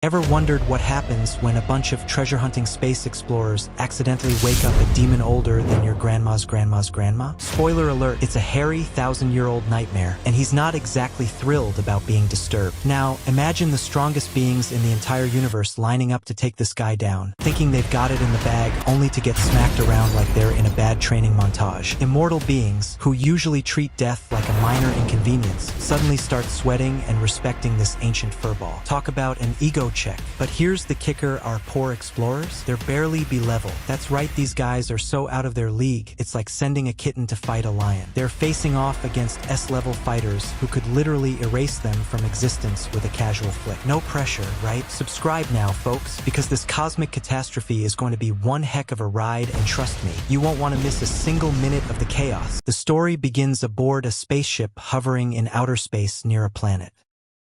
Ever wondered what happens when a bunch of treasure-hunting space explorers accidentally wake up a demon older than your grandma's grandma? Spoiler alert, it's a hairy, thousand-year-old nightmare, and he's not exactly thrilled about being disturbed. Now, imagine the strongest beings in the entire universe lining up to take this guy down, thinking they've got it in the bag, only to get smacked around like they're in a bad training montage. Immortal beings, who usually treat death like a minor inconvenience, suddenly start sweating and respecting this ancient furball. Talk about an ego check. But here's the kicker, our poor explorers, they're barely B-level. That's right, these guys are so out of their league, it's like sending a kitten to fight a lion. They're facing off against S-level fighters who could literally erase them from existence with a casual flick. No pressure, right? Subscribe now, folks, because this cosmic catastrophe is going to be one heck of a ride, and trust me, you won't want to miss a single minute of the chaos. The story begins aboard a spaceship hovering in outer space near a planet.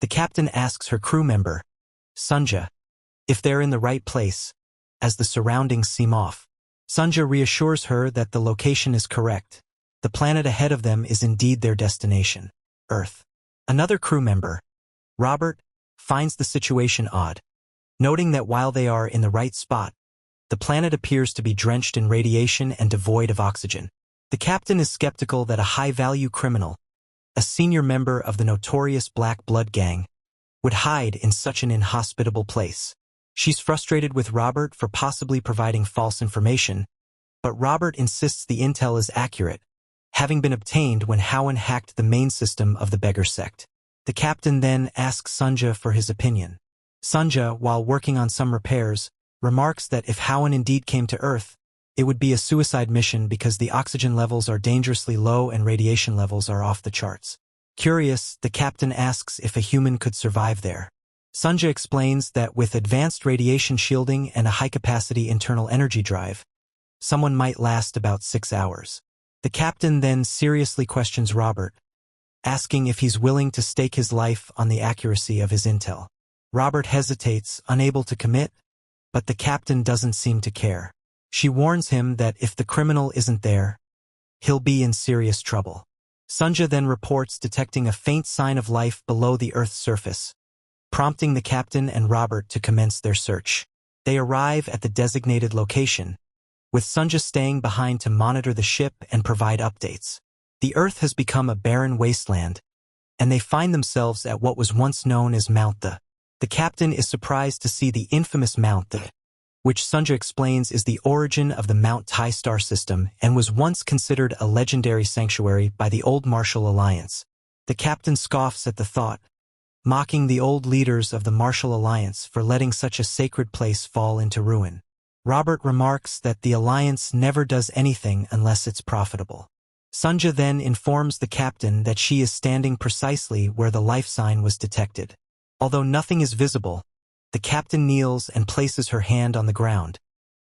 The captain asks her crew member, Sunja, if they're in the right place, as the surroundings seem off. Sunja reassures her that the location is correct. The planet ahead of them is indeed their destination, Earth. Another crew member, Robert, finds the situation odd, noting that while they are in the right spot, the planet appears to be drenched in radiation and devoid of oxygen. The captain is skeptical that a high-value criminal, a senior member of the notorious Black Blood Gang, would hide in such an inhospitable place. She's frustrated with Robert for possibly providing false information, but Robert insists the intel is accurate, having been obtained when Howen hacked the main system of the Beggar Sect. The captain then asks Sunja for his opinion. Sunja, while working on some repairs, remarks that if Howen indeed came to Earth, it would be a suicide mission because the oxygen levels are dangerously low and radiation levels are off the charts. Curious, the captain asks if a human could survive there. Sunja explains that with advanced radiation shielding and a high-capacity internal energy drive, someone might last about 6 hours. The captain then seriously questions Robert, asking if he's willing to stake his life on the accuracy of his intel. Robert hesitates, unable to commit, but the captain doesn't seem to care. She warns him that if the criminal isn't there, he'll be in serious trouble. Sunja then reports detecting a faint sign of life below the Earth's surface, prompting the captain and Robert to commence their search. They arrive at the designated location, with Sunja staying behind to monitor the ship and provide updates. The Earth has become a barren wasteland, and they find themselves at what was once known as Mount The. The captain is surprised to see the infamous Mount The, which Sunja explains is the origin of the Mount Tai star system and was once considered a legendary sanctuary by the old Martial Alliance. The captain scoffs at the thought, mocking the old leaders of the Martial Alliance for letting such a sacred place fall into ruin. Robert remarks that the Alliance never does anything unless it's profitable. Sunja then informs the captain that she is standing precisely where the life sign was detected. Although nothing is visible, the captain kneels and places her hand on the ground,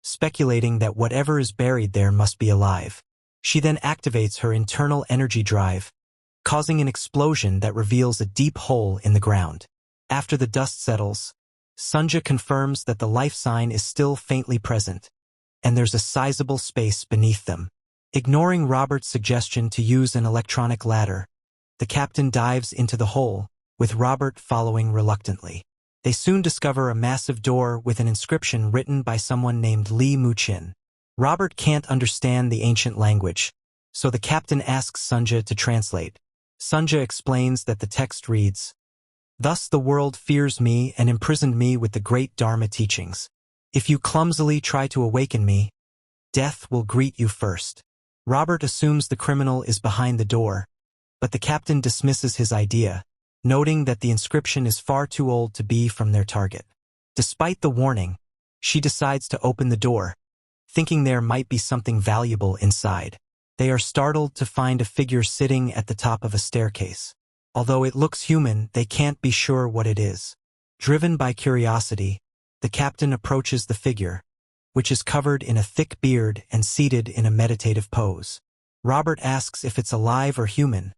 speculating that whatever is buried there must be alive. She then activates her internal energy drive, causing an explosion that reveals a deep hole in the ground. After the dust settles, Sunja confirms that the life sign is still faintly present, and there's a sizable space beneath them. Ignoring Robert's suggestion to use an electronic ladder, the captain dives into the hole, with Robert following reluctantly. They soon discover a massive door with an inscription written by someone named Li Muqin. Robert can't understand the ancient language, so the captain asks Sunja to translate. Sunja explains that the text reads, "Thus the world fears me and imprisoned me with the great Dharma teachings. If you clumsily try to awaken me, death will greet you first." Robert assumes the criminal is behind the door, but the captain dismisses his idea, noting that the inscription is far too old to be from their target. Despite the warning, she decides to open the door, thinking there might be something valuable inside. They are startled to find a figure sitting at the top of a staircase. Although it looks human, they can't be sure what it is. Driven by curiosity, the captain approaches the figure, which is covered in a thick beard and seated in a meditative pose. Robert asks if it's alive or human,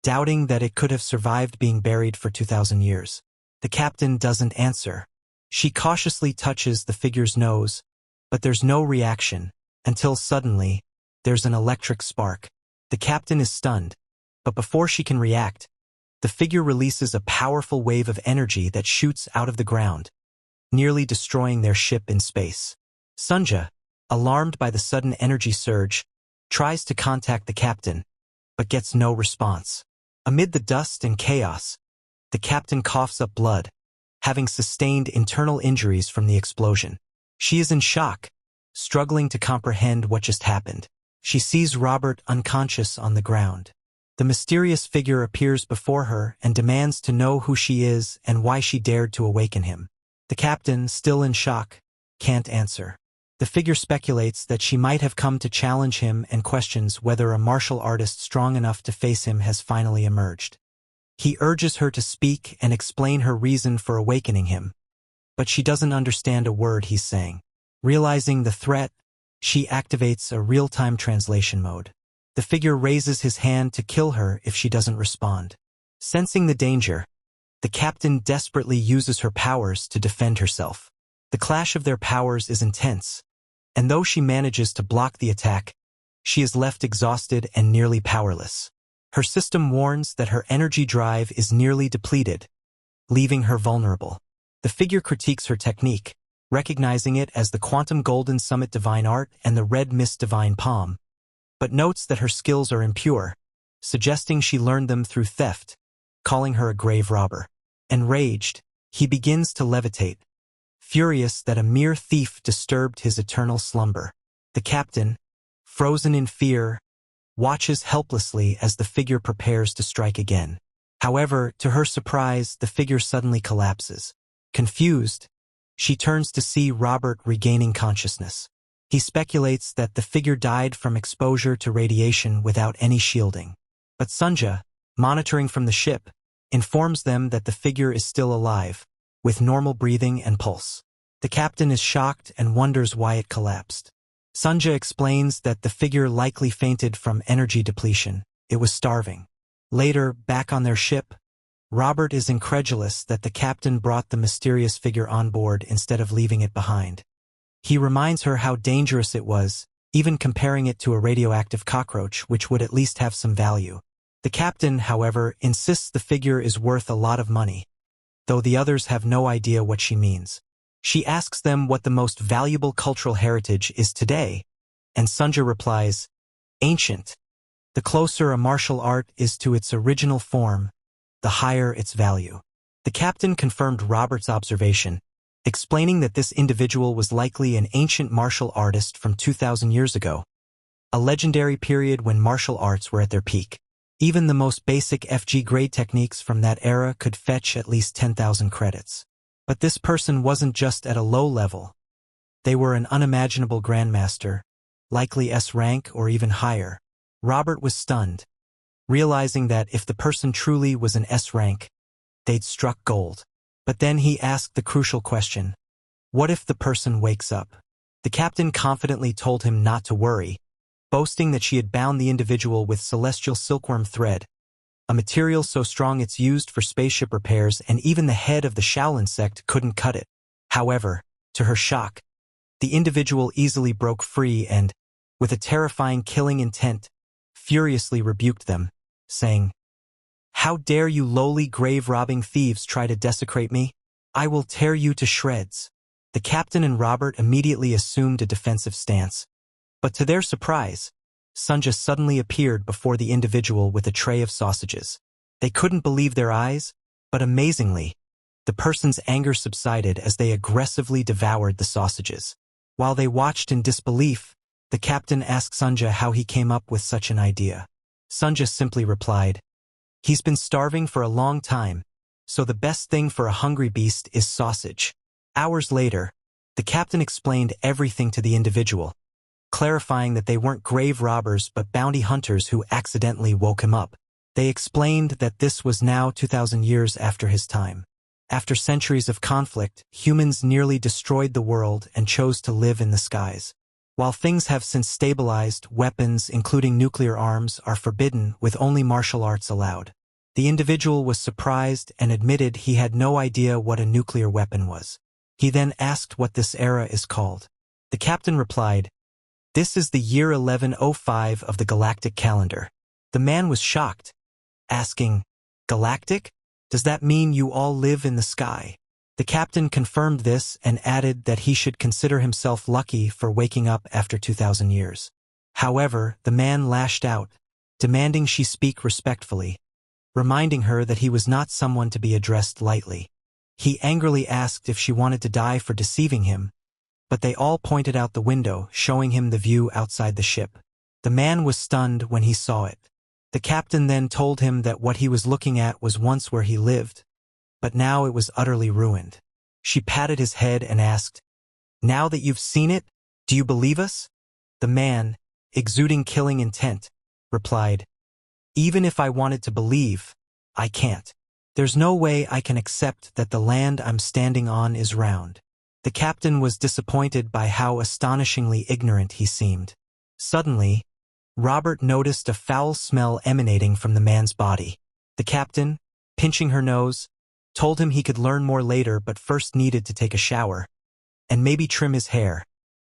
doubting that it could have survived being buried for 2,000 years. The captain doesn't answer. She cautiously touches the figure's nose, but there's no reaction, until suddenly, there's an electric spark. The captain is stunned, but before she can react, the figure releases a powerful wave of energy that shoots out of the ground, nearly destroying their ship in space. Sunja, alarmed by the sudden energy surge, tries to contact the captain, but gets no response. Amid the dust and chaos, the captain coughs up blood, having sustained internal injuries from the explosion. She is in shock, struggling to comprehend what just happened. She sees Robert unconscious on the ground. The mysterious figure appears before her and demands to know who she is and why she dared to awaken him. The captain, still in shock, can't answer. The figure speculates that she might have come to challenge him and questions whether a martial artist strong enough to face him has finally emerged. He urges her to speak and explain her reason for awakening him, but she doesn't understand a word he's saying. Realizing the threat, she activates a real-time translation mode. The figure raises his hand to kill her if she doesn't respond. Sensing the danger, the captain desperately uses her powers to defend herself. The clash of their powers is intense, and though she manages to block the attack, she is left exhausted and nearly powerless. Her system warns that her energy drive is nearly depleted, leaving her vulnerable. The figure critiques her technique, recognizing it as the Quantum Golden Summit Divine Art and the Red Mist Divine Palm, but notes that her skills are impure, suggesting she learned them through theft, calling her a grave robber. Enraged, he begins to levitate, furious that a mere thief disturbed his eternal slumber. The captain, frozen in fear, watches helplessly as the figure prepares to strike again. However, to her surprise, the figure suddenly collapses. Confused, she turns to see Robert regaining consciousness. He speculates that the figure died from exposure to radiation without any shielding. But Sunja, monitoring from the ship, informs them that the figure is still alive, with normal breathing and pulse. The captain is shocked and wonders why it collapsed. Sunja explains that the figure likely fainted from energy depletion. It was starving. Later, back on their ship, Robert is incredulous that the captain brought the mysterious figure on board instead of leaving it behind. He reminds her how dangerous it was, even comparing it to a radioactive cockroach, which would at least have some value. The captain, however, insists the figure is worth a lot of money, though the others have no idea what she means. She asks them what the most valuable cultural heritage is today, and Sunja replies, ancient. The closer a martial art is to its original form, the higher its value. The captain confirmed Robert's observation, explaining that this individual was likely an ancient martial artist from 2,000 years ago, a legendary period when martial arts were at their peak. Even the most basic FG grade techniques from that era could fetch at least 10,000 credits. But this person wasn't just at a low level. They were an unimaginable grandmaster, likely S rank or even higher. Robert was stunned, realizing that if the person truly was an S rank, they'd struck gold. But then he asked the crucial question, what if the person wakes up? The captain confidently told him not to worry, boasting that she had bound the individual with celestial silkworm thread, a material so strong it's used for spaceship repairs, and even the head of the Shaolin sect couldn't cut it. However, to her shock, the individual easily broke free and, with a terrifying killing intent, furiously rebuked them, saying, "How dare you lowly grave-robbing thieves try to desecrate me? I will tear you to shreds." The captain and Robert immediately assumed a defensive stance, but to their surprise, Sunja suddenly appeared before the individual with a tray of sausages. They couldn't believe their eyes, but amazingly, the person's anger subsided as they aggressively devoured the sausages. While they watched in disbelief, the captain asked Sunja how he came up with such an idea. Sunja simply replied, "He's been starving for a long time, so the best thing for a hungry beast is sausage." Hours later, the captain explained everything to the individual, clarifying that they weren't grave robbers but bounty hunters who accidentally woke him up. They explained that this was now 2,000 years after his time. After centuries of conflict, humans nearly destroyed the world and chose to live in the skies. While things have since stabilized, weapons, including nuclear arms, are forbidden, with only martial arts allowed. The individual was surprised and admitted he had no idea what a nuclear weapon was. He then asked what this era is called. The captain replied, "This is the year 1105 of the galactic calendar." The man was shocked, asking, "Galactic? Does that mean you all live in the sky?" The captain confirmed this and added that he should consider himself lucky for waking up after 2,000 years. However, the man lashed out, demanding she speak respectfully, reminding her that he was not someone to be addressed lightly. He angrily asked if she wanted to die for deceiving him, but they all pointed out the window, showing him the view outside the ship. The man was stunned when he saw it. The captain then told him that what he was looking at was once where he lived, but now it was utterly ruined. She patted his head and asked, "Now that you've seen it, do you believe us?" The man, exuding killing intent, replied, "Even if I wanted to believe, I can't. There's no way I can accept that the land I'm standing on is round." The captain was disappointed by how astonishingly ignorant he seemed. Suddenly, Robert noticed a foul smell emanating from the man's body. The captain, pinching her nose, told him he could learn more later but first needed to take a shower, and maybe trim his hair,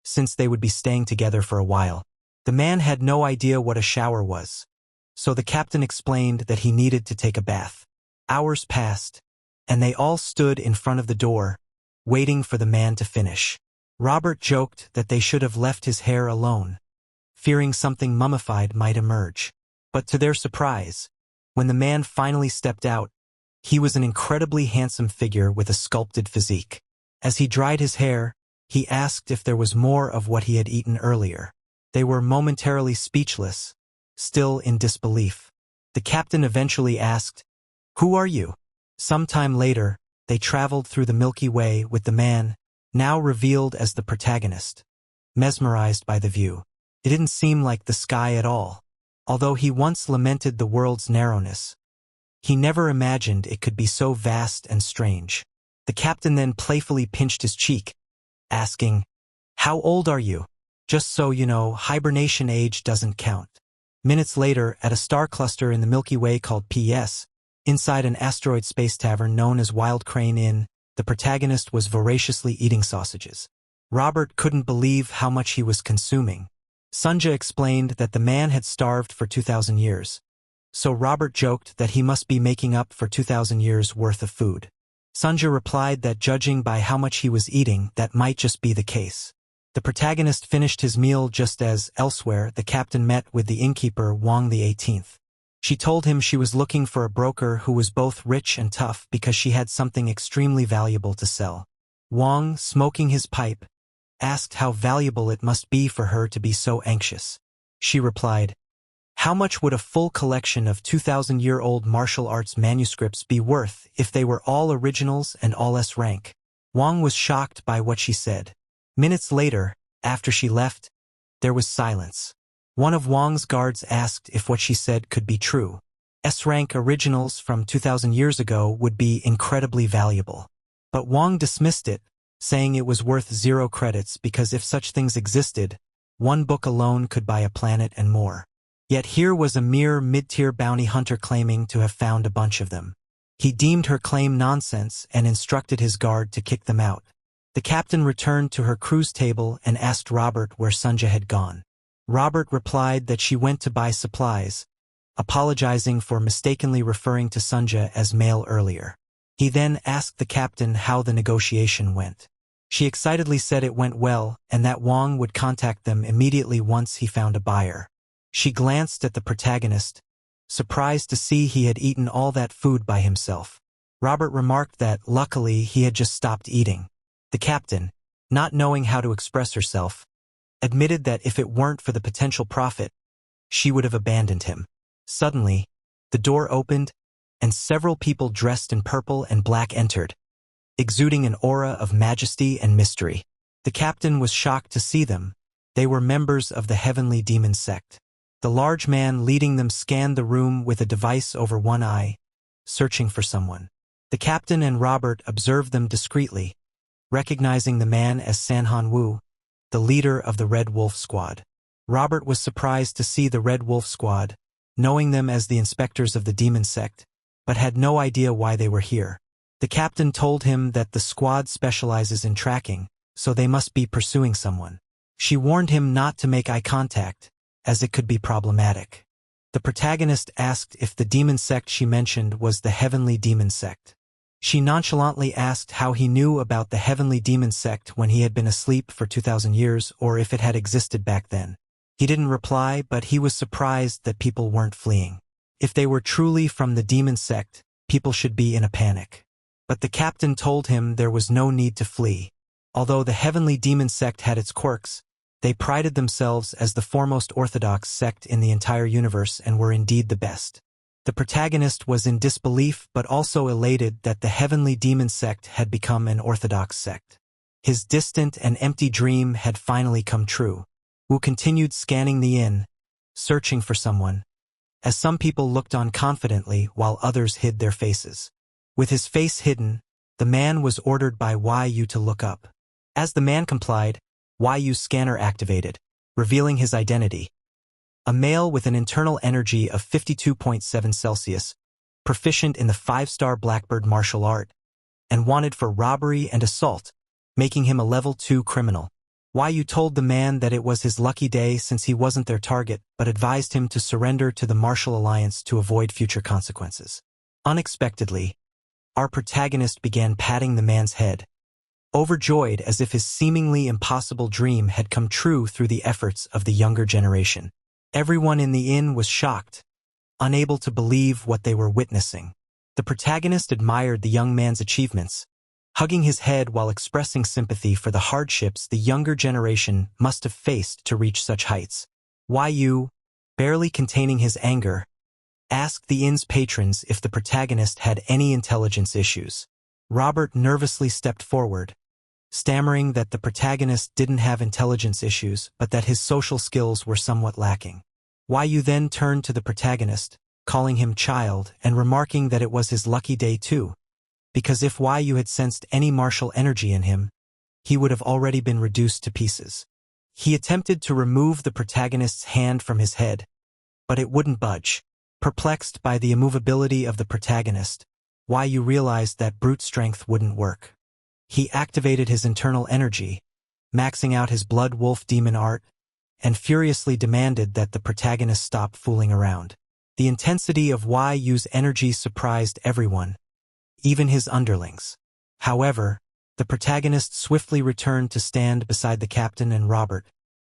since they would be staying together for a while. The man had no idea what a shower was, so the captain explained that he needed to take a bath. Hours passed, and they all stood in front of the door, waiting for the man to finish. Robert joked that they should have left his hair alone, fearing something mummified might emerge. But to their surprise, when the man finally stepped out, he was an incredibly handsome figure with a sculpted physique. As he dried his hair, he asked if there was more of what he had eaten earlier. They were momentarily speechless, still in disbelief. The captain eventually asked, "Who are you?" Sometime later, they traveled through the Milky Way with the man, now revealed as the protagonist, mesmerized by the view. It didn't seem like the sky at all. Although he once lamented the world's narrowness, he never imagined it could be so vast and strange. The captain then playfully pinched his cheek, asking, "How old are you? Just so you know, hibernation age doesn't count." Minutes later, at a star cluster in the Milky Way called PS, inside an asteroid space tavern known as Wild Crane Inn, the protagonist was voraciously eating sausages. Robert couldn't believe how much he was consuming. Sunja explained that the man had starved for 2,000 years, so Robert joked that he must be making up for 2,000 years' worth of food. Sunja replied that judging by how much he was eating, that might just be the case. The protagonist finished his meal just as, elsewhere, the captain met with the innkeeper Wang the 18th. She told him she was looking for a broker who was both rich and tough because she had something extremely valuable to sell. Wang, smoking his pipe, asked how valuable it must be for her to be so anxious. She replied, "How much would a full collection of 2,000-year-old martial arts manuscripts be worth if they were all originals and all S rank?" Wang was shocked by what she said. Minutes later, after she left, there was silence. One of Wang's guards asked if what she said could be true. S-rank originals from 2,000 years ago would be incredibly valuable. But Wang dismissed it, saying it was worth 0 credits because if such things existed, one book alone could buy a planet and more. Yet here was a mere mid-tier bounty hunter claiming to have found a bunch of them. He deemed her claim nonsense and instructed his guard to kick them out. The captain returned to her cruise table and asked Robert where Sunja had gone. Robert replied that she went to buy supplies, apologizing for mistakenly referring to Sunja as male earlier. He then asked the captain how the negotiation went. She excitedly said it went well and that Wang would contact them immediately once he found a buyer. She glanced at the protagonist, surprised to see he had eaten all that food by himself. Robert remarked that, luckily, he had just stopped eating. The captain, not knowing how to express herself, admitted that if it weren't for the potential profit, she would have abandoned him. Suddenly, the door opened, and several people dressed in purple and black entered, exuding an aura of majesty and mystery. The captain was shocked to see them. They were members of the Heavenly Demon Sect. The large man leading them scanned the room with a device over one eye, searching for someone. The captain and Robert observed them discreetly, recognizing the man as Sanhan Wu, the leader of the Red Wolf Squad. Robert was surprised to see the Red Wolf Squad, knowing them as the inspectors of the Demon Sect, but had no idea why they were here. The captain told him that the squad specializes in tracking, so they must be pursuing someone. She warned him not to make eye contact, as it could be problematic. The protagonist asked if the demon sect she mentioned was the Heavenly Demon Sect. She nonchalantly asked how he knew about the heavenly demon sect when he had been asleep for 2,000 years, or if it had existed back then. He didn't reply, but he was surprised that people weren't fleeing. If they were truly from the demon sect, people should be in a panic. But the captain told him there was no need to flee. Although the heavenly demon sect had its quirks, they prided themselves as the foremost orthodox sect in the entire universe and were indeed the best. The protagonist was in disbelief but also elated that the heavenly demon sect had become an orthodox sect. His distant and empty dream had finally come true. Wu continued scanning the inn, searching for someone, as some people looked on confidently while others hid their faces. With his face hidden, the man was ordered by Yu to look up. As the man complied, Yu's scanner activated, revealing his identity. A male with an internal energy of 52.7 Celsius, proficient in the 5-star Blackbird martial art, and wanted for robbery and assault, making him a level 2 criminal. Yu told the man that it was his lucky day since he wasn't their target, but advised him to surrender to the Martial Alliance to avoid future consequences. Unexpectedly, our protagonist began patting the man's head, overjoyed as if his seemingly impossible dream had come true through the efforts of the younger generation. Everyone in the inn was shocked, unable to believe what they were witnessing. The protagonist admired the young man's achievements, hugging his head while expressing sympathy for the hardships the younger generation must have faced to reach such heights. Yu, barely containing his anger, asked the inn's patrons if the protagonist had any intelligence issues. Robert nervously stepped forward, stammering that the protagonist didn't have intelligence issues but that his social skills were somewhat lacking. Yu then turned to the protagonist, calling him child and remarking that it was his lucky day too, because if Yu had sensed any martial energy in him, he would have already been reduced to pieces. He attempted to remove the protagonist's hand from his head, but it wouldn't budge. Perplexed by the immovability of the protagonist, Yu realized that brute strength wouldn't work. He activated his internal energy, maxing out his blood wolf demon art, and furiously demanded that the protagonist stop fooling around. The intensity of Yu's energy surprised everyone, even his underlings. However, the protagonist swiftly returned to stand beside the captain and Robert,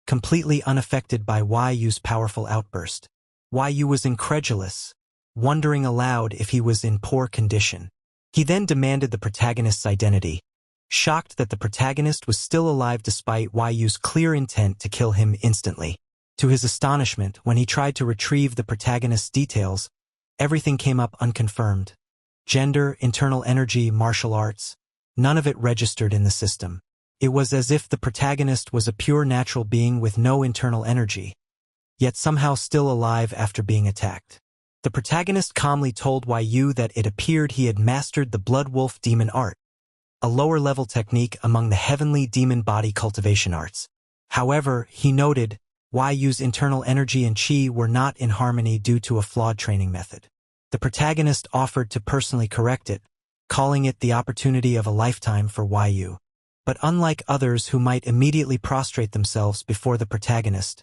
completely unaffected by Yu's powerful outburst. Yu was incredulous, wondering aloud if he was in poor condition. He then demanded the protagonist's identity, shocked that the protagonist was still alive despite Yu's clear intent to kill him instantly. To his astonishment, when he tried to retrieve the protagonist's details, everything came up unconfirmed. Gender, internal energy, martial arts, none of it registered in the system. It was as if the protagonist was a pure natural being with no internal energy, yet somehow still alive after being attacked. The protagonist calmly told Yu that it appeared he had mastered the Blood Wolf demon art, a lower-level technique among the heavenly demon body cultivation arts. However, he noted, Yu's internal energy and chi were not in harmony due to a flawed training method. The protagonist offered to personally correct it, calling it the opportunity of a lifetime for Yu. But unlike others who might immediately prostrate themselves before the protagonist,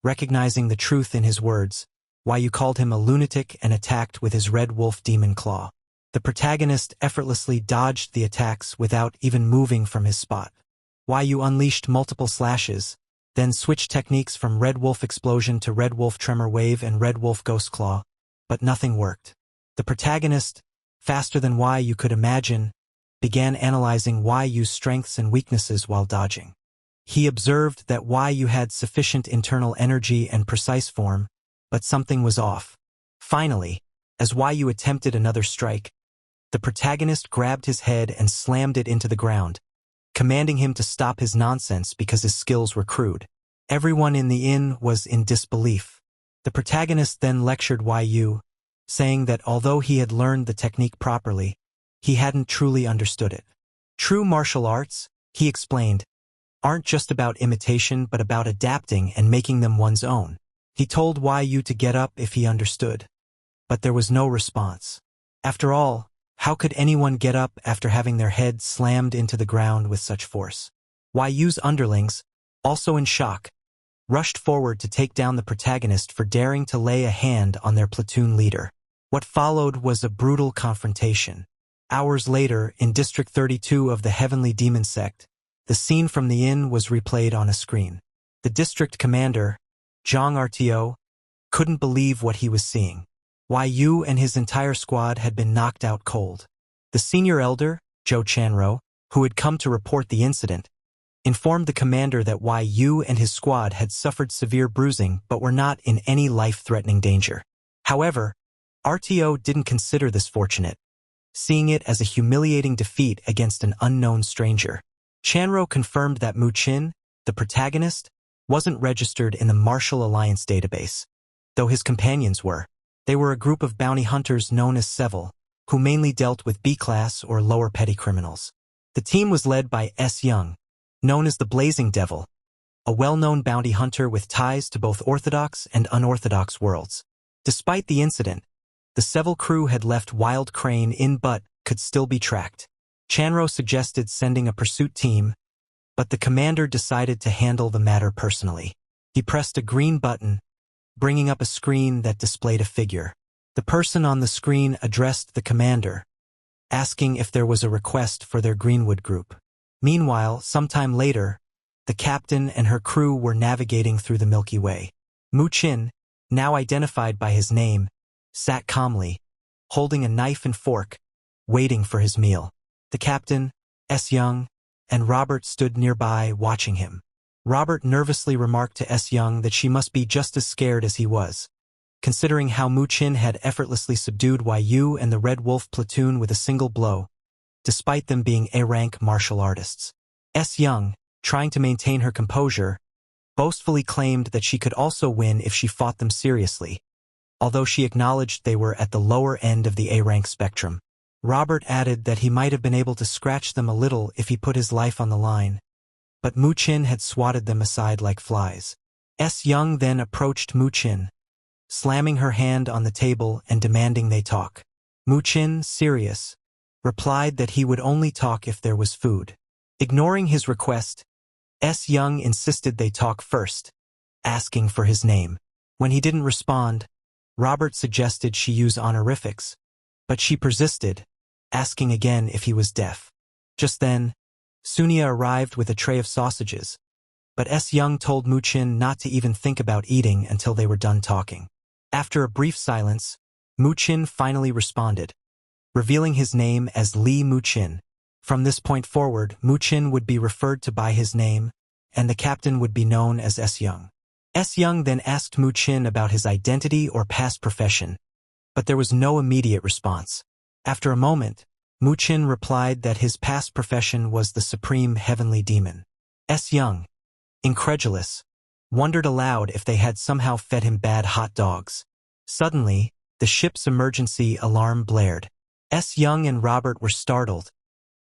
recognizing the truth in his words, Yu called him a lunatic and attacked with his red wolf demon claw. The protagonist effortlessly dodged the attacks without even moving from his spot. Yu unleashed multiple slashes, then switched techniques from Red Wolf Explosion to Red Wolf Tremor Wave and Red Wolf Ghost Claw, but nothing worked. The protagonist, faster than Yu could imagine, began analyzing Yu's strengths and weaknesses while dodging. He observed that Yu had sufficient internal energy and precise form, but something was off. Finally, as Yu attempted another strike, the protagonist grabbed his head and slammed it into the ground, commanding him to stop his nonsense because his skills were crude. Everyone in the inn was in disbelief. The protagonist then lectured Yu, saying that although he had learned the technique properly, he hadn't truly understood it. True martial arts, he explained, aren't just about imitation but about adapting and making them one's own. He told Yu to get up if he understood, but there was no response. After all, how could anyone get up after having their head slammed into the ground with such force? Yu's underlings, also in shock, rushed forward to take down the protagonist for daring to lay a hand on their platoon leader. What followed was a brutal confrontation. Hours later, in District 32 of the Heavenly Demon Sect, the scene from the inn was replayed on a screen. The district commander, Zhang RTO, couldn't believe what he was seeing. Yu and his entire squad had been knocked out cold. The senior elder, Zhou Chanro, who had come to report the incident, informed the commander that Yu and his squad had suffered severe bruising but were not in any life-threatening danger. However, RTO didn't consider this fortunate, seeing it as a humiliating defeat against an unknown stranger. Chanro confirmed that Mu Qin, the protagonist, wasn't registered in the Martial Alliance database, though his companions were. They were a group of bounty hunters known as Seville, who mainly dealt with B-class or lower petty criminals. The team was led by S. Young, known as the Blazing Devil, a well-known bounty hunter with ties to both orthodox and unorthodox worlds. Despite the incident, the Seville crew had left Wild Crane in but could still be tracked. Chanro suggested sending a pursuit team, but the commander decided to handle the matter personally. He pressed a green button, bringing up a screen that displayed a figure. The person on the screen addressed the commander, asking if there was a request for their Greenwood group. Meanwhile, sometime later, the captain and her crew were navigating through the Milky Way. Mu Qin, now identified by his name, sat calmly, holding a knife and fork, waiting for his meal. The captain, S. Young, and Robert stood nearby watching him. Robert nervously remarked to S. Young that she must be just as scared as he was, considering how Mu Qin had effortlessly subdued Yu and the Red Wolf platoon with a single blow, despite them being A-rank martial artists. S. Young, trying to maintain her composure, boastfully claimed that she could also win if she fought them seriously, although she acknowledged they were at the lower end of the A-rank spectrum. Robert added that he might have been able to scratch them a little if he put his life on the line, but Mu Qin had swatted them aside like flies. S. Young then approached Mu Qin, slamming her hand on the table and demanding they talk. Mu Qin, serious, replied that he would only talk if there was food. Ignoring his request, S. Young insisted they talk first, asking for his name. When he didn't respond, Robert suggested she use honorifics, but she persisted, asking again if he was deaf. Just then, Sunia arrived with a tray of sausages, but S. Young told Mu Qin not to even think about eating until they were done talking. After a brief silence, Mu Qin finally responded, revealing his name as Li Mu Qin. From this point forward, Mu Qin would be referred to by his name, and the captain would be known as S. Young. S. Young then asked Mu Qin about his identity or past profession, but there was no immediate response. After a moment, Mu Qin replied that his past profession was the Supreme Heavenly Demon. S. Young, incredulous, wondered aloud if they had somehow fed him bad hot dogs. Suddenly, the ship's emergency alarm blared. S. Young and Robert were startled,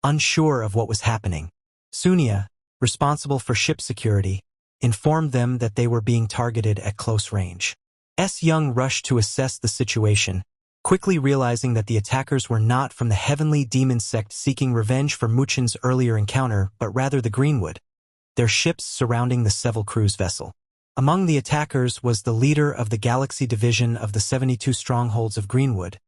unsure of what was happening. Sunia, responsible for ship security, informed them that they were being targeted at close range. S. Young rushed to assess the situation, quickly realizing that the attackers were not from the Heavenly Demon Sect seeking revenge for Mu Qin's earlier encounter, but rather the Greenwood, their ships surrounding the Seville cruise vessel. Among the attackers was the leader of the Galaxy Division of the 72 Strongholds of Greenwood,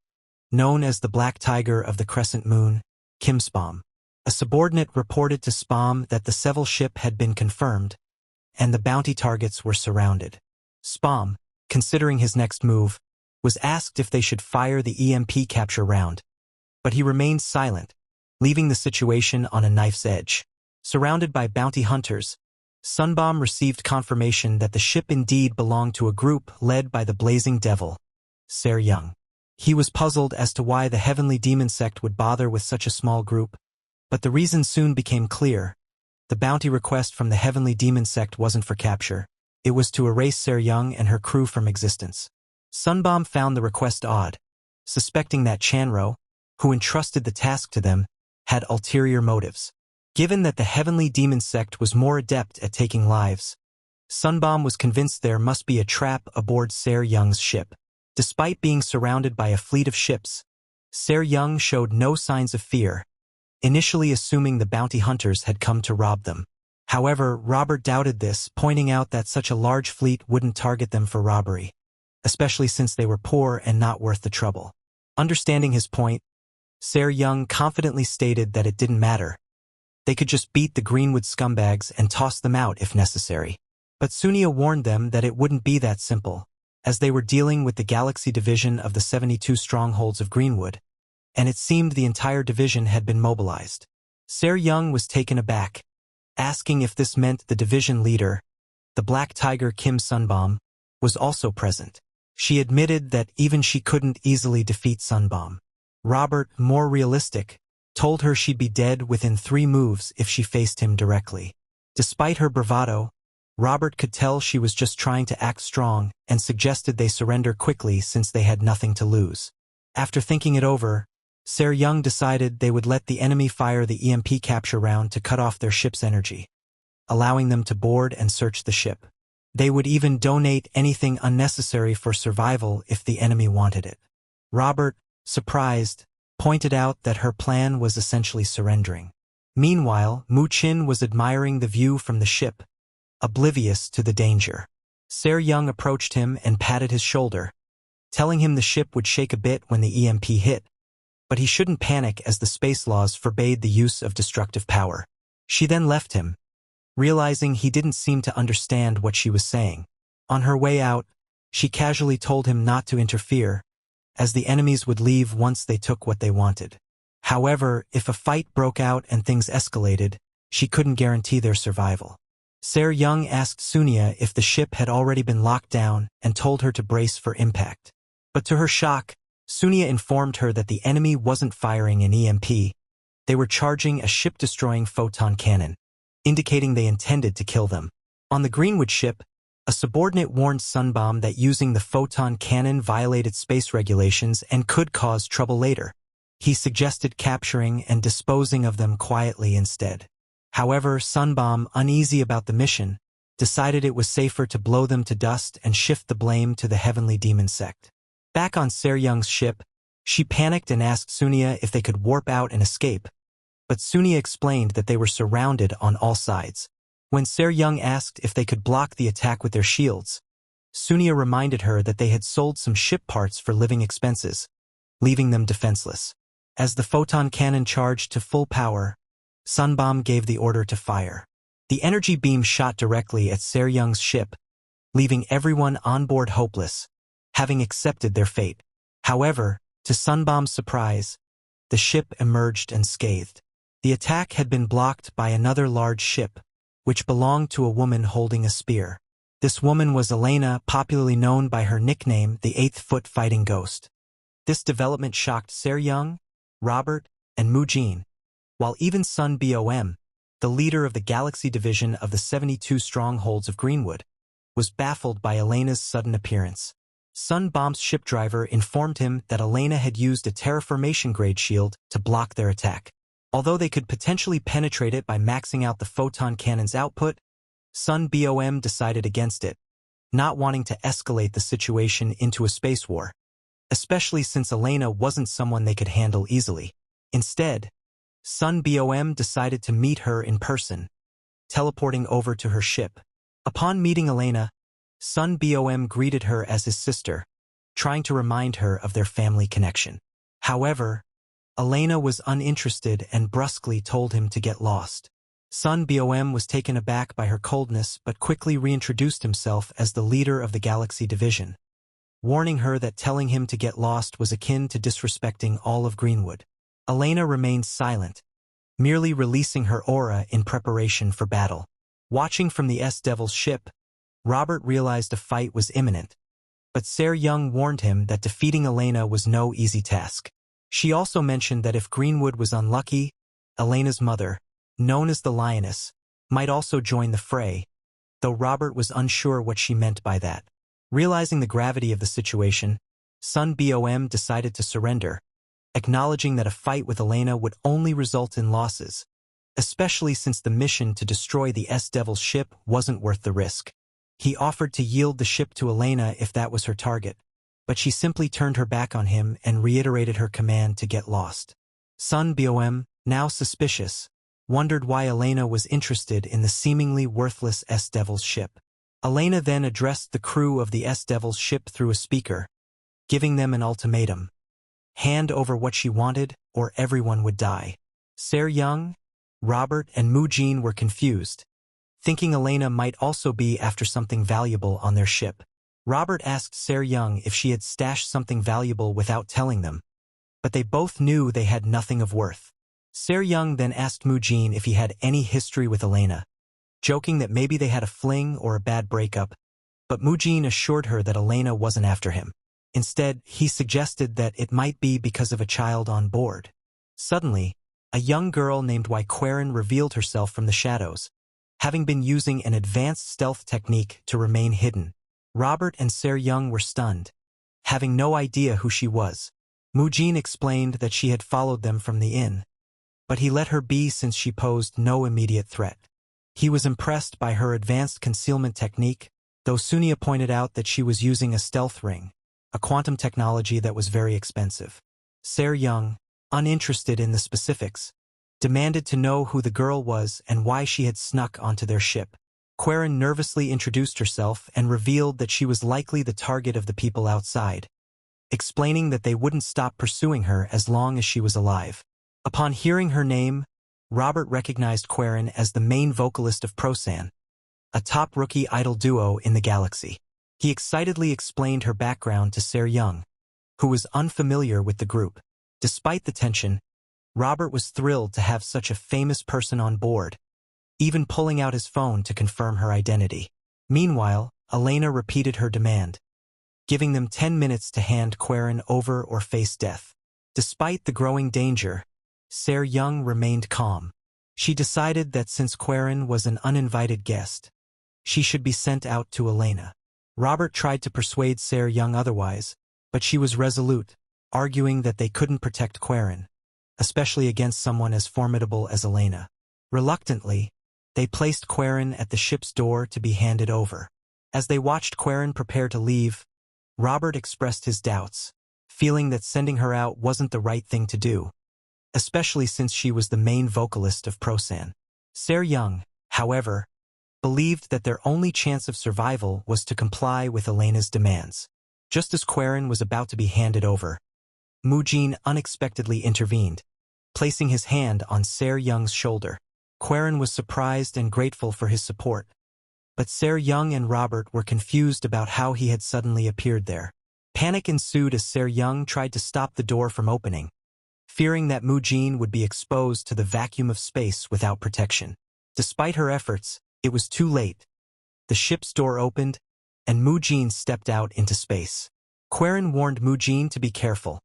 known as the Black Tiger of the Crescent Moon, Kim Spam. A subordinate reported to Spam that the Seville ship had been confirmed, and the bounty targets were surrounded. Spam, considering his next move, was asked if they should fire the EMP capture round, but he remained silent, leaving the situation on a knife's edge. Surrounded by bounty hunters, Sunbomb received confirmation that the ship indeed belonged to a group led by the Blazing Devil, Ser Young. He was puzzled as to why the Heavenly Demon Sect would bother with such a small group, but the reason soon became clear. The bounty request from the Heavenly Demon Sect wasn't for capture. It was to erase Ser Young and her crew from existence. Sunbomb found the request odd, suspecting that Chanro, who entrusted the task to them, had ulterior motives. Given that the Heavenly Demon Sect was more adept at taking lives, Sunbomb was convinced there must be a trap aboard Ser Young's ship. Despite being surrounded by a fleet of ships, Ser Young showed no signs of fear, initially assuming the bounty hunters had come to rob them. However, Robert doubted this, pointing out that such a large fleet wouldn't target them for robbery, especially since they were poor and not worth the trouble. Understanding his point, Ser Young confidently stated that it didn't matter. They could just beat the Greenwood scumbags and toss them out if necessary. But Sunia warned them that it wouldn't be that simple, as they were dealing with the Galaxy division of the 72 strongholds of Greenwood, and it seemed the entire division had been mobilized. Ser Young was taken aback, asking if this meant the division leader, the Black Tiger Kim Sunbomb, was also present. She admitted that even she couldn't easily defeat Sunbomb. Robert, more realistic, told her she'd be dead within 3 moves if she faced him directly. Despite her bravado, Robert could tell she was just trying to act strong and suggested they surrender quickly since they had nothing to lose. After thinking it over, Ser Young decided they would let the enemy fire the EMP capture round to cut off their ship's energy, allowing them to board and search the ship. They would even donate anything unnecessary for survival if the enemy wanted it. Robert, surprised, pointed out that her plan was essentially surrendering. Meanwhile, Mu Qin was admiring the view from the ship, oblivious to the danger. Ser Young approached him and patted his shoulder, telling him the ship would shake a bit when the EMP hit, but he shouldn't panic as the space laws forbade the use of destructive power. She then left him, realizing he didn't seem to understand what she was saying. On her way out, she casually told him not to interfere, as the enemies would leave once they took what they wanted. However, if a fight broke out and things escalated, she couldn't guarantee their survival. Ser Young asked Sunia if the ship had already been locked down and told her to brace for impact. But to her shock, Sunia informed her that the enemy wasn't firing an EMP. They were charging a ship-destroying photon cannon, indicating they intended to kill them. On the Greenwood ship, a subordinate warned Sunbomb that using the photon cannon violated space regulations and could cause trouble later. He suggested capturing and disposing of them quietly instead. However, Sunbomb, uneasy about the mission, decided it was safer to blow them to dust and shift the blame to the Heavenly Demon Sect. Back on Ser Young's ship, she panicked and asked Sunia if they could warp out and escape, but Sunia explained that they were surrounded on all sides. When Ser Young asked if they could block the attack with their shields, Sunia reminded her that they had sold some ship parts for living expenses, leaving them defenseless. As the photon cannon charged to full power, Sunbomb gave the order to fire. The energy beam shot directly at Ser Young's ship, leaving everyone on board hopeless, having accepted their fate. However, to Sunbomb's surprise, the ship emerged unscathed. The attack had been blocked by another large ship, which belonged to a woman holding a spear. This woman was Elena, popularly known by her nickname, the 8th-foot fighting ghost. This development shocked Ser Young, Robert, and Mu Jin, while even Sun Bom, the leader of the Galaxy division of the 72 strongholds of Greenwood, was baffled by Elena's sudden appearance. Sun Bomb's ship driver informed him that Elena had used a terraformation-grade shield to block their attack. Although they could potentially penetrate it by maxing out the photon cannon's output, Sun Bom decided against it, not wanting to escalate the situation into a space war, especially since Elena wasn't someone they could handle easily. Instead, Sun Bom decided to meet her in person, teleporting over to her ship. Upon meeting Elena, Sun Bom greeted her as his sister, trying to remind her of their family connection. However, Elena was uninterested and brusquely told him to get lost. Sun Bom was taken aback by her coldness but quickly reintroduced himself as the leader of the Galaxy division, warning her that telling him to get lost was akin to disrespecting all of Greenwood. Elena remained silent, merely releasing her aura in preparation for battle. Watching from the S-Devil's ship, Robert realized a fight was imminent, but Ser Young warned him that defeating Elena was no easy task. She also mentioned that if Greenwood was unlucky, Elena's mother, known as the Lioness, might also join the fray, though Robert was unsure what she meant by that. Realizing the gravity of the situation, Sun Bom decided to surrender, acknowledging that a fight with Elena would only result in losses, especially since the mission to destroy the S-Devil's ship wasn't worth the risk. He offered to yield the ship to Elena if that was her target, but she simply turned her back on him and reiterated her command to get lost. Sun Bom, now suspicious, wondered why Elena was interested in the seemingly worthless S-Devil's ship. Elena then addressed the crew of the S-Devil's ship through a speaker, giving them an ultimatum. hand over what she wanted, or everyone would die. Se-ryung, Robert, and Mu-jin were confused, thinking Elena might also be after something valuable on their ship. Robert asked Se-ryung if she had stashed something valuable without telling them, but they both knew they had nothing of worth. Se-ryung then asked Mu-jin if he had any history with Elena, joking that maybe they had a fling or a bad breakup, but Mu-jin assured her that Elena wasn't after him. Instead, he suggested that it might be because of a child on board. Suddenly, a young girl named Wai Quarren revealed herself from the shadows, having been using an advanced stealth technique to remain hidden. Robert and Se-ryung were stunned, having no idea who she was. Mu-jin explained that she had followed them from the inn, but he let her be since she posed no immediate threat. He was impressed by her advanced concealment technique, though Sunia pointed out that she was using a stealth ring, a quantum technology that was very expensive. Se-ryung, uninterested in the specifics, demanded to know who the girl was and why she had snuck onto their ship. Quarren nervously introduced herself and revealed that she was likely the target of the people outside, explaining that they wouldn't stop pursuing her as long as she was alive. Upon hearing her name, Robert recognized Quarren as the main vocalist of Prosan, a top rookie idol duo in the galaxy. He excitedly explained her background to Se-ryung, who was unfamiliar with the group. Despite the tension, Robert was thrilled to have such a famous person on board, even pulling out his phone to confirm her identity. Meanwhile, Elena repeated her demand, giving them 10 minutes to hand Quarren over or face death. Despite the growing danger, Se-ryung remained calm. She decided that since Quarren was an uninvited guest, she should be sent out to Elena. Robert tried to persuade Se-ryung otherwise, but she was resolute, arguing that they couldn't protect Quarren, especially against someone as formidable as Elena. Reluctantly, they placed Quarren at the ship's door to be handed over. As they watched Quarren prepare to leave, Robert expressed his doubts, feeling that sending her out wasn't the right thing to do, especially since she was the main vocalist of Prosan. Se-ryung, however, believed that their only chance of survival was to comply with Elena's demands. Just as Quarren was about to be handed over, Mu-jin unexpectedly intervened, placing his hand on Se-ryung's shoulder. Quarren was surprised and grateful for his support, but Se-ryung and Robert were confused about how he had suddenly appeared there. Panic ensued as Se-ryung tried to stop the door from opening, fearing that Mu-jin would be exposed to the vacuum of space without protection. Despite her efforts, it was too late. The ship's door opened, and Mu-jin stepped out into space. Quarren warned Mu-jin to be careful,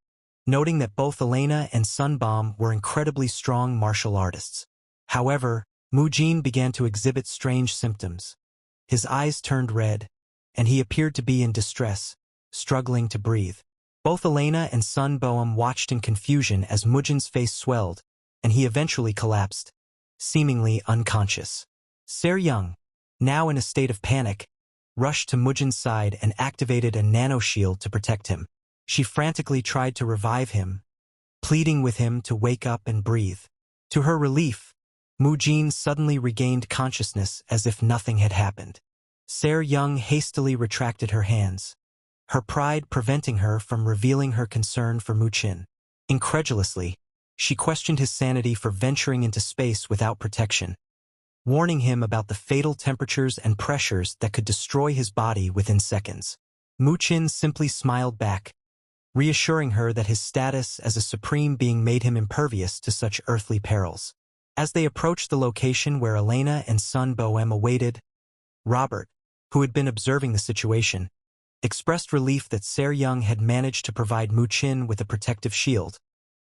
noting that both Elena and Sunbomb were incredibly strong martial artists. However, Mu-jin began to exhibit strange symptoms. His eyes turned red, and he appeared to be in distress, struggling to breathe. Both Elena and Sunbomb watched in confusion as Mu-jin's face swelled, and he eventually collapsed, seemingly unconscious. Se-ryung, now in a state of panic, rushed to Mu-jin's side and activated a nanoshield to protect him. She frantically tried to revive him, pleading with him to wake up and breathe. To her relief, Mu-jin suddenly regained consciousness as if nothing had happened. Se-ryung hastily retracted her hands, her pride preventing her from revealing her concern for Mu-jin. Incredulously, she questioned his sanity for venturing into space without protection, warning him about the fatal temperatures and pressures that could destroy his body within seconds. Mu-jin simply smiled back, reassuring her that his status as a supreme being made him impervious to such earthly perils. As they approached the location where Elena and Sunbomb awaited, Robert, who had been observing the situation, expressed relief that Se-ryung had managed to provide Mu-jin with a protective shield,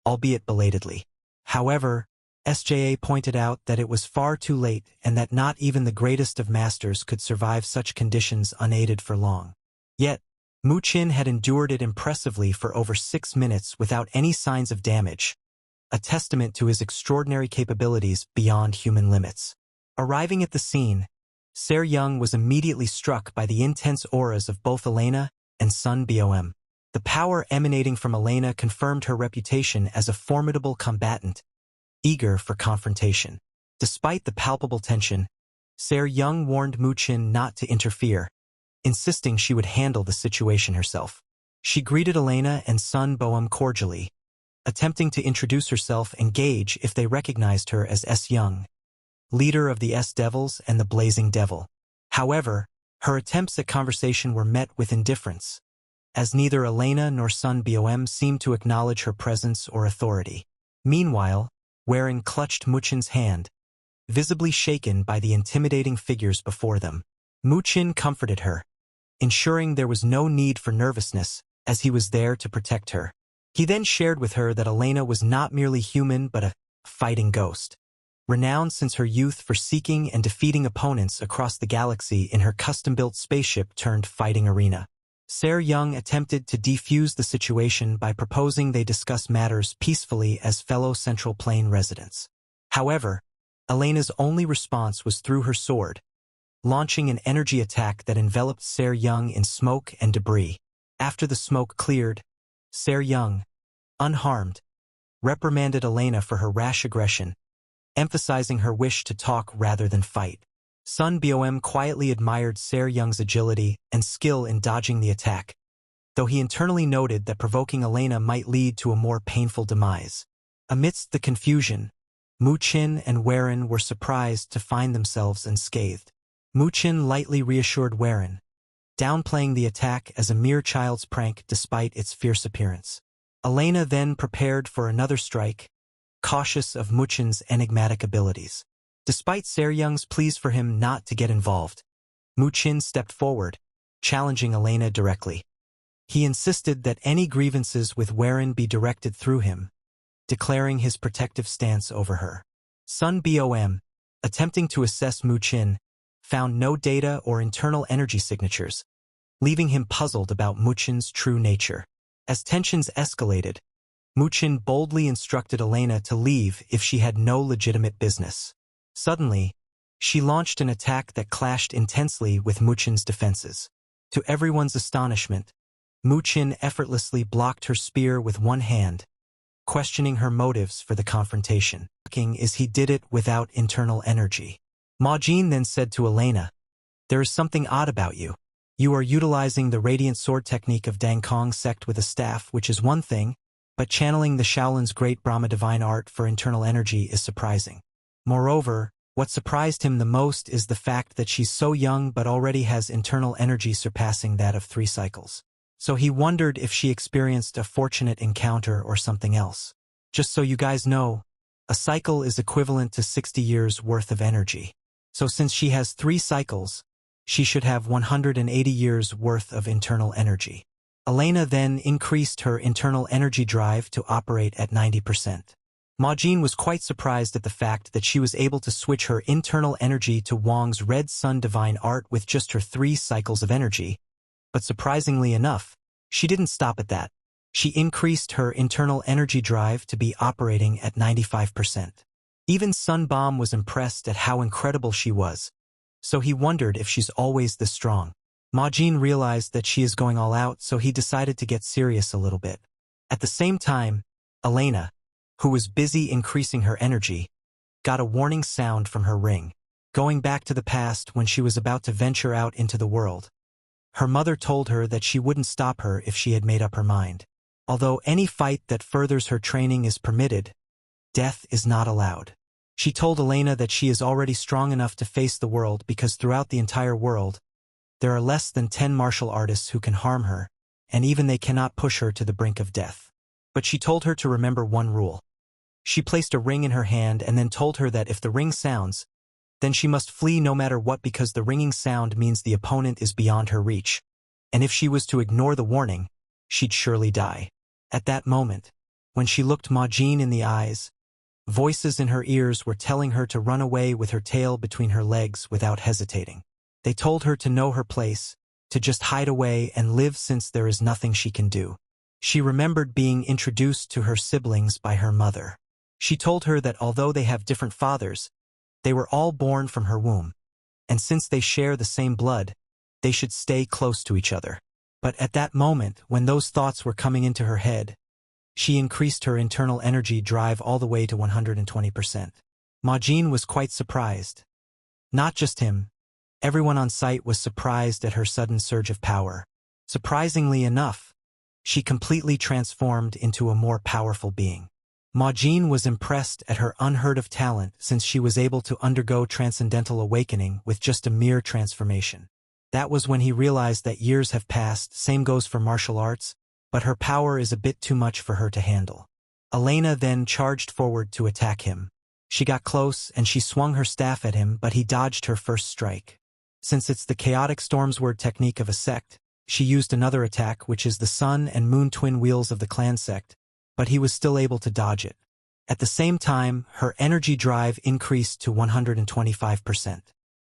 albeit belatedly. However, SJA pointed out that it was far too late and that not even the greatest of masters could survive such conditions unaided for long. Yet, Mu-jin had endured it impressively for over 6 minutes without any signs of damage, a testament to his extraordinary capabilities beyond human limits. Arriving at the scene, Se-ryung was immediately struck by the intense auras of both Elena and Sunbomb. The power emanating from Elena confirmed her reputation as a formidable combatant, eager for confrontation. Despite the palpable tension, Se-ryung warned Mu-jin not to interfere, insisting she would handle the situation herself. She greeted Elena and Sun Boeum cordially, attempting to introduce herself and gauge if they recognized her as S. Young, leader of the S-Devils and the Blazing Devil. However, her attempts at conversation were met with indifference, as neither Elena nor Sun Boeum seemed to acknowledge her presence or authority. Meanwhile, Weren clutched Muqin's hand, visibly shaken by the intimidating figures before them. Muqin comforted her, ensuring there was no need for nervousness, as he was there to protect her. He then shared with her that Elena was not merely human but a fighting ghost, renowned since her youth for seeking and defeating opponents across the galaxy in her custom-built spaceship turned fighting arena. Ser Young attempted to defuse the situation by proposing they discuss matters peacefully as fellow Central Plane residents. However, Elena's only response was through her sword, launching an energy attack that enveloped Ser Young in smoke and debris. After the smoke cleared, Ser Young, unharmed, reprimanded Elena for her rash aggression, emphasizing her wish to talk rather than fight. Sun Boeum quietly admired Ser Young's agility and skill in dodging the attack, though he internally noted that provoking Elena might lead to a more painful demise. Amidst the confusion, Muqin and Weren were surprised to find themselves unscathed. Muqin lightly reassured Weren, downplaying the attack as a mere child's prank despite its fierce appearance. Elena then prepared for another strike, cautious of Muqin's enigmatic abilities. Despite Ser Young's pleas for him not to get involved, Muqin stepped forward, challenging Elena directly. He insisted that any grievances with Weren be directed through him, declaring his protective stance over her. Sun Boeum, attempting to assess Muqin, found no data or internal energy signatures, leaving him puzzled about Muqin's true nature. As tensions escalated, Muqin boldly instructed Elena to leave if she had no legitimate business. Suddenly, she launched an attack that clashed intensely with Muqin's defenses. To everyone's astonishment, Muqin effortlessly blocked her spear with one hand, questioning her motives for the confrontation. Shocking is he did it without internal energy. Majin then said to Elena, "There is something odd about you. You are utilizing the radiant sword technique of Dang Kong sect with a staff, which is one thing, but channeling the Shaolin's great Brahma divine art for internal energy is surprising. Moreover, what surprised him the most is the fact that she's so young but already has internal energy surpassing that of 3 cycles. So he wondered if she experienced a fortunate encounter or something else. Just so you guys know, a cycle is equivalent to 60 years worth of energy. So since she has 3 cycles, she should have 180 years worth of internal energy." Elena then increased her internal energy drive to operate at 90%. Majin was quite surprised at the fact that she was able to switch her internal energy to Wang's Red Sun divine art with just her 3 cycles of energy, but surprisingly enough, she didn't stop at that. She increased her internal energy drive to be operating at 95%. Even Sun Bomb was impressed at how incredible she was, so he wondered if she's always this strong. Majin realized that she is going all out, so he decided to get serious a little bit. At the same time, Elena, who was busy increasing her energy, got a warning sound from her ring. Going back to the past when she was about to venture out into the world, her mother told her that she wouldn't stop her if she had made up her mind. Although any fight that furthers her training is permitted, death is not allowed. She told Elena that she is already strong enough to face the world because throughout the entire world, there are less than 10 martial artists who can harm her, and even they cannot push her to the brink of death. But she told her to remember one rule. She placed a ring in her hand and then told her that if the ring sounds, then she must flee no matter what because the ringing sound means the opponent is beyond her reach, and if she was to ignore the warning, she'd surely die. At that moment, when she looked Majin in the eyes, voices in her ears were telling her to run away with her tail between her legs without hesitating. They told her to know her place, to just hide away and live since there is nothing she can do. She remembered being introduced to her siblings by her mother. She told her that although they have different fathers, they were all born from her womb, and since they share the same blood, they should stay close to each other. But at that moment, when those thoughts were coming into her head, she increased her internal energy drive all the way to 120%. Majin was quite surprised. Not just him, everyone on site was surprised at her sudden surge of power. Surprisingly enough, she completely transformed into a more powerful being. Ma Jin was impressed at her unheard-of talent since she was able to undergo transcendental awakening with just a mere transformation. That was when he realized that years have passed, same goes for martial arts, but her power is a bit too much for her to handle. Elena then charged forward to attack him. She got close and she swung her staff at him, but he dodged her first strike. Since it's the chaotic stormsword technique of a sect, she used another attack, which is the sun and moon twin wheels of the clan sect, but he was still able to dodge it. At the same time, her energy drive increased to 125%.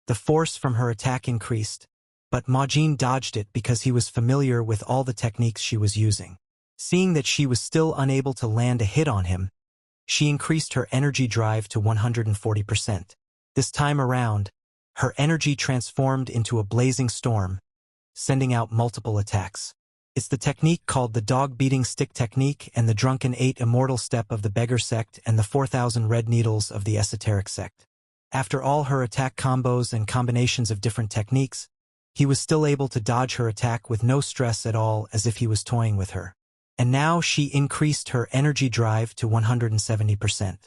The force from her attack increased, but Ma Jin dodged it because he was familiar with all the techniques she was using. Seeing that she was still unable to land a hit on him, she increased her energy drive to 140%. This time around, her energy transformed into a blazing storm, sending out multiple attacks. It's the technique called the dog-beating stick technique and the drunken 8 immortal step of the beggar sect and the 4,000 red needles of the esoteric sect. After all her attack combos and combinations of different techniques, he was still able to dodge her attack with no stress at all, as if he was toying with her. And now she increased her energy drive to 170%.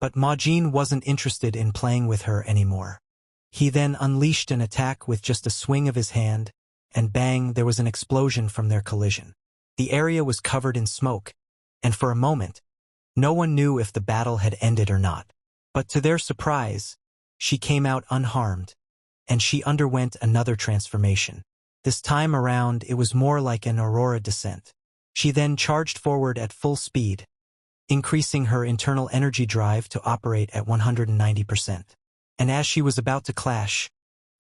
But Ma Jin wasn't interested in playing with her anymore. He then unleashed an attack with just a swing of his hand, and bang, there was an explosion from their collision. The area was covered in smoke, and for a moment, no one knew if the battle had ended or not. But to their surprise, she came out unharmed, and she underwent another transformation. This time around, it was more like an aurora descent. She then charged forward at full speed, increasing her internal energy drive to operate at 190%. And as she was about to clash,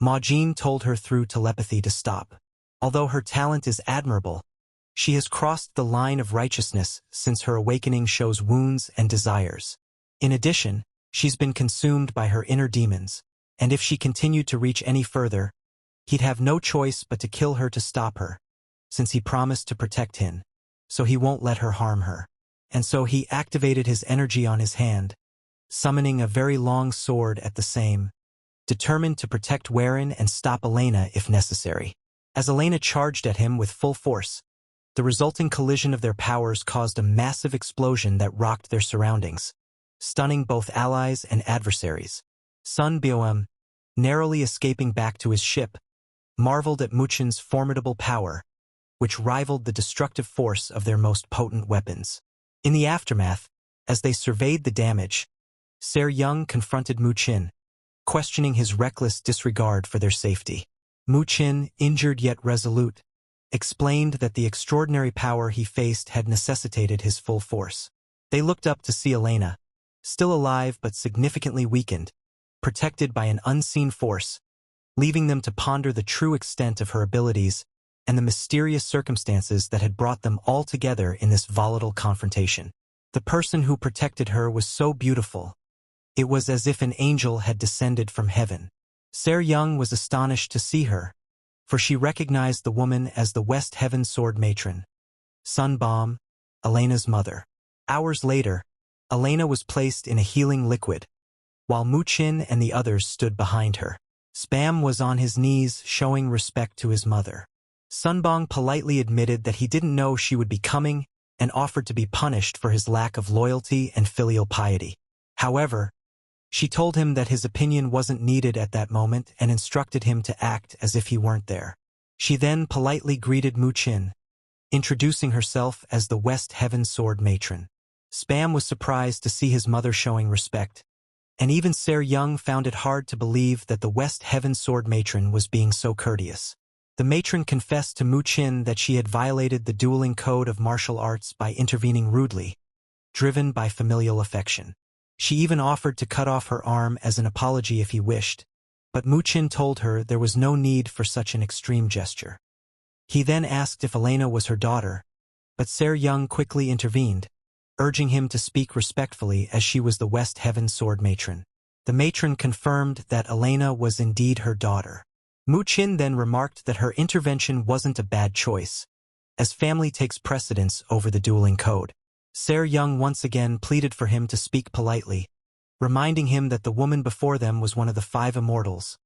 Ma Jin told her through telepathy to stop. Although her talent is admirable, she has crossed the line of righteousness since her awakening shows wounds and desires. In addition, she's been consumed by her inner demons, and if she continued to reach any further, he'd have no choice but to kill her to stop her, since he promised to protect Hin, so he won't let her harm her. And so he activated his energy on his hand, summoning a very long sword at the same, determined to protect Werin and stop Elena if necessary. As Elena charged at him with full force, the resulting collision of their powers caused a massive explosion that rocked their surroundings, stunning both allies and adversaries. Sun Boem, narrowly escaping back to his ship, marveled at Muchin's formidable power, which rivaled the destructive force of their most potent weapons. In the aftermath, as they surveyed the damage, Ser Young confronted Muchin, questioning his reckless disregard for their safety. Muchin, injured yet resolute, explained that the extraordinary power he faced had necessitated his full force. They looked up to see Elena, still alive but significantly weakened, protected by an unseen force, leaving them to ponder the true extent of her abilities and the mysterious circumstances that had brought them all together in this volatile confrontation. The person who protected her was so beautiful. It was as if an angel had descended from heaven. Ser Young was astonished to see her, for she recognized the woman as the West Heaven Sword Matron, Sun Boem, Elena's mother. Hours later, Elena was placed in a healing liquid, while Muchin and the others stood behind her. Spam was on his knees showing respect to his mother. Sunbong politely admitted that he didn't know she would be coming and offered to be punished for his lack of loyalty and filial piety. However, she told him that his opinion wasn't needed at that moment and instructed him to act as if he weren't there. She then politely greeted Muchin, introducing herself as the West Heaven Sword Matron. Spam was surprised to see his mother showing respect, and even Ser Young found it hard to believe that the West Heaven Sword Matron was being so courteous. The matron confessed to Muchin that she had violated the dueling code of martial arts by intervening rudely, driven by familial affection. She even offered to cut off her arm as an apology if he wished, but Muchin told her there was no need for such an extreme gesture. He then asked if Elena was her daughter, but Ser Young quickly intervened, urging him to speak respectfully as she was the West Heaven Sword Matron. The matron confirmed that Elena was indeed her daughter. Muchin then remarked that her intervention wasn't a bad choice, as family takes precedence over the dueling code. Ser Young once again pleaded for him to speak politely, reminding him that the woman before them was one of the 5 immortals,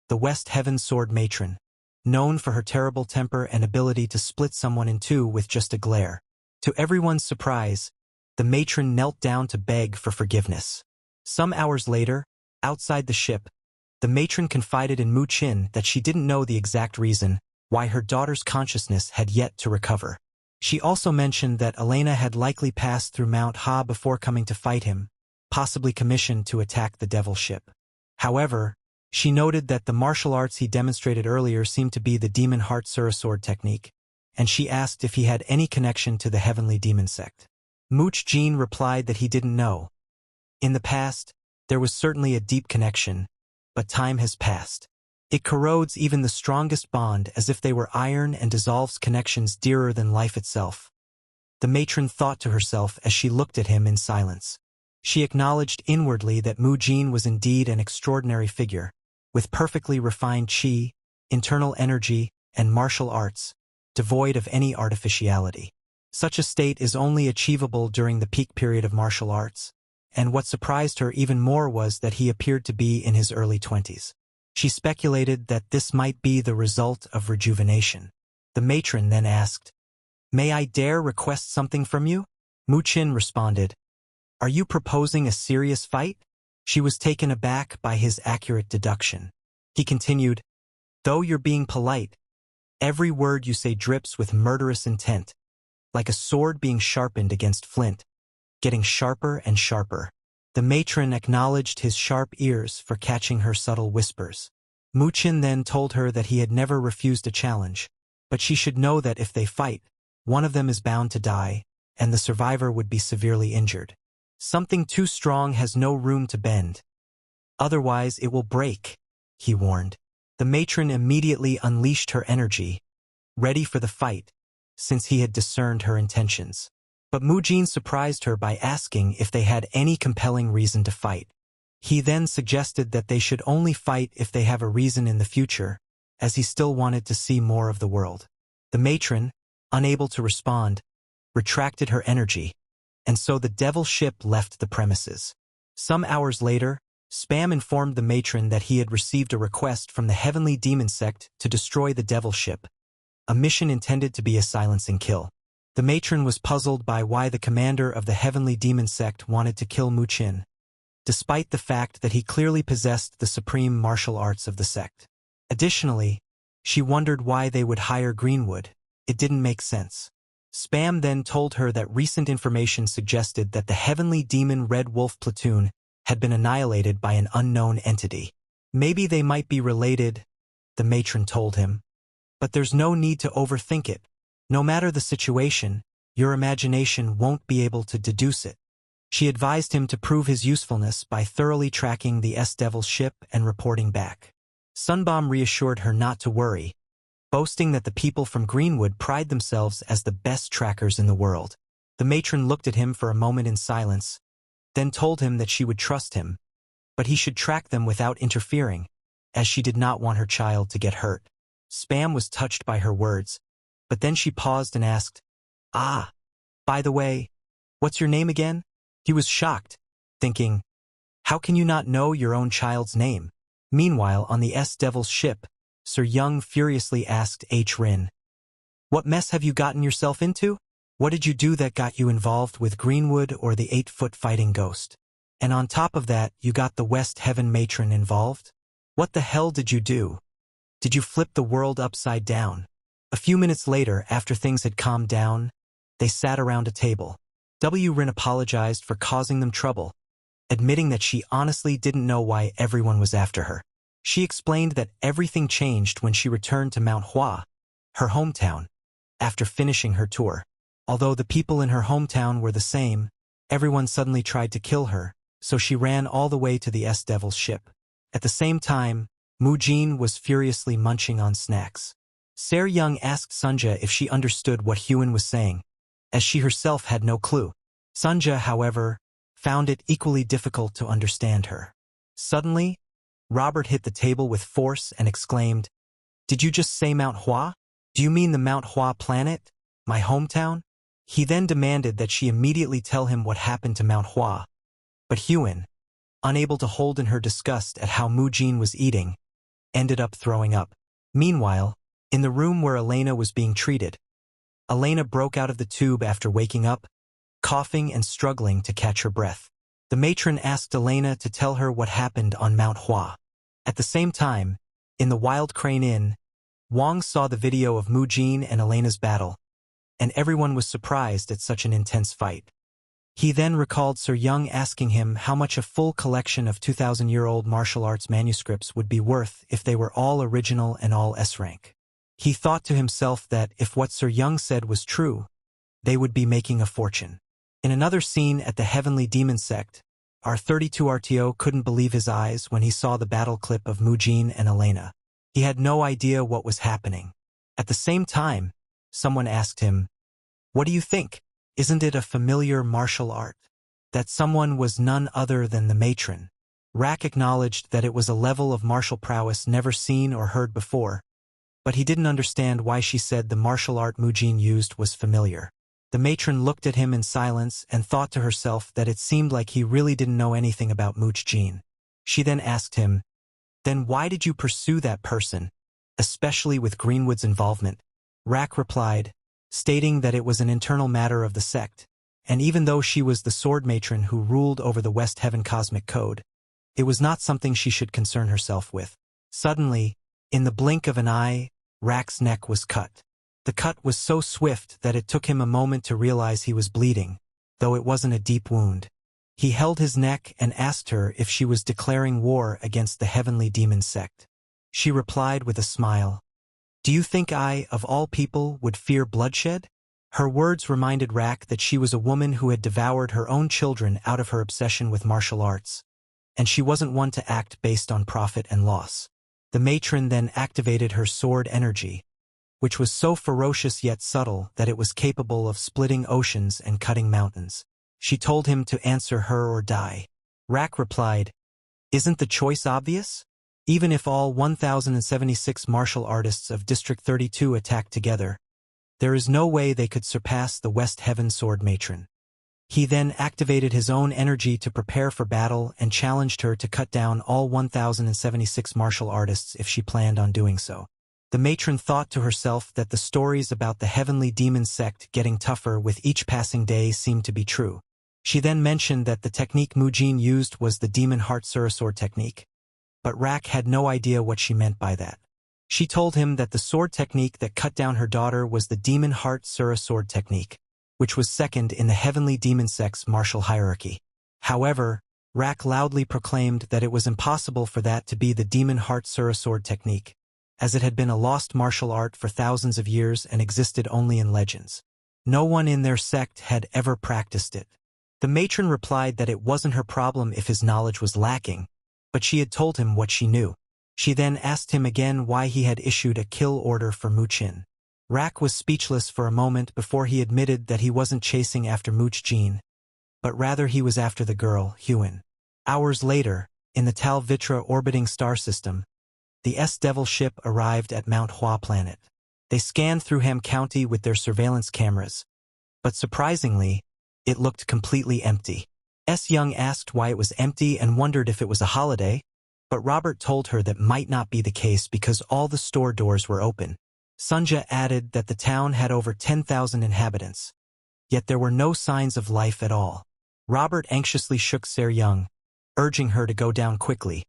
the West Heaven Sword Matron, known for her terrible temper and ability to split someone in two with just a glare. To everyone's surprise, the matron knelt down to beg for forgiveness. Some hours later, outside the ship, the matron confided in Mu Qin that she didn't know the exact reason why her daughter's consciousness had yet to recover. She also mentioned that Elena had likely passed through Mount Ha before coming to fight him, possibly commissioned to attack the Devil ship. However, she noted that the martial arts he demonstrated earlier seemed to be the Demon Heart Surasword technique, and she asked if he had any connection to the Heavenly Demon Sect. Mu Qin replied that he didn't know. In the past, there was certainly a deep connection, but time has passed. It corrodes even the strongest bond as if they were iron and dissolves connections dearer than life itself. The matron thought to herself as she looked at him in silence. She acknowledged inwardly that Mu Qin was indeed an extraordinary figure, with perfectly refined qi, internal energy, and martial arts, devoid of any artificiality. Such a state is only achievable during the peak period of martial arts, and what surprised her even more was that he appeared to be in his early 20s. She speculated that this might be the result of rejuvenation. The matron then asked, "May I dare request something from you?" Mu Qin responded, "Are you proposing a serious fight?" She was taken aback by his accurate deduction. He continued, "Though you're being polite, every word you say drips with murderous intent, like a sword being sharpened against flint, getting sharper and sharper." The matron acknowledged his sharp ears for catching her subtle whispers. Mu Qin then told her that he had never refused a challenge, but she should know that if they fight, one of them is bound to die, and the survivor would be severely injured. Something too strong has no room to bend. Otherwise, it will break, he warned. The matron immediately unleashed her energy, ready for the fight, since he had discerned her intentions. But Mu Qin surprised her by asking if they had any compelling reason to fight. He then suggested that they should only fight if they have a reason in the future, as he still wanted to see more of the world. The matron, unable to respond, retracted her energy, and so the Devil ship left the premises. Some hours later, Spam informed the matron that he had received a request from the Heavenly Demon Sect to destroy the Devil ship, a mission intended to be a silencing kill. The matron was puzzled by why the commander of the Heavenly Demon Sect wanted to kill Mu Qin, despite the fact that he clearly possessed the supreme martial arts of the sect. Additionally, she wondered why they would hire Greenwood. It didn't make sense. Spam then told her that recent information suggested that the Heavenly Demon Red Wolf platoon had been annihilated by an unknown entity. Maybe they might be related, the matron told him. But there's no need to overthink it. No matter the situation, your imagination won't be able to deduce it. She advised him to prove his usefulness by thoroughly tracking the S-Devil ship and reporting back. Sunbomb reassured her not to worry, boasting that the people from Greenwood pride themselves as the best trackers in the world. The matron looked at him for a moment in silence, then told him that she would trust him, but he should track them without interfering, as she did not want her child to get hurt. Spam was touched by her words, but then she paused and asked, "Ah, by the way, what's your name again?" He was shocked, thinking, how can you not know your own child's name? Meanwhile, on the S-Devil's ship, Sir Young furiously asked H. Rin, "What mess have you gotten yourself into? What did you do that got you involved with Greenwood or the 8-foot fighting ghost? And on top of that, you got the West Heaven matron involved? What the hell did you do? Did you flip the world upside down?" A few minutes later, after things had calmed down, they sat around a table. W. Rin apologized for causing them trouble, admitting that she honestly didn't know why everyone was after her. She explained that everything changed when she returned to Mount Hua, her hometown, after finishing her tour. Although the people in her hometown were the same, everyone suddenly tried to kill her, so she ran all the way to the S-Devil's ship. At the same time, Mu Qin was furiously munching on snacks. Sir Young asked Sunja if she understood what Huan was saying, as she herself had no clue. Sunja, however, found it equally difficult to understand her. Suddenly, Robert hit the table with force and exclaimed, "Did you just say Mount Hua? Do you mean the Mount Hua planet, my hometown?" He then demanded that she immediately tell him what happened to Mount Hua. But Huan, unable to hold in her disgust at how Mu Qin was eating, ended up throwing up. Meanwhile, In the room where Elena was being treated, Elena broke out of the tube after waking up, coughing and struggling to catch her breath. The matron asked Elena to tell her what happened on Mount Hua. At the same time, in the Wild Crane Inn, Wang saw the video of Mu Jin and Elena's battle, and everyone was surprised at such an intense fight. He then recalled Sir Young asking him how much a full collection of 2,000-year-old martial arts manuscripts would be worth if they were all original and all S-rank. He thought to himself that if what Sir Young said was true, they would be making a fortune. In another scene at the Heavenly Demon Sect, R32RTO couldn't believe his eyes when he saw the battle clip of Mu Jin and Elena. He had no idea what was happening. At the same time, someone asked him, "What do you think? Isn't it a familiar martial art?" That someone was none other than the matron. Rack acknowledged that it was a level of martial prowess never seen or heard before, but he didn't understand why she said the martial art Mu Jin used was familiar. The matron looked at him in silence and thought to herself that it seemed like he really didn't know anything about Mu Jin. She then asked him, "Then why did you pursue that person, especially with Greenwood's involvement?" Rack replied, stating that it was an internal matter of the sect, and even though she was the sword matron who ruled over the West Heaven Cosmic Code, it was not something she should concern herself with. Suddenly, in the blink of an eye, Rack's neck was cut. The cut was so swift that it took him a moment to realize he was bleeding, though it wasn't a deep wound. He held his neck and asked her if she was declaring war against the Heavenly Demon Sect. She replied with a smile, "Do you think I, of all people, would fear bloodshed?" Her words reminded Rack that she was a woman who had devoured her own children out of her obsession with martial arts, and she wasn't one to act based on profit and loss. The matron then activated her sword energy, which was so ferocious yet subtle that it was capable of splitting oceans and cutting mountains. She told him to answer her or die. Rack replied, "Isn't the choice obvious? Even if all 1,076 martial artists of District 32 attacked together, there is no way they could surpass the West Heaven Sword Matron." He then activated his own energy to prepare for battle and challenged her to cut down all 1,076 martial artists if she planned on doing so. The matron thought to herself that the stories about the Heavenly Demon Sect getting tougher with each passing day seemed to be true. She then mentioned that the technique Mu Jin used was the Demon Heart Surasword technique, but Rack had no idea what she meant by that. She told him that the sword technique that cut down her daughter was the Demon Heart Surasword technique, which was second in the Heavenly Demon Sect's martial hierarchy. However, Rack loudly proclaimed that it was impossible for that to be the Demon Heart Surasword technique, as it had been a lost martial art for thousands of years and existed only in legends. No one in their sect had ever practiced it. The matron replied that it wasn't her problem if his knowledge was lacking, but she had told him what she knew. She then asked him again why he had issued a kill order for Mu Jin. Rack was speechless for a moment before he admitted that he wasn't chasing after Mu Jin, but rather he was after the girl, Huan. Hours later, in the Tal Vitra orbiting star system, the S-Devil ship arrived at Mount Hua planet. They scanned through Ham County with their surveillance cameras, but surprisingly, it looked completely empty. S. Young asked why it was empty and wondered if it was a holiday, but Robert told her that might not be the case because all the store doors were open. Sunja added that the town had over 10,000 inhabitants, yet there were no signs of life at all. Robert anxiously shook Ser Young, urging her to go down quickly,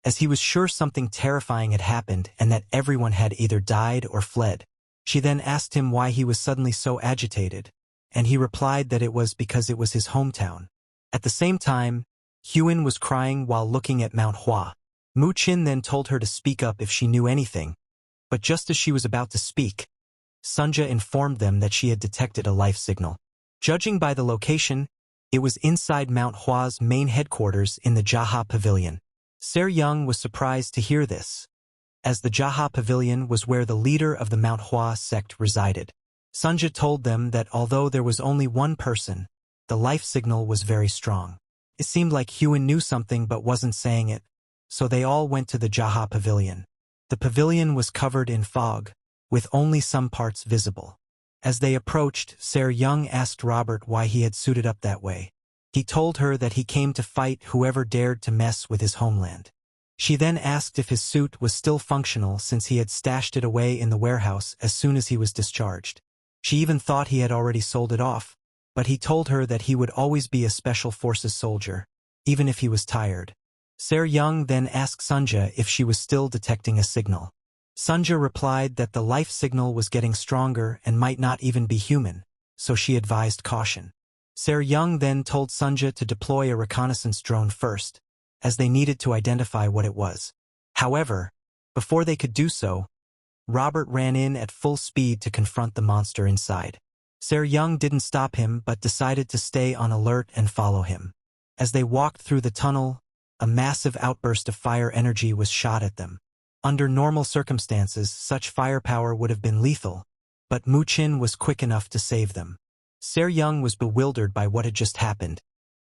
as he was sure something terrifying had happened and that everyone had either died or fled. She then asked him why he was suddenly so agitated, and he replied that it was because it was his hometown. At the same time, Huan was crying while looking at Mount Hua. Mu Jin then told her to speak up if she knew anything, but just as she was about to speak, Sunja informed them that she had detected a life signal. Judging by the location, it was inside Mount Hua's main headquarters in the Jaha Pavilion. Ser Young was surprised to hear this, as the Jaha Pavilion was where the leader of the Mount Hua sect resided. Sunja told them that although there was only one person, the life signal was very strong. It seemed like Huan knew something but wasn't saying it, so they all went to the Jaha Pavilion. The pavilion was covered in fog, with only some parts visible. As they approached, Ser Young asked Robert why he had suited up that way. He told her that he came to fight whoever dared to mess with his homeland. She then asked if his suit was still functional since he had stashed it away in the warehouse as soon as he was discharged. She even thought he had already sold it off, but he told her that he would always be a special forces soldier, even if he was tired. Se-ryung then asked Sunja if she was still detecting a signal. Sunja replied that the life signal was getting stronger and might not even be human, so she advised caution. Se-ryung then told Sunja to deploy a reconnaissance drone first, as they needed to identify what it was. However, before they could do so, Robert ran in at full speed to confront the monster inside. Se-ryung didn't stop him but decided to stay on alert and follow him. As they walked through the tunnel, a massive outburst of fire energy was shot at them. Under normal circumstances, such firepower would have been lethal, but Mu-chin was quick enough to save them. Se-ryung was bewildered by what had just happened,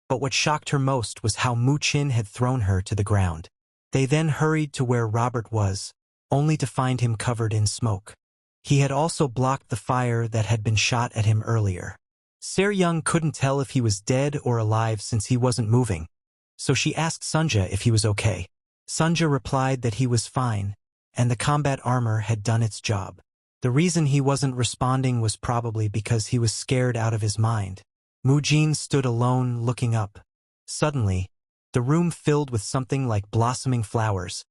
but what shocked her most was how Mu-chin had thrown her to the ground. They then hurried to where Robert was, only to find him covered in smoke. He had also blocked the fire that had been shot at him earlier. Se-ryung couldn't tell if he was dead or alive since he wasn't moving, so she asked Sunja if he was okay. Sunja replied that he was fine, and the combat armor had done its job. The reason he wasn't responding was probably because he was scared out of his mind. Mu-jin stood alone, looking up. Suddenly, the room filled with something like blossoming flowers,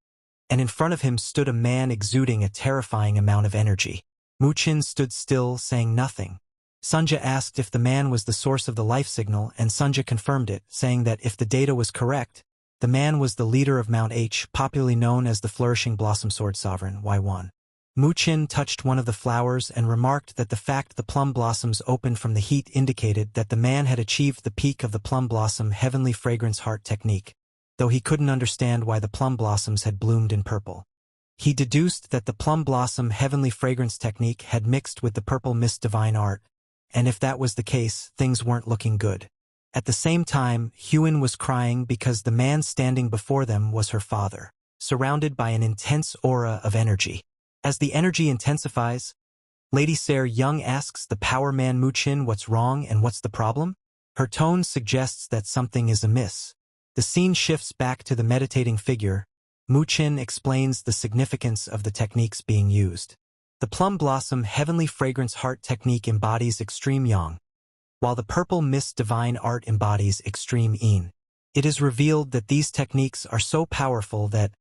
and in front of him stood a man exuding a terrifying amount of energy. Mu-chin stood still, saying nothing. Sunja asked if the man was the source of the life signal, and Sunja confirmed it, saying that if the data was correct, the man was the leader of Mount H, popularly known as the Flourishing Blossom Sword Sovereign, Y1. Mu-chin touched one of the flowers and remarked that the fact the plum blossoms opened from the heat indicated that the man had achieved the peak of the plum blossom heavenly fragrance heart technique, though he couldn't understand why the plum blossoms had bloomed in purple. He deduced that the plum blossom heavenly fragrance technique had mixed with the purple mist divine art, and if that was the case, things weren't looking good. At the same time, Hyun was crying because the man standing before them was her father, surrounded by an intense aura of energy. As the energy intensifies, Lady Se-ryung asks the power man Mu-chin what's wrong and what's the problem. Her tone suggests that something is amiss. The scene shifts back to the meditating figure. Mu-chin explains the significance of the techniques being used. The plum blossom heavenly fragrance heart technique embodies extreme yang, while the purple mist divine art embodies extreme yin. It is revealed that these techniques are so powerful that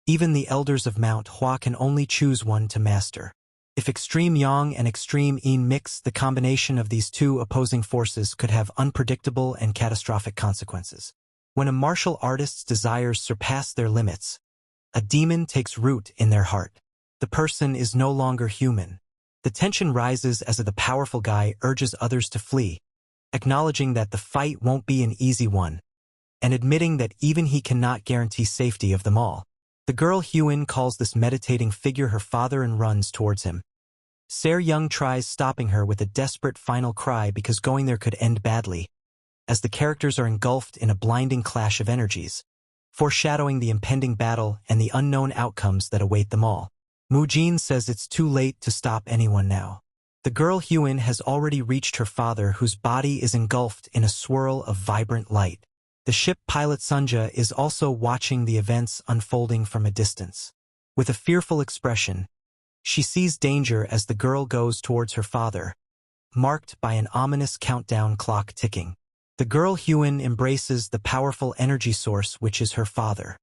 even the elders of Mount Hua can only choose one to master. If extreme yang and extreme yin mix, the combination of these two opposing forces could have unpredictable and catastrophic consequences. When a martial artist's desires surpass their limits, a demon takes root in their heart. The person is no longer human. The tension rises as the powerful guy urges others to flee, acknowledging that the fight won't be an easy one, and admitting that even he cannot guarantee safety of them all. The girl Hyun calls this meditating figure her father and runs towards him. Se-ryung tries stopping her with a desperate final cry because going there could end badly, as the characters are engulfed in a blinding clash of energies, foreshadowing the impending battle and the unknown outcomes that await them all. Mu-jin says it's too late to stop anyone now. The girl Hyun has already reached her father, whose body is engulfed in a swirl of vibrant light. The ship pilot Sunja is also watching the events unfolding from a distance. With a fearful expression, she sees danger as the girl goes towards her father, marked by an ominous countdown clock ticking. The girl Hyun embraces the powerful energy source which is her father.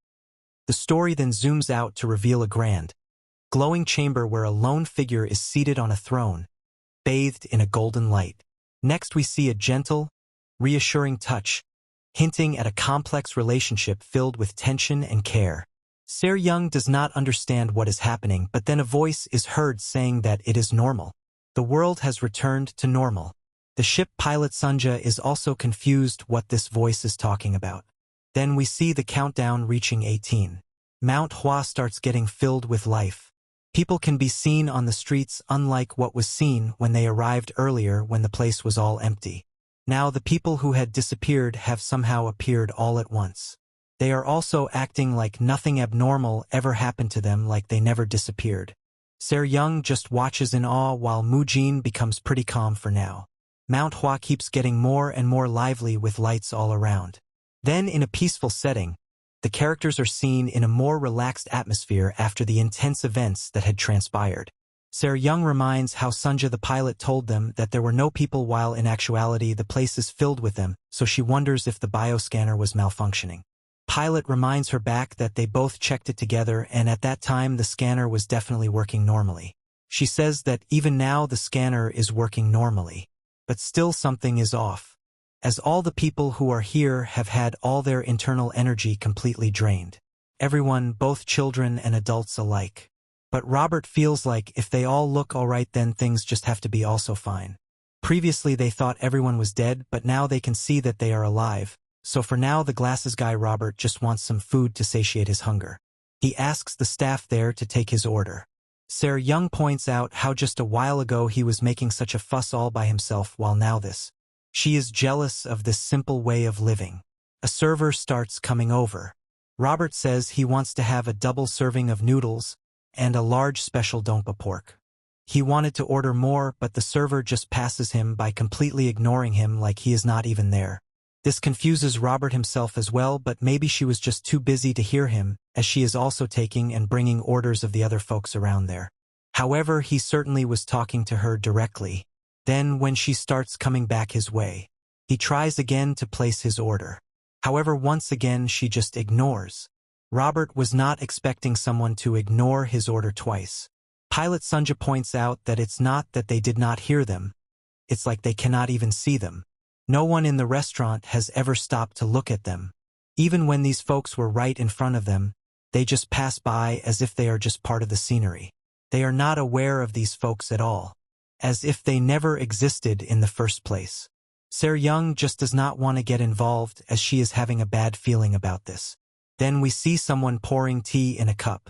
The story then zooms out to reveal a grand, glowing chamber where a lone figure is seated on a throne, bathed in a golden light. Next we see a gentle, reassuring touch, hinting at a complex relationship filled with tension and care. Se-ryung does not understand what is happening, but then a voice is heard saying that it is normal. The world has returned to normal. The ship pilot Sunja is also confused what this voice is talking about. Then we see the countdown reaching 18. Mount Hua starts getting filled with life. People can be seen on the streets, unlike what was seen when they arrived earlier when the place was all empty. Now the people who had disappeared have somehow appeared all at once. They are also acting like nothing abnormal ever happened to them, like they never disappeared. Se-ryung just watches in awe while Mu-jin becomes pretty calm for now. Mount Hua keeps getting more and more lively with lights all around. Then in a peaceful setting, The characters are seen in a more relaxed atmosphere after the intense events that had transpired. Sarah Young reminds how Sunja the pilot told them that there were no people while in actuality the place is filled with them, so she wonders if the bioscanner was malfunctioning. Pilot reminds her back that they both checked it together and at that time the scanner was definitely working normally. She says that even now the scanner is working normally. But still something is off, as all the people who are here have had all their internal energy completely drained. Everyone, both children and adults alike. But Robert feels like if they all look alright then things just have to be also fine. Previously they thought everyone was dead, but now they can see that they are alive. So for now the glasses guy Robert just wants some food to satiate his hunger. He asks the staff there to take his order. Sarah Young points out how just a while ago he was making such a fuss all by himself while now this. She is jealous of this simple way of living. A server starts coming over. Robert says he wants to have a double serving of noodles and a large special dompa pork. He wanted to order more, but the server just passes him by completely ignoring him like he is not even there. This confuses Robert himself as well, but maybe she was just too busy to hear him, as she is also taking and bringing orders of the other folks around there. However, he certainly was talking to her directly. Then, when she starts coming back his way, he tries again to place his order. However, once again she just ignores. Robert was not expecting someone to ignore his order twice. Pilot Sunja points out that it's not that they did not hear them. It's like they cannot even see them. No one in the restaurant has ever stopped to look at them. Even when these folks were right in front of them, they just pass by as if they are just part of the scenery. They are not aware of these folks at all, as if they never existed in the first place. Sarah Young just does not want to get involved as she is having a bad feeling about this. Then we see someone pouring tea in a cup.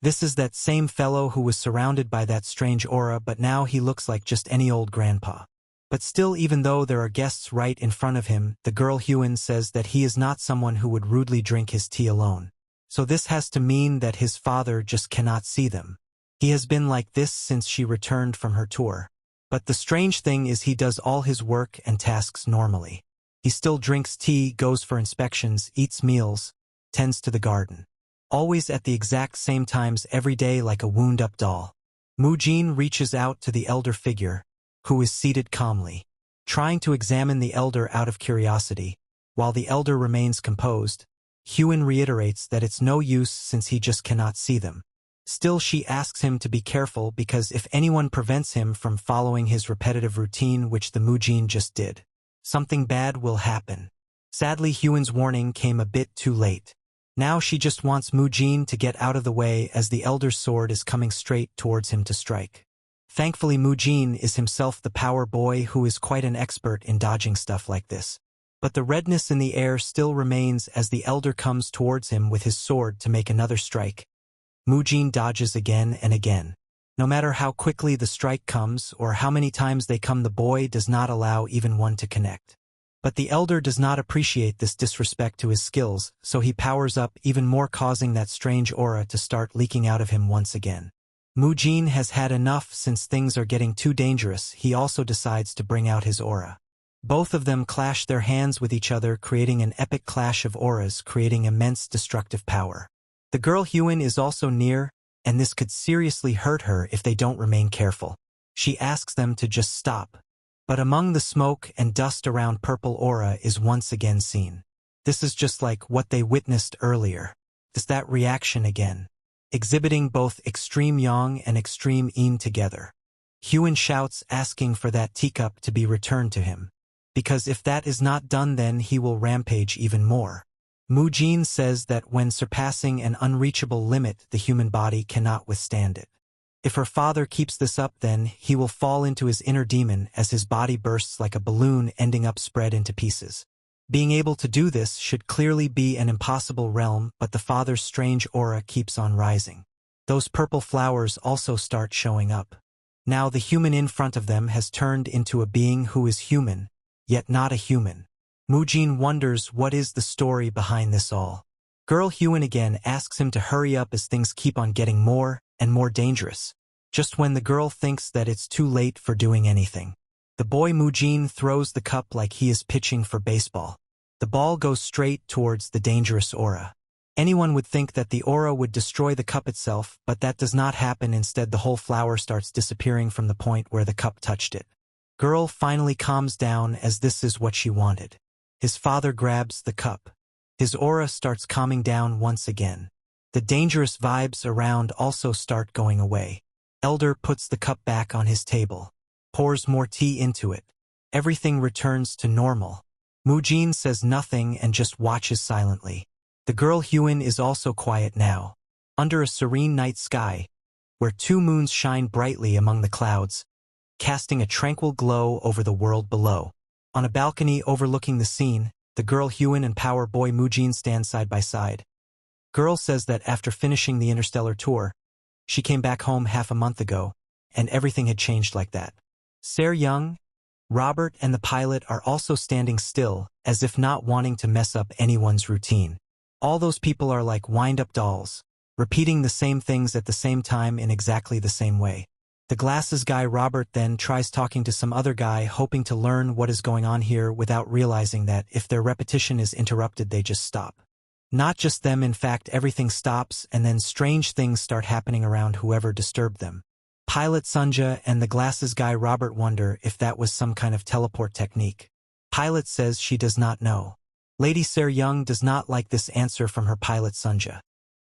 This is that same fellow who was surrounded by that strange aura, but now he looks like just any old grandpa. But still, even though there are guests right in front of him, the girl Hyun says that he is not someone who would rudely drink his tea alone. So this has to mean that his father just cannot see them. He has been like this since she returned from her tour. But the strange thing is he does all his work and tasks normally. He still drinks tea, goes for inspections, eats meals, tends to the garden. Always at the exact same times every day like a wound-up doll. Moojin reaches out to the elder figure, who is seated calmly, trying to examine the elder out of curiosity. While the elder remains composed, Hyun reiterates that it's no use since he just cannot see them. Still, she asks him to be careful because if anyone prevents him from following his repetitive routine, which the Moojin just did, something bad will happen. Sadly, Hyun's warning came a bit too late. Now she just wants Moojin to get out of the way as the elder's sword is coming straight towards him to strike. Thankfully, Moojin is himself the power boy who is quite an expert in dodging stuff like this. But the redness in the air still remains as the elder comes towards him with his sword to make another strike. Moojin dodges again and again. No matter how quickly the strike comes or how many times they come, the boy does not allow even one to connect. But the elder does not appreciate this disrespect to his skills, so he powers up even more, causing that strange aura to start leaking out of him once again. Moojin has had enough since things are getting too dangerous. He also decides to bring out his aura. Both of them clash their hands with each other, creating an epic clash of auras, creating immense destructive power. The girl Hyun is also near, and this could seriously hurt her if they don't remain careful. She asks them to just stop. But among the smoke and dust around, purple aura is once again seen. This is just like what they witnessed earlier. It's that reaction again, exhibiting both extreme yang and extreme yin together. Hyun shouts, asking for that teacup to be returned to him. Because if that is not done, then he will rampage even more. Moojin says that when surpassing an unreachable limit, the human body cannot withstand it. If her father keeps this up, then he will fall into his inner demon as his body bursts like a balloon, ending up spread into pieces. Being able to do this should clearly be an impossible realm, but the father's strange aura keeps on rising. Those purple flowers also start showing up. Now the human in front of them has turned into a being who is human, yet not a human. Moojin wonders what is the story behind this all. Girl Hyun again asks him to hurry up as things keep on getting more and more dangerous. Just when the girl thinks that it's too late for doing anything, the boy Moojin throws the cup like he is pitching for baseball. The ball goes straight towards the dangerous aura. Anyone would think that the aura would destroy the cup itself, but that does not happen. Instead, the whole flower starts disappearing from the point where the cup touched it. Girl finally calms down as this is what she wanted. His father grabs the cup. His aura starts calming down once again. The dangerous vibes around also start going away. Elder puts the cup back on his table. Pours more tea into it. Everything returns to normal. Mujin says nothing and just watches silently. The girl Huan is also quiet now. Under a serene night sky, where two moons shine brightly among the clouds, casting a tranquil glow over the world below. On a balcony overlooking the scene, the girl Huan and power boy Mujin stand side by side. Girl says that after finishing the interstellar tour, she came back home half a month ago, and everything had changed like that. Ser Young, Robert and the pilot are also standing still, as if not wanting to mess up anyone's routine. All those people are like wind-up dolls, repeating the same things at the same time in exactly the same way. The glasses guy Robert then tries talking to some other guy, hoping to learn what is going on here without realizing that if their repetition is interrupted they just stop. Not just them, in fact everything stops, and then strange things start happening around whoever disturbed them. Pilot Sunja and the glasses guy Robert wonder if that was some kind of teleport technique. Pilot says she does not know. Lady Ser Young does not like this answer from her pilot Sunja.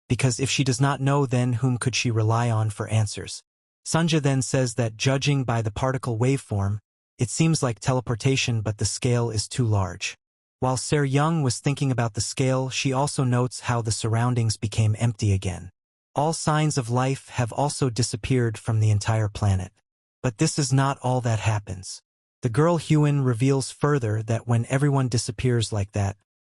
Because if she does not know, then whom could she rely on for answers? Sunja then says that judging by the particle waveform, it seems like teleportation, but the scale is too large. While Ser Young was thinking about the scale, she also notes how the surroundings became empty again. All signs of life have also disappeared from the entire planet. But this is not all that happens. The girl Huan reveals further that when everyone disappears like that,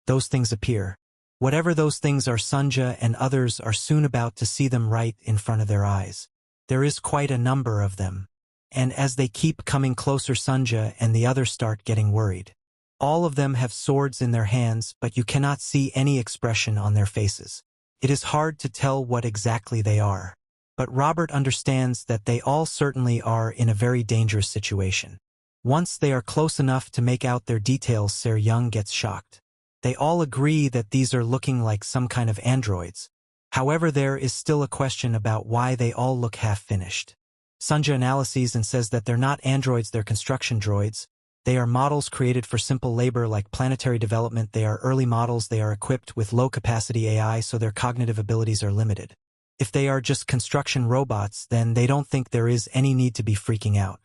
those things appear. Whatever those things are, Sunja and others are soon about to see them right in front of their eyes. There is quite a number of them. And as they keep coming closer, Sunja and the others start getting worried. All of them have swords in their hands, but you cannot see any expression on their faces. It is hard to tell what exactly they are. But Robert understands that they all certainly are in a very dangerous situation. Once they are close enough to make out their details, Ser Young gets shocked. They all agree that these are looking like some kind of androids. However, there is still a question about why they all look half-finished. Sunja analyzes and says that they're not androids, they're construction droids. They are models created for simple labor like planetary development. They are early models. They are equipped with low-capacity AI, so their cognitive abilities are limited. If they are just construction robots, then they don't think there is any need to be freaking out.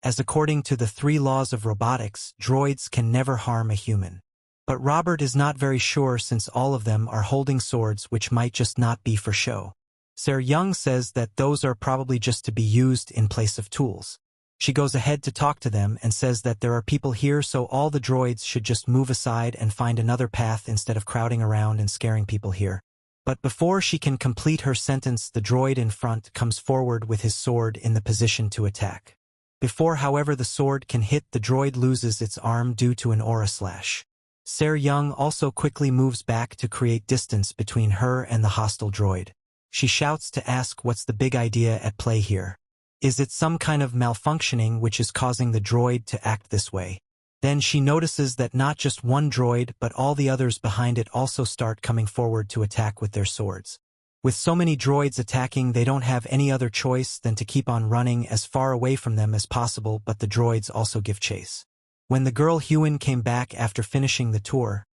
As according to the 3 laws of robotics, droids can never harm a human. But Robert is not very sure since all of them are holding swords, which might just not be for show. Ser Young says that those are probably just to be used in place of tools. She goes ahead to talk to them and says that there are people here, so all the droids should just move aside and find another path instead of crowding around and scaring people here. But before she can complete her sentence, the droid in front comes forward with his sword in the position to attack. Before, however, the sword can hit, the droid loses its arm due to an aura slash. Ser Young also quickly moves back to create distance between her and the hostile droid. She shouts to ask what's the big idea at play here. Is it some kind of malfunctioning which is causing the droid to act this way? Then she notices that not just one droid but all the others behind it also start coming forward to attack with their swords. With so many droids attacking, they don't have any other choice than to keep on running as far away from them as possible, but the droids also give chase. When the girl Huan came back after finishing the tour,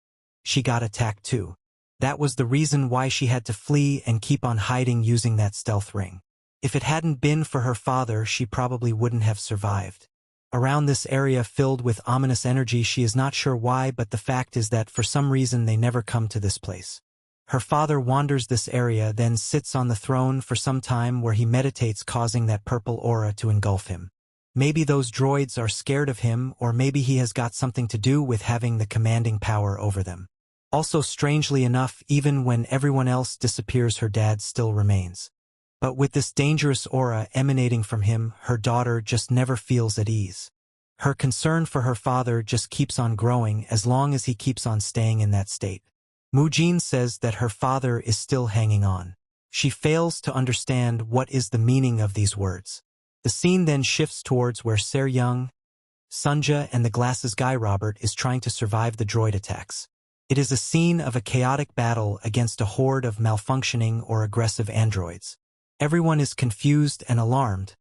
she got attacked too. That was the reason why she had to flee and keep on hiding using that stealth ring. If it hadn't been for her father, she probably wouldn't have survived. Around this area filled with ominous energy, she is not sure why, but the fact is that for some reason they never come to this place. Her father wanders this area, then sits on the throne for some time where he meditates, causing that purple aura to engulf him. Maybe those droids are scared of him, or maybe he has got something to do with having the commanding power over them. Also, strangely enough, even when everyone else disappears, her dad still remains. But with this dangerous aura emanating from him, her daughter just never feels at ease. Her concern for her father just keeps on growing as long as he keeps on staying in that state. Mujin says that her father is still hanging on. She fails to understand what is the meaning of these words. The scene then shifts towards where Ser Young, Sunja and the glasses guy Robert is trying to survive the droid attacks. It is a scene of a chaotic battle against a horde of malfunctioning or aggressive androids. Everyone is confused and alarmed,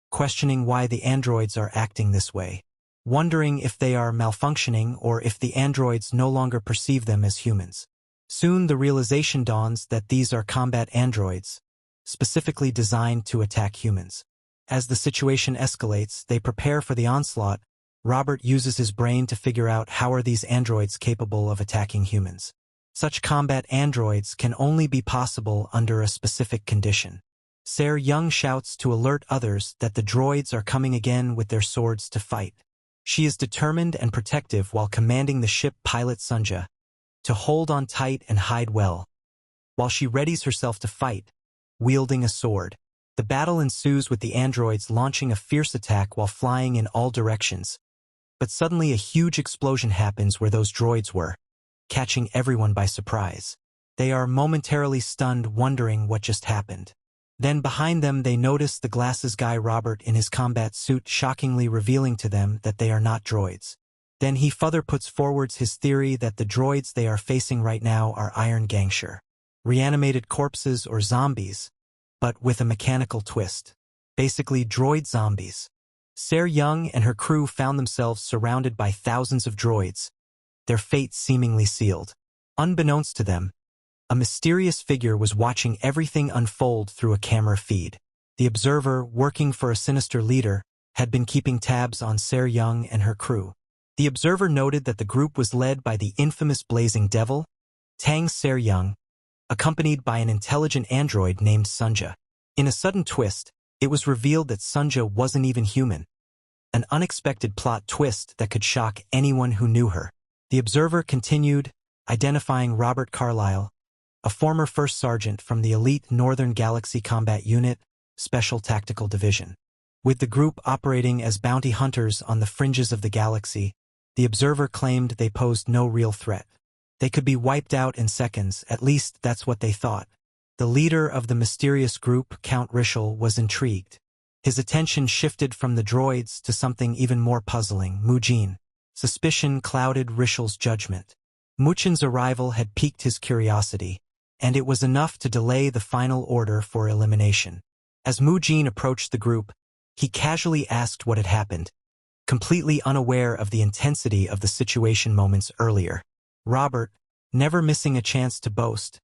questioning why the androids are acting this way, wondering if they are malfunctioning or if the androids no longer perceive them as humans. Soon the realization dawns that these are combat androids, specifically designed to attack humans. As the situation escalates, they prepare for the onslaught. Robert uses his brain to figure out how are these androids capable of attacking humans. Such combat androids can only be possible under a specific condition. Se-Young shouts to alert others that the droids are coming again with their swords to fight. She is determined and protective while commanding the ship pilot Sunja to hold on tight and hide well, while she readies herself to fight, wielding a sword. The battle ensues with the androids launching a fierce attack while flying in all directions. But suddenly a huge explosion happens where those droids were, catching everyone by surprise. They are momentarily stunned, wondering what just happened. Then behind them they notice the glasses guy Robert in his combat suit, shockingly revealing to them that they are not droids. Then he further puts forwards his theory that the droids they are facing right now are Iron Gangshur, reanimated corpses or zombies, but with a mechanical twist. Basically droid zombies. Se-Young and her crew found themselves surrounded by thousands of droids, their fate seemingly sealed. Unbeknownst to them, a mysterious figure was watching everything unfold through a camera feed. The observer, working for a sinister leader, had been keeping tabs on Se-Young and her crew. The observer noted that the group was led by the infamous Blazing Devil, Tang Se-Young, accompanied by an intelligent android named Sunja. In a sudden twist, it was revealed that Sunja wasn't even human, an unexpected plot twist that could shock anyone who knew her. The observer continued, identifying Robert Carlyle, a former first sergeant from the elite Northern Galaxy Combat Unit, Special Tactical Division. With the group operating as bounty hunters on the fringes of the galaxy, the observer claimed they posed no real threat. They could be wiped out in seconds, at least that's what they thought. The leader of the mysterious group, Count Rishal, was intrigued. His attention shifted from the droids to something even more puzzling, Mujin. Suspicion clouded Rishal's judgment. Mujin's arrival had piqued his curiosity, and it was enough to delay the final order for elimination. As Mujin approached the group, he casually asked what had happened, completely unaware of the intensity of the situation moments earlier. Robert, never missing a chance to boast,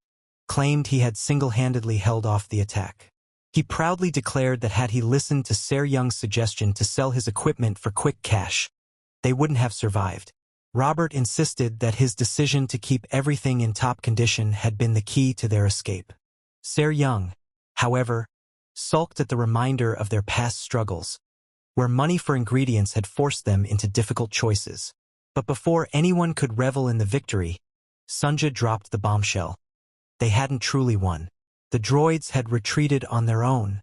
claimed he had single-handedly held off the attack. He proudly declared that had he listened to Se-Young's suggestion to sell his equipment for quick cash, they wouldn't have survived. Robert insisted that his decision to keep everything in top condition had been the key to their escape. Se-Young, however, sulked at the reminder of their past struggles, where money for ingredients had forced them into difficult choices. But before anyone could revel in the victory, Sunja dropped the bombshell. They hadn't truly won. The droids had retreated on their own,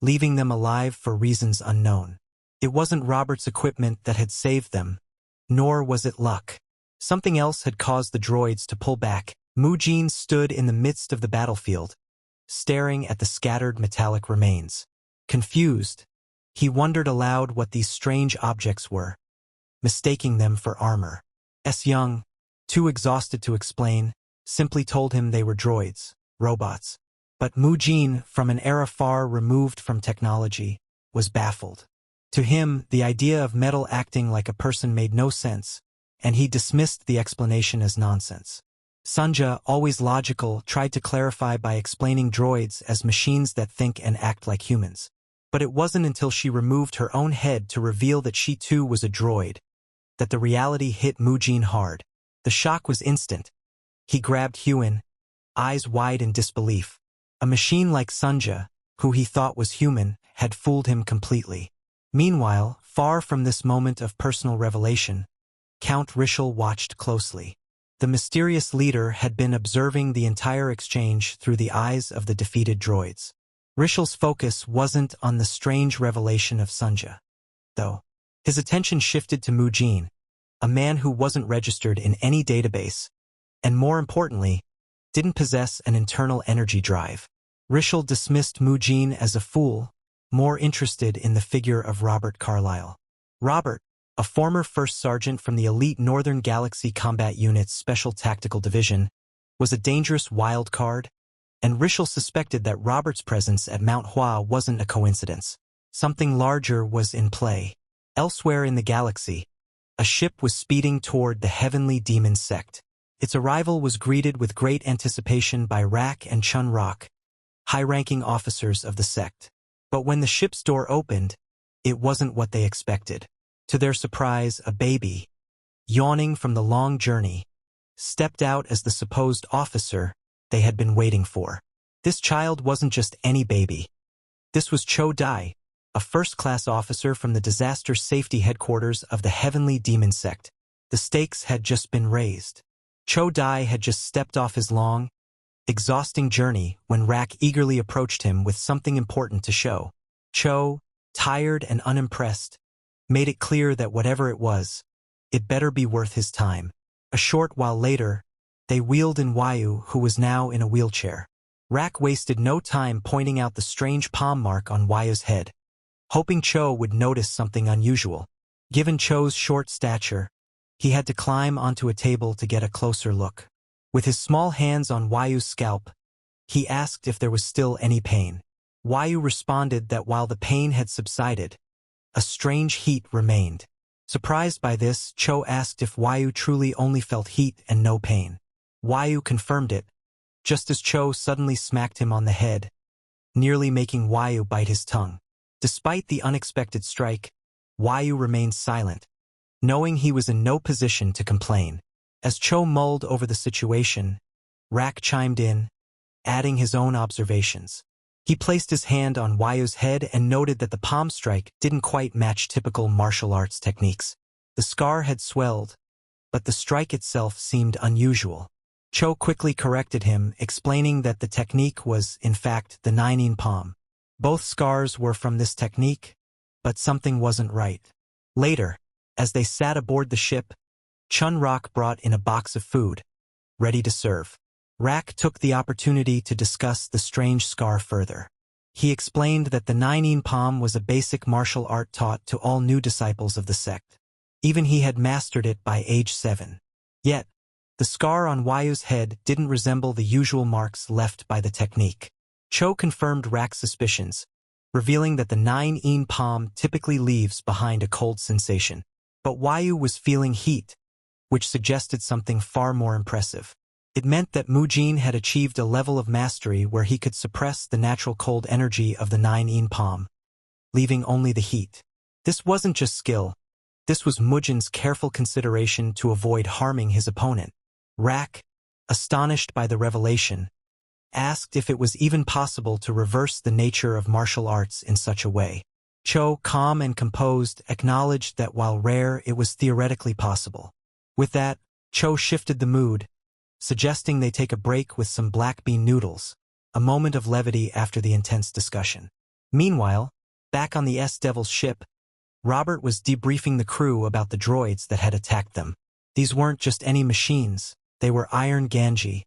leaving them alive for reasons unknown. It wasn't Robert's equipment that had saved them, nor was it luck. Something else had caused the droids to pull back. Mujin stood in the midst of the battlefield, staring at the scattered metallic remains. Confused, he wondered aloud what these strange objects were, mistaking them for armor. Se-Young, too exhausted to explain, simply told him they were droids, robots. But Mujin, from an era far removed from technology, was baffled. To him, the idea of metal acting like a person made no sense, and he dismissed the explanation as nonsense. Sunja, always logical, tried to clarify by explaining droids as machines that think and act like humans. But it wasn't until she removed her own head to reveal that she too was a droid that the reality hit Mujin hard. The shock was instant. He grabbed Huan, eyes wide in disbelief. A machine like Sunja, who he thought was human, had fooled him completely. Meanwhile, far from this moment of personal revelation, Count Rishal watched closely. The mysterious leader had been observing the entire exchange through the eyes of the defeated droids. Rishal's focus wasn't on the strange revelation of Sunja, though. His attention shifted to Mujin, a man who wasn't registered in any database, and more importantly, didn't possess an internal energy drive. Rishal dismissed Mujin as a fool, more interested in the figure of Robert Carlyle. Robert, a former first sergeant from the elite Northern Galaxy Combat Unit's Special Tactical Division, was a dangerous wild card, and Rishal suspected that Robert's presence at Mount Hua wasn't a coincidence. Something larger was in play. Elsewhere in the galaxy, a ship was speeding toward the Heavenly Demon Sect. Its arrival was greeted with great anticipation by Rak and Chun Rock, high-ranking officers of the sect. But when the ship's door opened, it wasn't what they expected. To their surprise, a baby, yawning from the long journey, stepped out as the supposed officer they had been waiting for. This child wasn't just any baby. This was Cho Dai, a first-class officer from the disaster safety headquarters of the Heavenly Demon Sect. The stakes had just been raised. Cho Dai had just stepped off his long, exhausting journey when Rak eagerly approached him with something important to show. Cho, tired and unimpressed, made it clear that whatever it was, it better be worth his time. A short while later, they wheeled in Wayu, who was now in a wheelchair. Rak wasted no time pointing out the strange palm mark on Wayu's head, hoping Cho would notice something unusual. Given Cho's short stature, he had to climb onto a table to get a closer look. With his small hands on Wayu's scalp, he asked if there was still any pain. Wayu responded that while the pain had subsided, a strange heat remained. Surprised by this, Cho asked if Wayu truly only felt heat and no pain. Wayu confirmed it, just as Cho suddenly smacked him on the head, nearly making Wayu bite his tongue. Despite the unexpected strike, Wayu remained silent, knowing he was in no position to complain. As Cho mulled over the situation, Rak chimed in, adding his own observations. He placed his hand on Wayu's head and noted that the palm strike didn't quite match typical martial arts techniques. The scar had swelled, but the strike itself seemed unusual. Cho quickly corrected him, explaining that the technique was, in fact, the Nine Palm. Both scars were from this technique, but something wasn't right. Later, as they sat aboard the ship, Chun Rock brought in a box of food, ready to serve. Rak took the opportunity to discuss the strange scar further. He explained that the Nine Palm was a basic martial art taught to all new disciples of the sect. Even he had mastered it by age 7. Yet, the scar on Wayu's head didn't resemble the usual marks left by the technique. Cho confirmed Rak's suspicions, revealing that the Nine Palm typically leaves behind a cold sensation. But Wayu was feeling heat, which suggested something far more impressive. It meant that Mujin had achieved a level of mastery where he could suppress the natural cold energy of the Nine Palm, leaving only the heat. This wasn't just skill. This was Mujin's careful consideration to avoid harming his opponent. Rak, astonished by the revelation, asked if it was even possible to reverse the nature of martial arts in such a way. Cho, calm and composed, acknowledged that while rare, it was theoretically possible. With that, Cho shifted the mood, suggesting they take a break with some black bean noodles, a moment of levity after the intense discussion. Meanwhile, back on the S-Devil's ship, Robert was debriefing the crew about the droids that had attacked them. These weren't just any machines, they were Iron Ganji,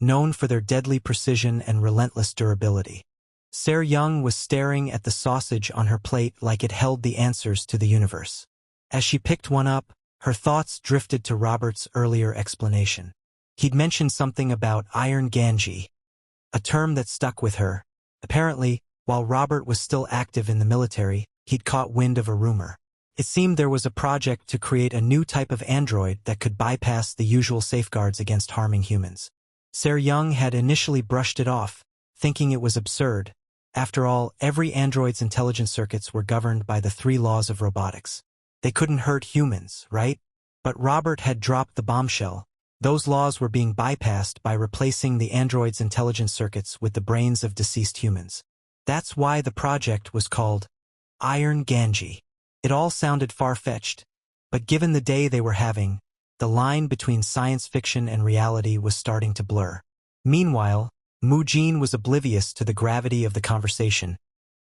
known for their deadly precision and relentless durability. Ser Young was staring at the sausage on her plate like it held the answers to the universe. As she picked one up, her thoughts drifted to Robert's earlier explanation. He'd mentioned something about Iron Ganji, a term that stuck with her. Apparently, while Robert was still active in the military, he'd caught wind of a rumor. It seemed there was a project to create a new type of android that could bypass the usual safeguards against harming humans. Ser Young had initially brushed it off, thinking it was absurd. After all, every android's intelligence circuits were governed by the 3 laws of robotics. They couldn't hurt humans, right? But Robert had dropped the bombshell. Those laws were being bypassed by replacing the android's intelligence circuits with the brains of deceased humans. That's why the project was called Iron Ganji. It all sounded far-fetched, but given the day they were having, the line between science fiction and reality was starting to blur. Meanwhile, Mujin was oblivious to the gravity of the conversation,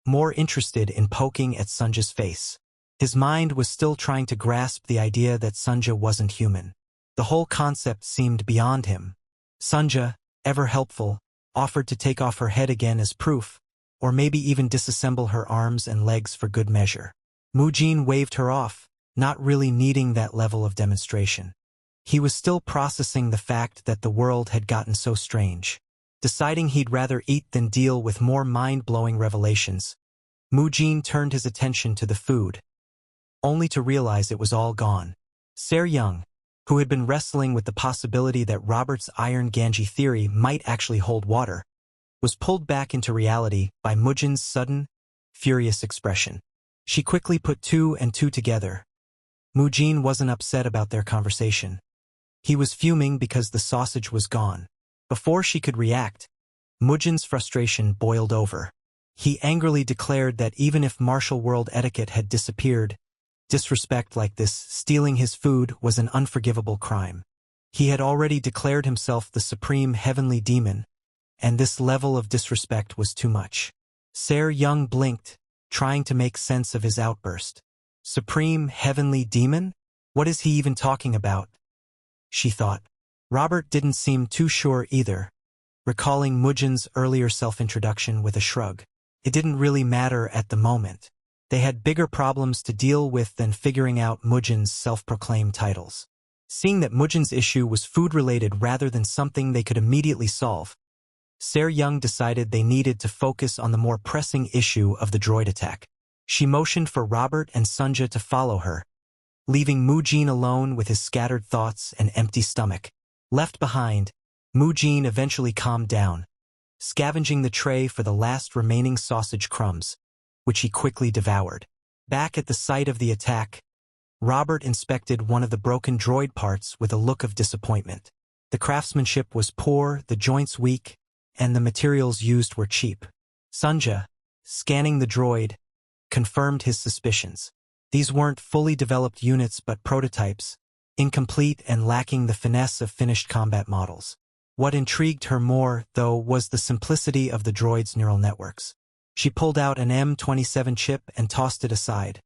more interested in poking at Sunja's face. His mind was still trying to grasp the idea that Sunja wasn't human. The whole concept seemed beyond him. Sunja, ever helpful, offered to take off her head again as proof, or maybe even disassemble her arms and legs for good measure. Mujin waved her off, not really needing that level of demonstration. He was still processing the fact that the world had gotten so strange. Deciding he'd rather eat than deal with more mind-blowing revelations, Mujin turned his attention to the food, only to realize it was all gone. Se-ryung, who had been wrestling with the possibility that Robert's iron Ganji theory might actually hold water, was pulled back into reality by Mujin's sudden, furious expression. She quickly put two and two together. Mujin wasn't upset about their conversation. He was fuming because the sausage was gone. Before she could react, Mujin's frustration boiled over. He angrily declared that even if martial world etiquette had disappeared, disrespect like this, stealing his food, was an unforgivable crime. He had already declared himself the supreme heavenly demon, and this level of disrespect was too much. Se-ryung blinked, trying to make sense of his outburst. Supreme heavenly demon? What is he even talking about? She thought. Robert didn't seem too sure either, recalling Mujin's earlier self-introduction with a shrug. It didn't really matter at the moment. They had bigger problems to deal with than figuring out Mujin's self-proclaimed titles. Seeing that Mujin's issue was food-related rather than something they could immediately solve, Se-ryung decided they needed to focus on the more pressing issue of the droid attack. She motioned for Robert and Sunja to follow her, leaving Mujin alone with his scattered thoughts and empty stomach. Left behind, Mujin eventually calmed down, scavenging the tray for the last remaining sausage crumbs, which he quickly devoured. Back at the site of the attack, Robert inspected one of the broken droid parts with a look of disappointment. The craftsmanship was poor, the joints weak, and the materials used were cheap. Sunja, scanning the droid, confirmed his suspicions. These weren't fully developed units but prototypes, incomplete and lacking the finesse of finished combat models. What intrigued her more, though, was the simplicity of the droid's neural networks. She pulled out an M27 chip and tossed it aside,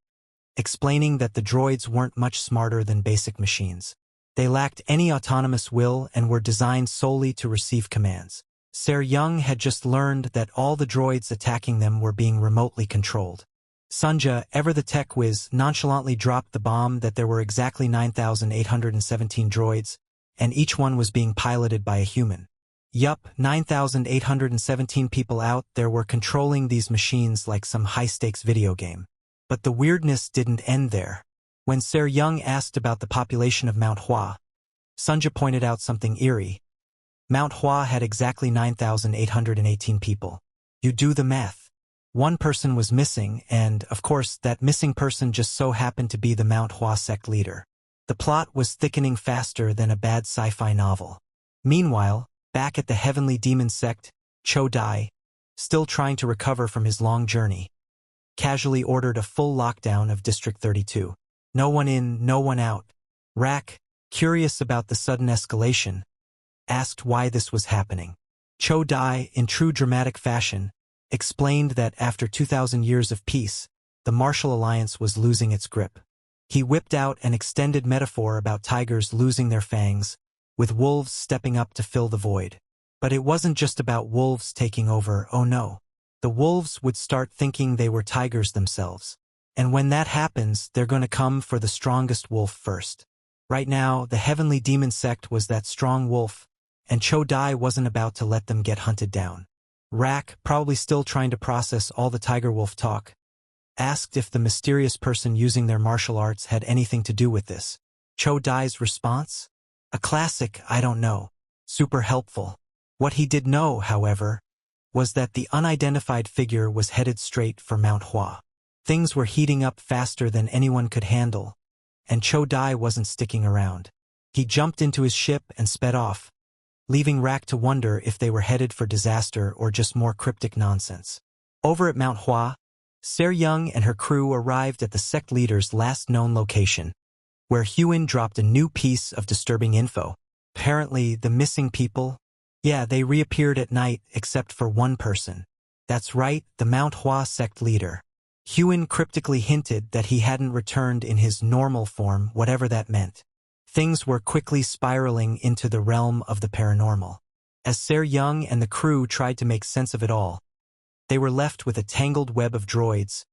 explaining that the droids weren't much smarter than basic machines. They lacked any autonomous will and were designed solely to receive commands. Se-ryung had just learned that all the droids attacking them were being remotely controlled. Sunja, ever the tech whiz, nonchalantly dropped the bomb that there were exactly 9,817 droids, and each one was being piloted by a human. Yup, 9,817 people out there were controlling these machines like some high-stakes video game. But the weirdness didn't end there. When Se-ryung asked about the population of Mount Hua, Sunja pointed out something eerie. Mount Hua had exactly 9,818 people. You do the math. One person was missing, and, of course, that missing person just so happened to be the Mount Hua sect leader. The plot was thickening faster than a bad sci-fi novel. Meanwhile, back at the Heavenly Demon sect, Cho Dai, still trying to recover from his long journey, casually ordered a full lockdown of District 32. No one in, no one out. Rak, curious about the sudden escalation, asked why this was happening. Cho Dai, in true dramatic fashion, explained that after 2,000 years of peace, the Martial Alliance was losing its grip. He whipped out an extended metaphor about tigers losing their fangs, with wolves stepping up to fill the void. But it wasn't just about wolves taking over, oh no. The wolves would start thinking they were tigers themselves. And when that happens, they're going to come for the strongest wolf first. Right now, the Heavenly Demon sect was that strong wolf, and Cho Dai wasn't about to let them get hunted down. Rak, probably still trying to process all the tiger wolf talk, asked if the mysterious person using their martial arts had anything to do with this. Cho Dai's response? A classic, I don't know. Super helpful. What he did know, however, was that the unidentified figure was headed straight for Mount Hua. Things were heating up faster than anyone could handle, and Cho Dai wasn't sticking around. He jumped into his ship and sped off, leaving Rak to wonder if they were headed for disaster or just more cryptic nonsense. Over at Mount Hua, Se-ryung and her crew arrived at the sect leader's last known location, where Huan dropped a new piece of disturbing info. Apparently, the missing people, they reappeared at night except for one person. That's right, the Mount Hua sect leader. Huan cryptically hinted that he hadn't returned in his normal form, whatever that meant. Things were quickly spiraling into the realm of the paranormal. As Se-ryung and the crew tried to make sense of it all, they were left with a tangled web of droids,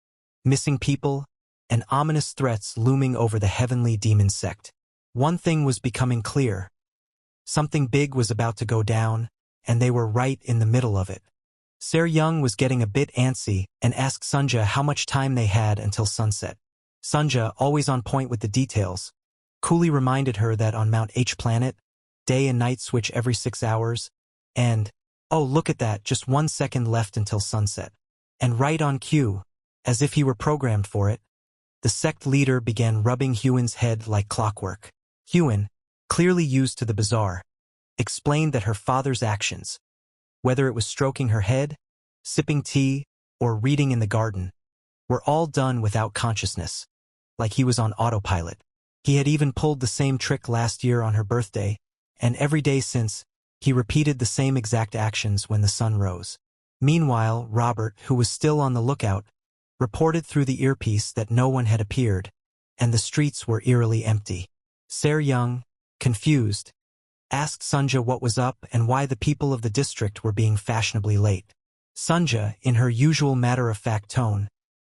missing people, and ominous threats looming over the heavenly demon sect. One thing was becoming clear. Something big was about to go down, and they were right in the middle of it. Se-ryung was getting a bit antsy and asked Sunja how much time they had until sunset. Sunja, always on point with the details, coolly reminded her that on Mount H planet, day and night switch every 6 hours, and, oh look at that, just 1 second left until sunset. And right on cue, as if he were programmed for it, the sect leader began rubbing Hyun's head like clockwork. Hyun, clearly used to the bizarre, explained that her father's actions, whether it was stroking her head, sipping tea, or reading in the garden, were all done without consciousness, like he was on autopilot. He had even pulled the same trick last year on her birthday, and every day since, he repeated the same exact actions when the sun rose. Meanwhile, Robert, who was still on the lookout, reported through the earpiece that no one had appeared, and the streets were eerily empty. Se-ryung, confused, asked Sunja what was up and why the people of the district were being fashionably late. Sunja, in her usual matter-of-fact tone,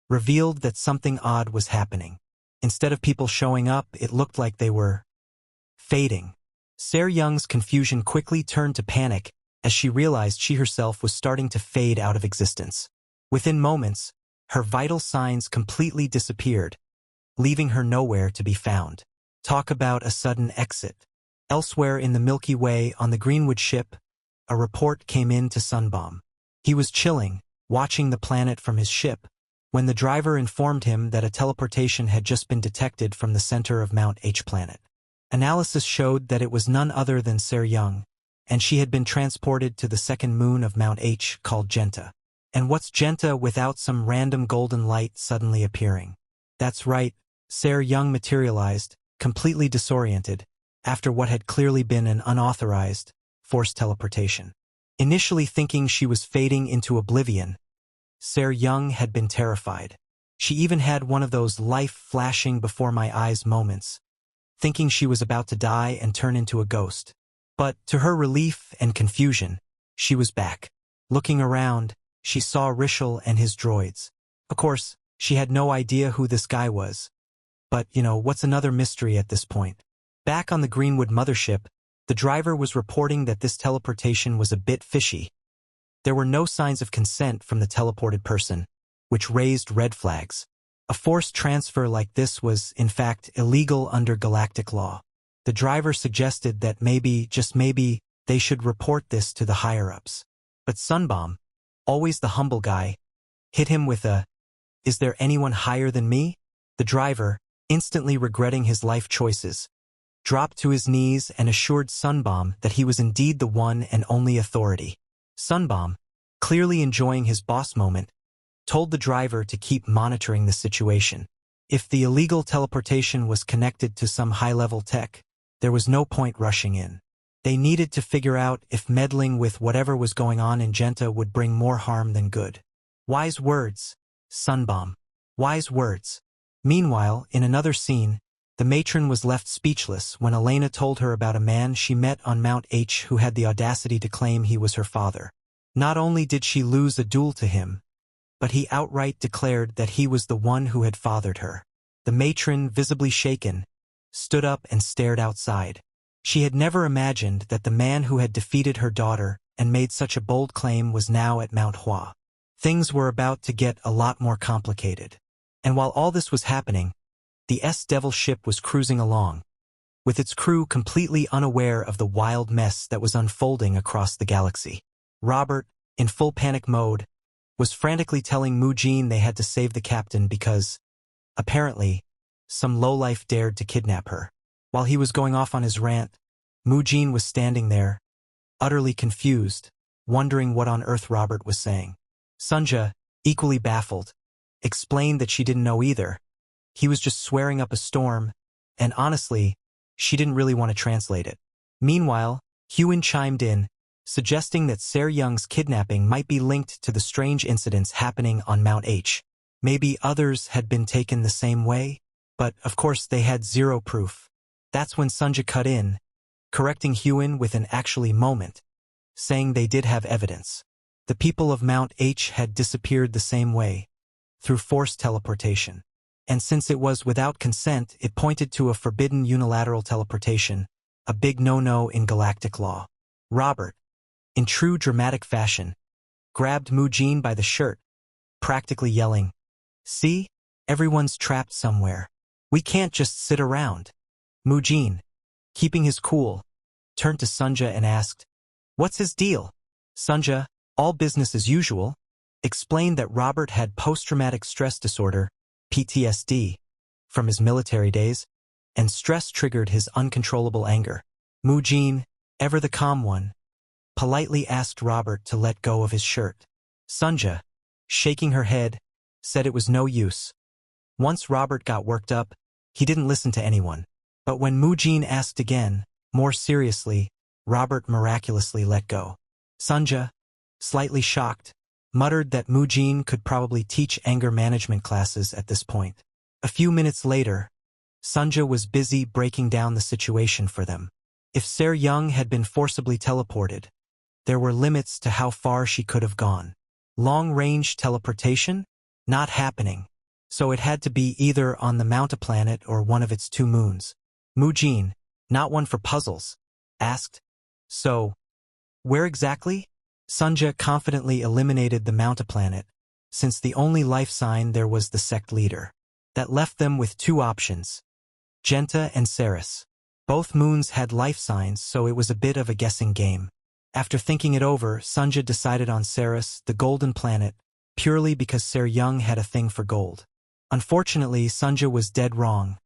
revealed that something odd was happening. Instead of people showing up, it looked like they were fading. Se-ryung's confusion quickly turned to panic as she realized she herself was starting to fade out of existence. Within moments, her vital signs completely disappeared, leaving her nowhere to be found. Talk about a sudden exit. Elsewhere in the Milky Way on the Greenwood ship, a report came in to Sunbom. He was chilling, watching the planet from his ship, when the driver informed him that a teleportation had just been detected from the center of Mount H planet. Analysis showed that it was none other than Se-ryung, and she had been transported to the second moon of Mount H called Genta. And what's Genta without some random golden light suddenly appearing? That's right, Se-ryung materialized, completely disoriented, after what had clearly been an unauthorized, forced teleportation. Initially thinking she was fading into oblivion, Se-ryung had been terrified. She even had one of those life-flashing-before-my-eyes moments, thinking she was about to die and turn into a ghost. But, to her relief and confusion, she was back. Looking around, she saw Rishal and his droids. Of course, she had no idea who this guy was. But, what's another mystery at this point? Back on the Greenwood mothership, the driver was reporting that this teleportation was a bit fishy. There were no signs of consent from the teleported person, which raised red flags. A forced transfer like this was, in fact, illegal under galactic law. The driver suggested that maybe, just maybe, they should report this to the higher-ups. But Sunbom, always the humble guy, hit him with a, "Is there anyone higher than me?" The driver, instantly regretting his life choices, dropped to his knees and assured Sunbom that he was indeed the one and only authority. Sunbom, clearly enjoying his boss moment, told the driver to keep monitoring the situation. If the illegal teleportation was connected to some high-level tech, there was no point rushing in. They needed to figure out if meddling with whatever was going on in Genta would bring more harm than good. Wise words, Sunbom. Wise words. Meanwhile, in another scene, the matron was left speechless when Elena told her about a man she met on Mount H who had the audacity to claim he was her father. Not only did she lose a duel to him, but he outright declared that he was the one who had fathered her. The matron, visibly shaken, stood up and stared outside. She had never imagined that the man who had defeated her daughter and made such a bold claim was now at Mount Hua. Things were about to get a lot more complicated. And while all this was happening, the S-Devil ship was cruising along, with its crew completely unaware of the wild mess that was unfolding across the galaxy. Robert, in full panic mode, was frantically telling Mujin they had to save the captain because, apparently, some lowlife dared to kidnap her. While he was going off on his rant, Mujin was standing there, utterly confused, wondering what on earth Robert was saying. Sunja, equally baffled, explained that she didn't know either. He was just swearing up a storm, and honestly, she didn't really want to translate it. Meanwhile, Hyun chimed in, suggesting that Se-ryung's kidnapping might be linked to the strange incidents happening on Mount H. Maybe others had been taken the same way, but of course they had zero proof. That's when Sunja cut in, correcting Hyun with an actually moment, saying they did have evidence. The people of Mount H had disappeared the same way, through forced teleportation. And since it was without consent, it pointed to a forbidden unilateral teleportation, a big no-no in galactic law. Robert, in true dramatic fashion, grabbed Mujin by the shirt, practically yelling, "See? Everyone's trapped somewhere. We can't just sit around." Mujin, keeping his cool, turned to Sunja and asked, "What's his deal?" Sunja, all business as usual, explained that Robert had post-traumatic stress disorder, PTSD, from his military days, and stress triggered his uncontrollable anger. Mujin, ever the calm one, politely asked Robert to let go of his shirt. Sunja, shaking her head, said it was no use. Once Robert got worked up, he didn't listen to anyone. But when Mujin asked again, more seriously, Robert miraculously let go. Sunja, slightly shocked, muttered that Mujin could probably teach anger management classes at this point. A few minutes later, Sunja was busy breaking down the situation for them. If Ser Young had been forcibly teleported, there were limits to how far she could have gone. Long-range teleportation? Not happening. So it had to be either on the Mountaplanet or one of its 2 moons. Mujin, not one for puzzles, asked, "So, where exactly?" Sunja confidently eliminated the Mountaplanet, since the only life sign there was the sect leader. That left them with 2 options, Genta and Ceres. Both moons had life signs, so it was a bit of a guessing game. After thinking it over, Sunja decided on Ceres, the golden planet, purely because Ser Young had a thing for gold. Unfortunately, Sunja was dead wrong.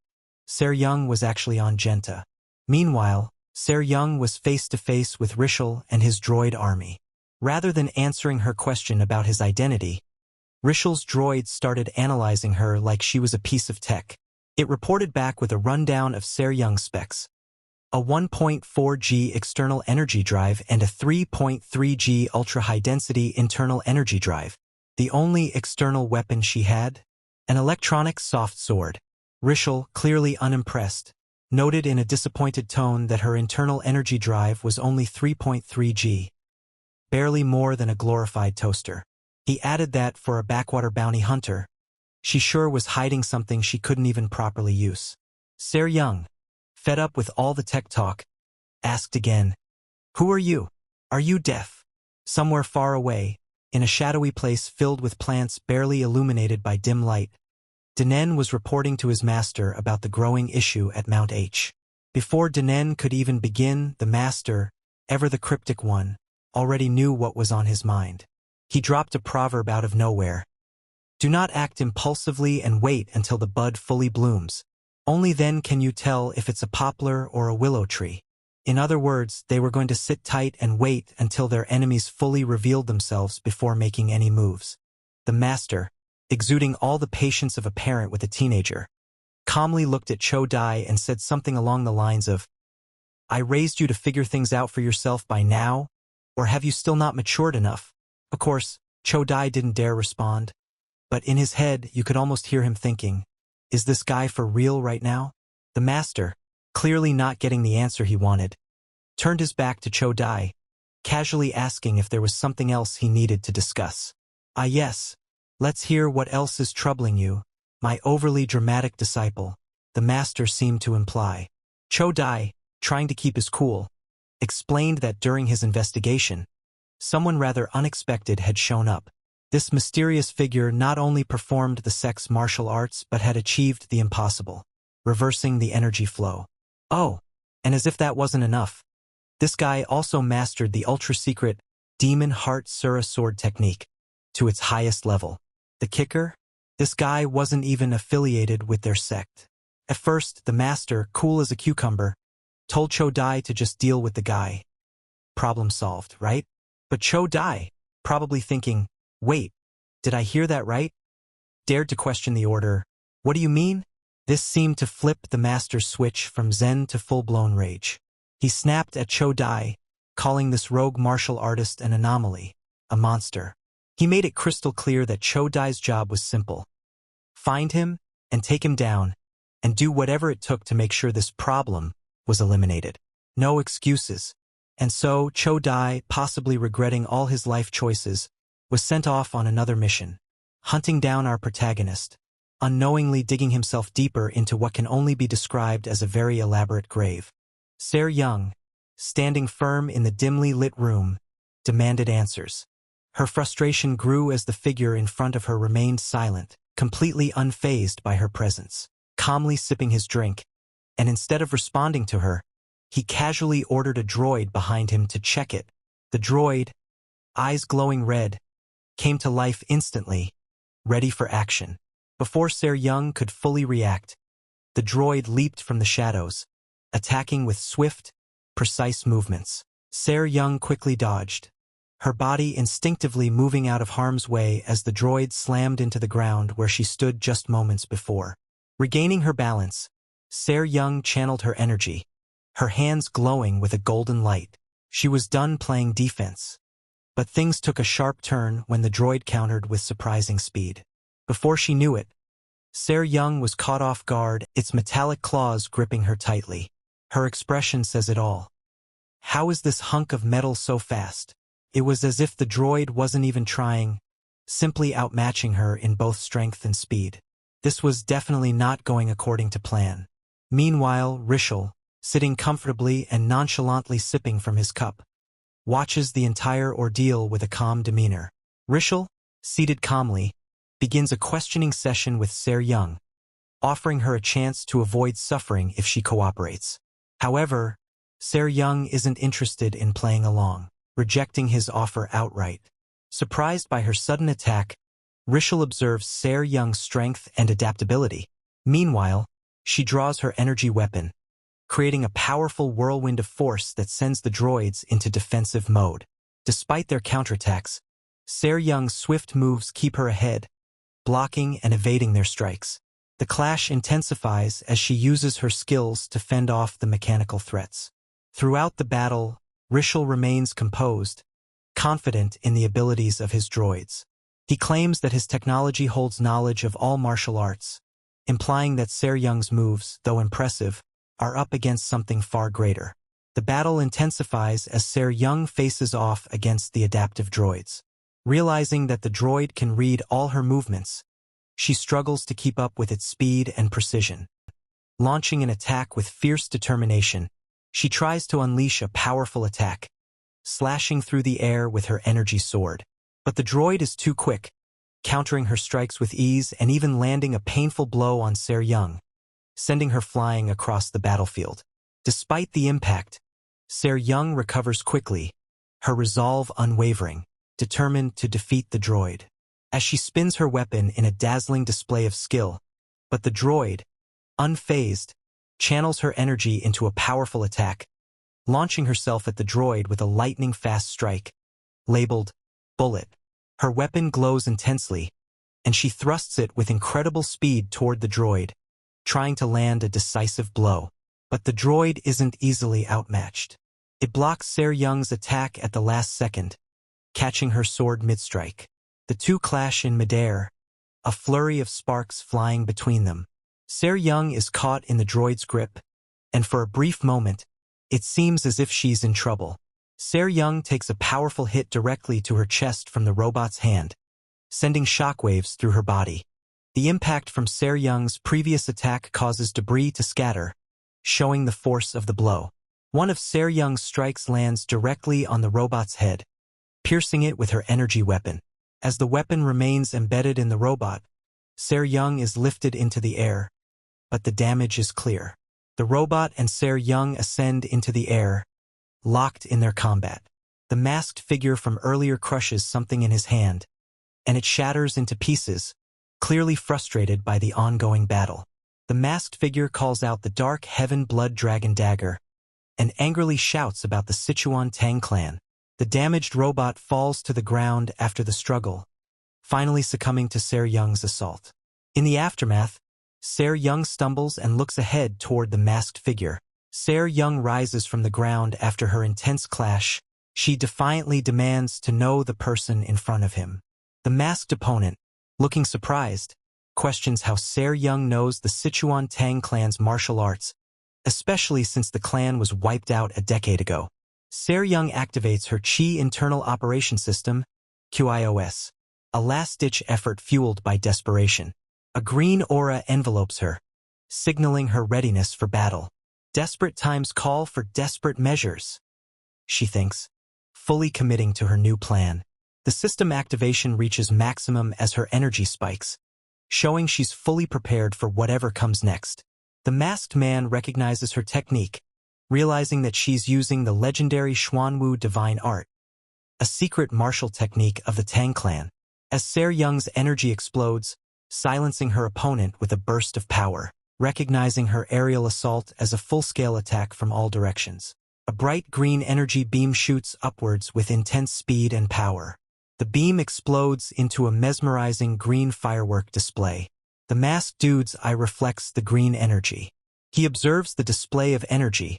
Ser Young was actually on Genta. Meanwhile, Ser Young was face-to-face with Rishal and his droid army. Rather than answering her question about his identity, Rishal's droid started analyzing her like she was a piece of tech. It reported back with a rundown of Ser Young's specs: a 1.4G external energy drive and a 3.3G ultra-high-density internal energy drive. The only external weapon she had? An electronic soft sword. Rishal, clearly unimpressed, noted in a disappointed tone that her internal energy drive was only 3.3G, barely more than a glorified toaster. He added that for a backwater bounty hunter, she sure was hiding something she couldn't even properly use. Ser Young, fed up with all the tech talk, asked again, "Who are you? Are you deaf?" Somewhere far away, in a shadowy place filled with plants barely illuminated by dim light, Danen was reporting to his master about the growing issue at Mount H. Before Danen could even begin, the master, ever the cryptic one, already knew what was on his mind. He dropped a proverb out of nowhere. "Do not act impulsively and wait until the bud fully blooms. Only then can you tell if it's a poplar or a willow tree." In other words, they were going to sit tight and wait until their enemies fully revealed themselves before making any moves. The master, exuding all the patience of a parent with a teenager, calmly looked at Cho Dai and said something along the lines of, "I raised you to figure things out for yourself by now, or have you still not matured enough?" Of course, Cho Dai didn't dare respond, but in his head you could almost hear him thinking, "Is this guy for real right now?" The master, clearly not getting the answer he wanted, turned his back to Cho Dai, casually asking if there was something else he needed to discuss. "Ah yes, let's hear what else is troubling you, my overly dramatic disciple," the master seemed to imply. Cho Dai, trying to keep his cool, explained that during his investigation, someone rather unexpected had shown up. This mysterious figure not only performed the sect's martial arts but had achieved the impossible, reversing the energy flow. Oh, and as if that wasn't enough, this guy also mastered the ultra-secret Demon Heart Sura sword technique to its highest level. The kicker? This guy wasn't even affiliated with their sect. At first, the master, cool as a cucumber, told Cho Dai to just deal with the guy. Problem solved, right? But Cho Dai, probably thinking, "Wait, did I hear that right?" dared to question the order. "What do you mean?" This seemed to flip the master's switch from zen to full-blown rage. He snapped at Cho Dai, calling this rogue martial artist an anomaly, a monster. He made it crystal clear that Cho Dai's job was simple: find him and take him down, and do whatever it took to make sure this problem was eliminated. No excuses. And so, Cho Dai, possibly regretting all his life choices, was sent off on another mission, hunting down our protagonist, unknowingly digging himself deeper into what can only be described as a very elaborate grave. Se Young, standing firm in the dimly lit room, demanded answers. Her frustration grew as the figure in front of her remained silent, completely unfazed by her presence, calmly sipping his drink, and instead of responding to her, he casually ordered a droid behind him to check it. The droid, eyes glowing red, came to life instantly, ready for action. Before Se Young could fully react, the droid leaped from the shadows, attacking with swift, precise movements. Se Young quickly dodged, her body instinctively moving out of harm's way as the droid slammed into the ground where she stood just moments before. Regaining her balance, Se Young channeled her energy, her hands glowing with a golden light. She was done playing defense. But things took a sharp turn when the droid countered with surprising speed. Before she knew it, Se Young was caught off guard, its metallic claws gripping her tightly. Her expression says it all. How is this hunk of metal so fast? It was as if the droid wasn't even trying, simply outmatching her in both strength and speed. This was definitely not going according to plan. Meanwhile, Rishal, sitting comfortably and nonchalantly sipping from his cup, watches the entire ordeal with a calm demeanor. Rishal, seated calmly, begins a questioning session with Se Young, offering her a chance to avoid suffering if she cooperates. However, Se Young isn't interested in playing along, rejecting his offer outright. Surprised by her sudden attack, Rishal observes Se Young's strength and adaptability. Meanwhile, she draws her energy weapon, creating a powerful whirlwind of force that sends the droids into defensive mode. Despite their counterattacks, Se Young's swift moves keep her ahead, blocking and evading their strikes. The clash intensifies as she uses her skills to fend off the mechanical threats. Throughout the battle, Rishal remains composed, confident in the abilities of his droids. He claims that his technology holds knowledge of all martial arts, implying that Se Young's moves, though impressive, are up against something far greater. The battle intensifies as Se Young faces off against the adaptive droids. Realizing that the droid can read all her movements, she struggles to keep up with its speed and precision. Launching an attack with fierce determination, she tries to unleash a powerful attack, slashing through the air with her energy sword. But the droid is too quick, countering her strikes with ease and even landing a painful blow on Se Young, sending her flying across the battlefield. Despite the impact, Se Young recovers quickly, her resolve unwavering, determined to defeat the droid. As she spins her weapon in a dazzling display of skill, but the droid, unfazed, channels her energy into a powerful attack, launching herself at the droid with a lightning-fast strike, labeled Bullet. Her weapon glows intensely, and she thrusts it with incredible speed toward the droid, trying to land a decisive blow. But the droid isn't easily outmatched. It blocks Se Young's attack at the last second, catching her sword mid-strike. The two clash in midair, a flurry of sparks flying between them. Se Young is caught in the droid's grip, and for a brief moment, it seems as if she's in trouble. Se Young takes a powerful hit directly to her chest from the robot's hand, sending shockwaves through her body. The impact from Se Young's previous attack causes debris to scatter, showing the force of the blow. One of Se Young's strikes lands directly on the robot's head, piercing it with her energy weapon. As the weapon remains embedded in the robot, Se Young is lifted into the air, but the damage is clear. The robot and Se Young ascend into the air, locked in their combat. The masked figure from earlier crushes something in his hand, and it shatters into pieces, clearly frustrated by the ongoing battle. The masked figure calls out the Dark Heaven Blood Dragon Dagger, and angrily shouts about the Sichuan Tang clan. The damaged robot falls to the ground after the struggle, finally succumbing to Se Young's assault. In the aftermath, Se Young stumbles and looks ahead toward the masked figure. Se Young rises from the ground after her intense clash. She defiantly demands to know the person in front of him. The masked opponent, looking surprised, questions how Se Young knows the Sichuan Tang clan's martial arts, especially since the clan was wiped out a decade ago. Se Young activates her Qi Internal Operation System, QIOS, a last-ditch effort fueled by desperation. A green aura envelopes her, signaling her readiness for battle. Desperate times call for desperate measures, she thinks, fully committing to her new plan. The system activation reaches maximum as her energy spikes, showing she's fully prepared for whatever comes next. The masked man recognizes her technique, realizing that she's using the legendary Xuanwu divine art, a secret martial technique of the Tang clan. As Ser Young's energy explodes, silencing her opponent with a burst of power, recognizing her aerial assault as a full-scale attack from all directions. A bright green energy beam shoots upwards with intense speed and power. The beam explodes into a mesmerizing green firework display. The masked dude's eye reflects the green energy. He observes the display of energy,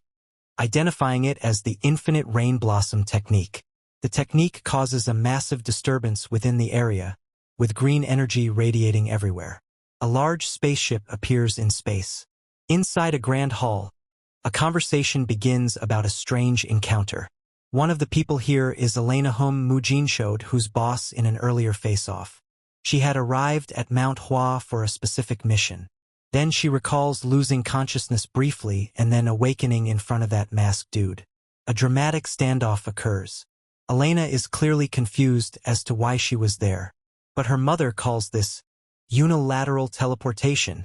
identifying it as the Infinite Rain Blossom technique. The technique causes a massive disturbance within the area, with green energy radiating everywhere. A large spaceship appears in space. Inside a grand hall, a conversation begins about a strange encounter. One of the people here is Elena Mujin showed, whose boss in an earlier face-off. She had arrived at Mount Hua for a specific mission. Then she recalls losing consciousness briefly and then awakening in front of that masked dude. A dramatic standoff occurs. Elena is clearly confused as to why she was there, but her mother calls this unilateral teleportation.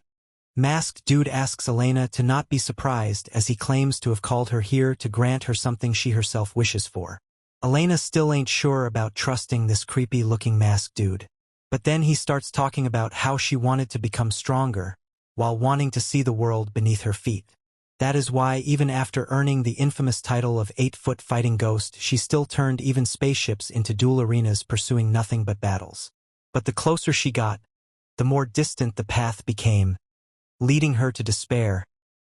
Masked dude asks Elena to not be surprised as he claims to have called her here to grant her something she herself wishes for. Elena still ain't sure about trusting this creepy-looking masked dude. But then he starts talking about how she wanted to become stronger, while wanting to see the world beneath her feet. That is why even after earning the infamous title of 8-foot fighting ghost, she still turned even spaceships into duel arenas pursuing nothing but battles. But the closer she got, the more distant the path became, leading her to despair,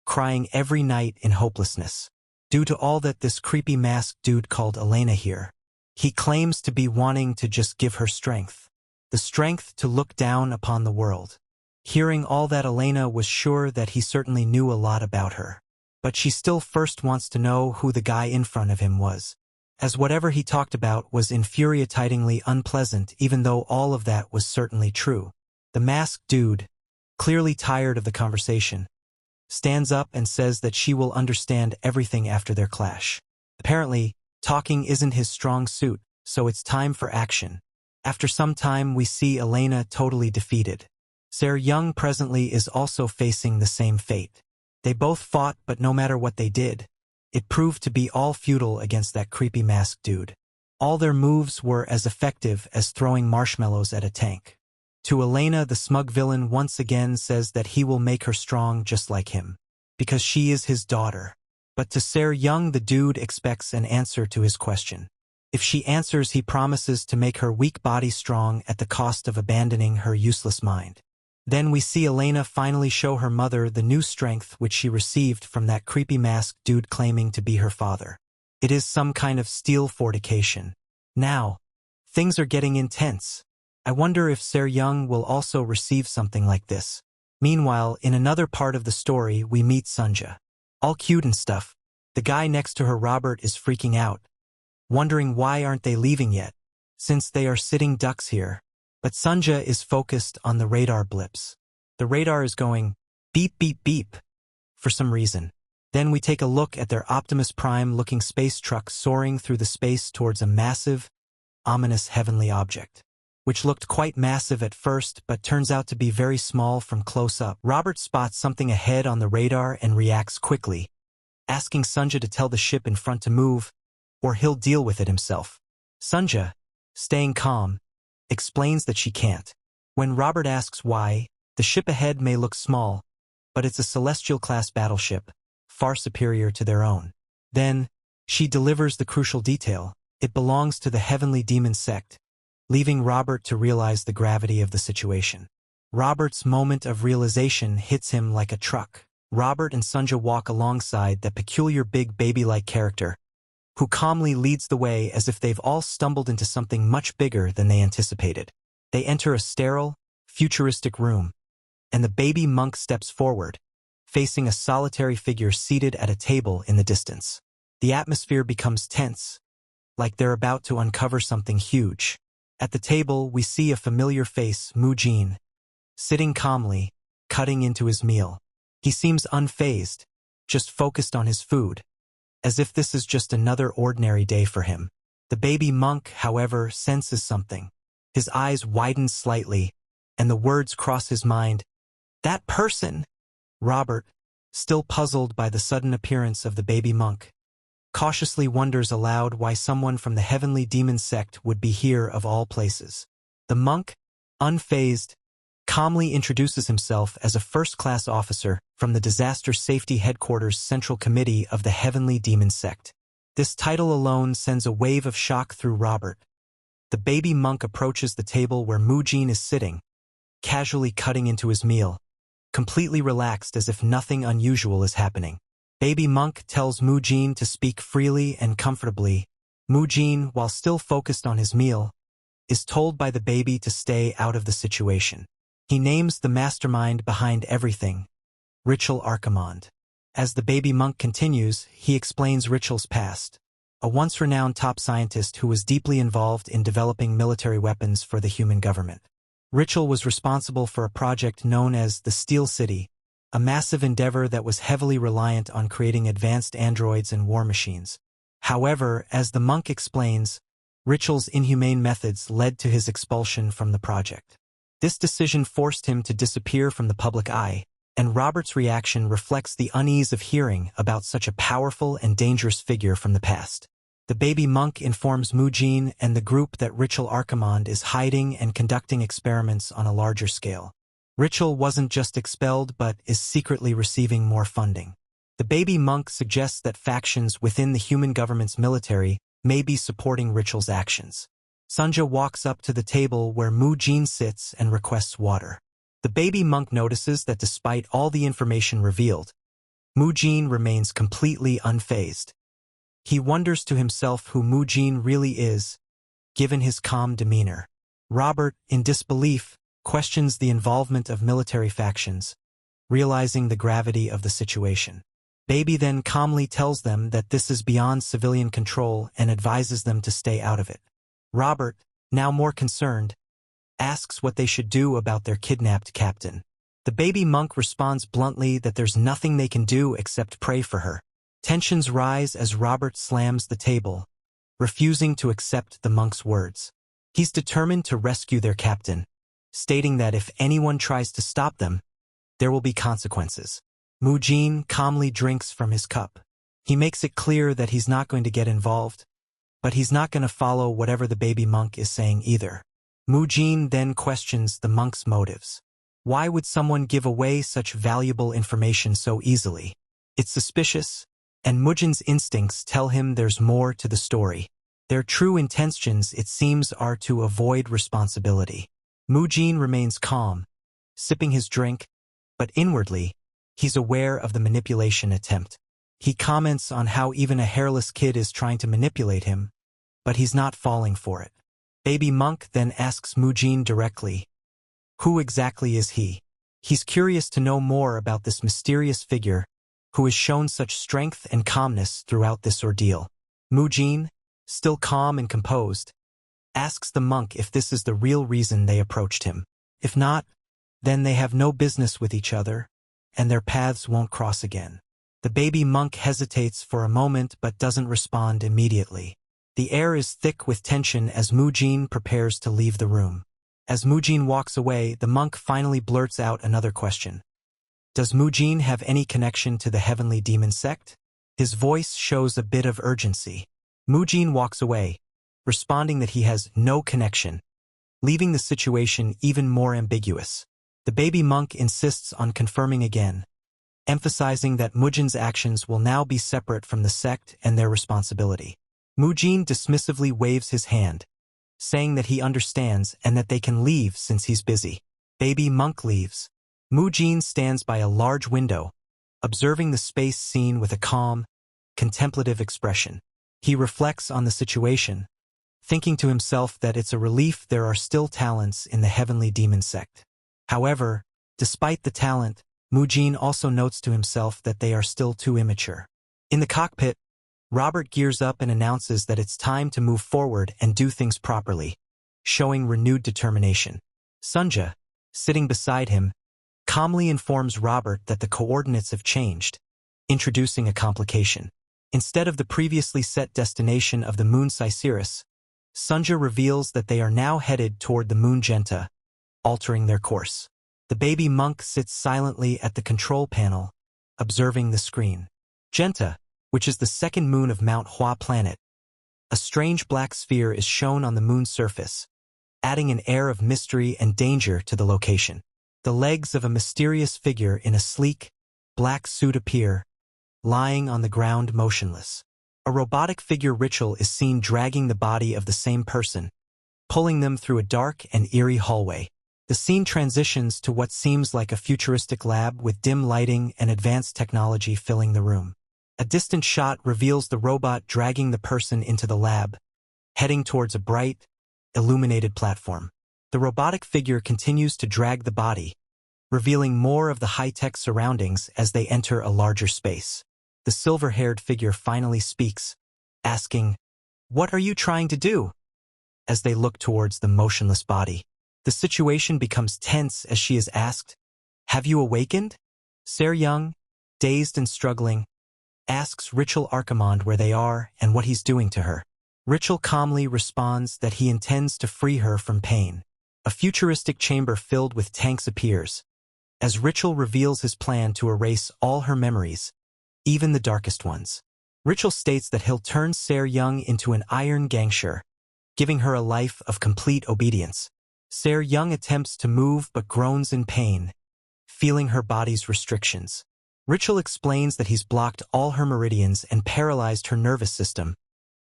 crying every night in hopelessness. Due to all that this creepy masked dude called Elena here, he claims to be wanting to just give her strength. The strength to look down upon the world. Hearing all that, Elena was sure that he certainly knew a lot about her. But she still first wants to know who the guy in front of him was, as whatever he talked about was infuriatingly unpleasant, even though all of that was certainly true. The masked dude, clearly tired of the conversation, stands up and says that she will understand everything after their clash. Apparently, talking isn't his strong suit, so it's time for action. After some time, we see Elena totally defeated. Ser Young presently is also facing the same fate. They both fought, but no matter what they did, it proved to be all futile against that creepy masked dude. All their moves were as effective as throwing marshmallows at a tank. To Elena, the smug villain once again says that he will make her strong just like him, because she is his daughter. But to Ser Young, the dude expects an answer to his question. If she answers, he promises to make her weak body strong at the cost of abandoning her useless mind. Then we see Elena finally show her mother the new strength which she received from that creepy masked dude claiming to be her father. It is some kind of steel fortification. Now, things are getting intense. I wonder if Ser Young will also receive something like this. Meanwhile, in another part of the story, we meet Sunja. All cute and stuff. The guy next to her, Robert, is freaking out, wondering why aren't they leaving yet, since they are sitting ducks here. But Sunja is focused on the radar blips. The radar is going beep beep beep for some reason. Then we take a look at their Optimus Prime-looking space truck soaring through the space towards a massive, ominous heavenly object, which looked quite massive at first but turns out to be very small from close up. Robert spots something ahead on the radar and reacts quickly, asking Sunja to tell the ship in front to move, or he'll deal with it himself. Sunja, staying calm, explains that she can't. When Robert asks why, the ship ahead may look small, but it's a Celestial-class battleship, far superior to their own. Then, she delivers the crucial detail. It belongs to the Heavenly Demon Sect, leaving Robert to realize the gravity of the situation. Robert's moment of realization hits him like a truck. Robert and Sunja walk alongside that peculiar big baby-like character, who calmly leads the way as if they've all stumbled into something much bigger than they anticipated. They enter a sterile, futuristic room, and the baby monk steps forward, facing a solitary figure seated at a table in the distance. The atmosphere becomes tense, like they're about to uncover something huge. At the table, we see a familiar face, Mujin, sitting calmly, cutting into his meal. He seems unfazed, just focused on his food, as if this is just another ordinary day for him. The baby monk, however, senses something. His eyes widen slightly, and the words cross his mind. That person! Robert, still puzzled by the sudden appearance of the baby monk, cautiously wonders aloud why someone from the heavenly demon sect would be here of all places. The monk, unfazed, calmly introduces himself as a first-class officer from the Disaster Safety Headquarters Central Committee of the Heavenly Demon Sect. This title alone sends a wave of shock through Robert. The baby monk approaches the table where Mujin is sitting, casually cutting into his meal, completely relaxed as if nothing unusual is happening. Baby monk tells Mujin to speak freely and comfortably. Mujin, while still focused on his meal, is told by the baby to stay out of the situation. He names the mastermind behind everything, Richel Archimonde. As the baby monk continues, he explains Richel's past. A once-renowned top scientist who was deeply involved in developing military weapons for the human government. Richel was responsible for a project known as the Steel City, a massive endeavor that was heavily reliant on creating advanced androids and war machines. However, as the monk explains, Richel's inhumane methods led to his expulsion from the project. This decision forced him to disappear from the public eye, and Robert's reaction reflects the unease of hearing about such a powerful and dangerous figure from the past. The baby monk informs Mujin and the group that Richel Archimonde is hiding and conducting experiments on a larger scale. Richel wasn't just expelled but is secretly receiving more funding. The baby monk suggests that factions within the human government's military may be supporting Richel's actions. Sunja walks up to the table where Mujin sits and requests water. The baby monk notices that despite all the information revealed, Mujin remains completely unfazed. He wonders to himself who Mujin really is, given his calm demeanor. Robert, in disbelief, questions the involvement of military factions, realizing the gravity of the situation. Baby then calmly tells them that this is beyond civilian control and advises them to stay out of it. Robert, now more concerned, asks what they should do about their kidnapped captain. The baby monk responds bluntly that there's nothing they can do except pray for her. Tensions rise as Robert slams the table, refusing to accept the monk's words. He's determined to rescue their captain, stating that if anyone tries to stop them, there will be consequences. Mujin calmly drinks from his cup. He makes it clear that he's not going to get involved, but he's not going to follow whatever the baby monk is saying either. Mujin then questions the monk's motives. Why would someone give away such valuable information so easily? It's suspicious, and Mujin's instincts tell him there's more to the story. Their true intentions, it seems, are to avoid responsibility. Mujin remains calm, sipping his drink, but inwardly, he's aware of the manipulation attempt. He comments on how even a hairless kid is trying to manipulate him, but he's not falling for it. Baby monk then asks Mujin directly, who exactly is he? He's curious to know more about this mysterious figure who has shown such strength and calmness throughout this ordeal. Mujin, still calm and composed, asks the monk if this is the real reason they approached him. If not, then they have no business with each other, and their paths won't cross again. The baby monk hesitates for a moment but doesn't respond immediately. The air is thick with tension as Mujin prepares to leave the room. As Mujin walks away, the monk finally blurts out another question. Does Mujin have any connection to the heavenly demon sect? His voice shows a bit of urgency. Mujin walks away, responding that he has no connection, leaving the situation even more ambiguous. The baby monk insists on confirming again, emphasizing that Mujin's actions will now be separate from the sect and their responsibility. Mujin dismissively waves his hand, saying that he understands and that they can leave since he's busy. Baby monk leaves. Mujin stands by a large window, observing the space scene with a calm, contemplative expression. He reflects on the situation, thinking to himself that it's a relief there are still talents in the heavenly demon sect. However, despite the talent, Mujin also notes to himself that they are still too immature. In the cockpit, Robert gears up and announces that it's time to move forward and do things properly, showing renewed determination. Sunja, sitting beside him, calmly informs Robert that the coordinates have changed, introducing a complication. Instead of the previously set destination of the moon Cyceris, Sunja reveals that they are now headed toward the moon Genta, altering their course. The baby monk sits silently at the control panel, observing the screen. Genta, which is the second moon of Mount Hua planet, a strange black sphere is shown on the moon's surface, adding an air of mystery and danger to the location. The legs of a mysterious figure in a sleek, black suit appear, lying on the ground motionless. A robotic figure ritual is seen dragging the body of the same person, pulling them through a dark and eerie hallway. The scene transitions to what seems like a futuristic lab with dim lighting and advanced technology filling the room. A distant shot reveals the robot dragging the person into the lab, heading towards a bright, illuminated platform. The robotic figure continues to drag the body, revealing more of the high-tech surroundings as they enter a larger space. The silver-haired figure finally speaks, asking, "What are you trying to do?" As they look towards the motionless body. The situation becomes tense as she is asked, "Have you awakened?" Se-ryung, dazed and struggling, asks Richel Archimonde where they are and what he's doing to her. Richel calmly responds that he intends to free her from pain. A futuristic chamber filled with tanks appears, as Richel reveals his plan to erase all her memories, even the darkest ones. Richel states that he'll turn Se-ryung into an iron gangster, giving her a life of complete obedience. Se-ryung attempts to move but groans in pain, feeling her body's restrictions. Richel explains that he's blocked all her meridians and paralyzed her nervous system,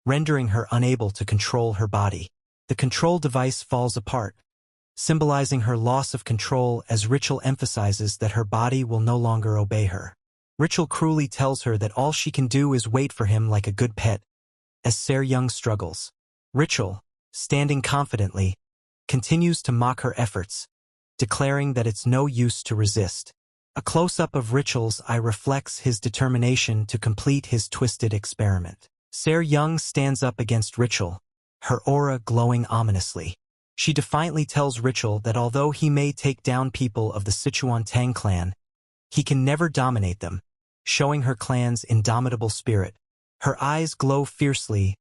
rendering her unable to control her body. The control device falls apart, symbolizing her loss of control as Richel emphasizes that her body will no longer obey her. Richel cruelly tells her that all she can do is wait for him like a good pet, as Se-ryung struggles. Richel, standing confidently, continues to mock her efforts, declaring that it's no use to resist. A close-up of Richel's eye reflects his determination to complete his twisted experiment. Se-ryung stands up against Richel, her aura glowing ominously. She defiantly tells Richel that although he may take down people of the Sichuan Tang clan, he can never dominate them, showing her clan's indomitable spirit. Her eyes glow fiercely,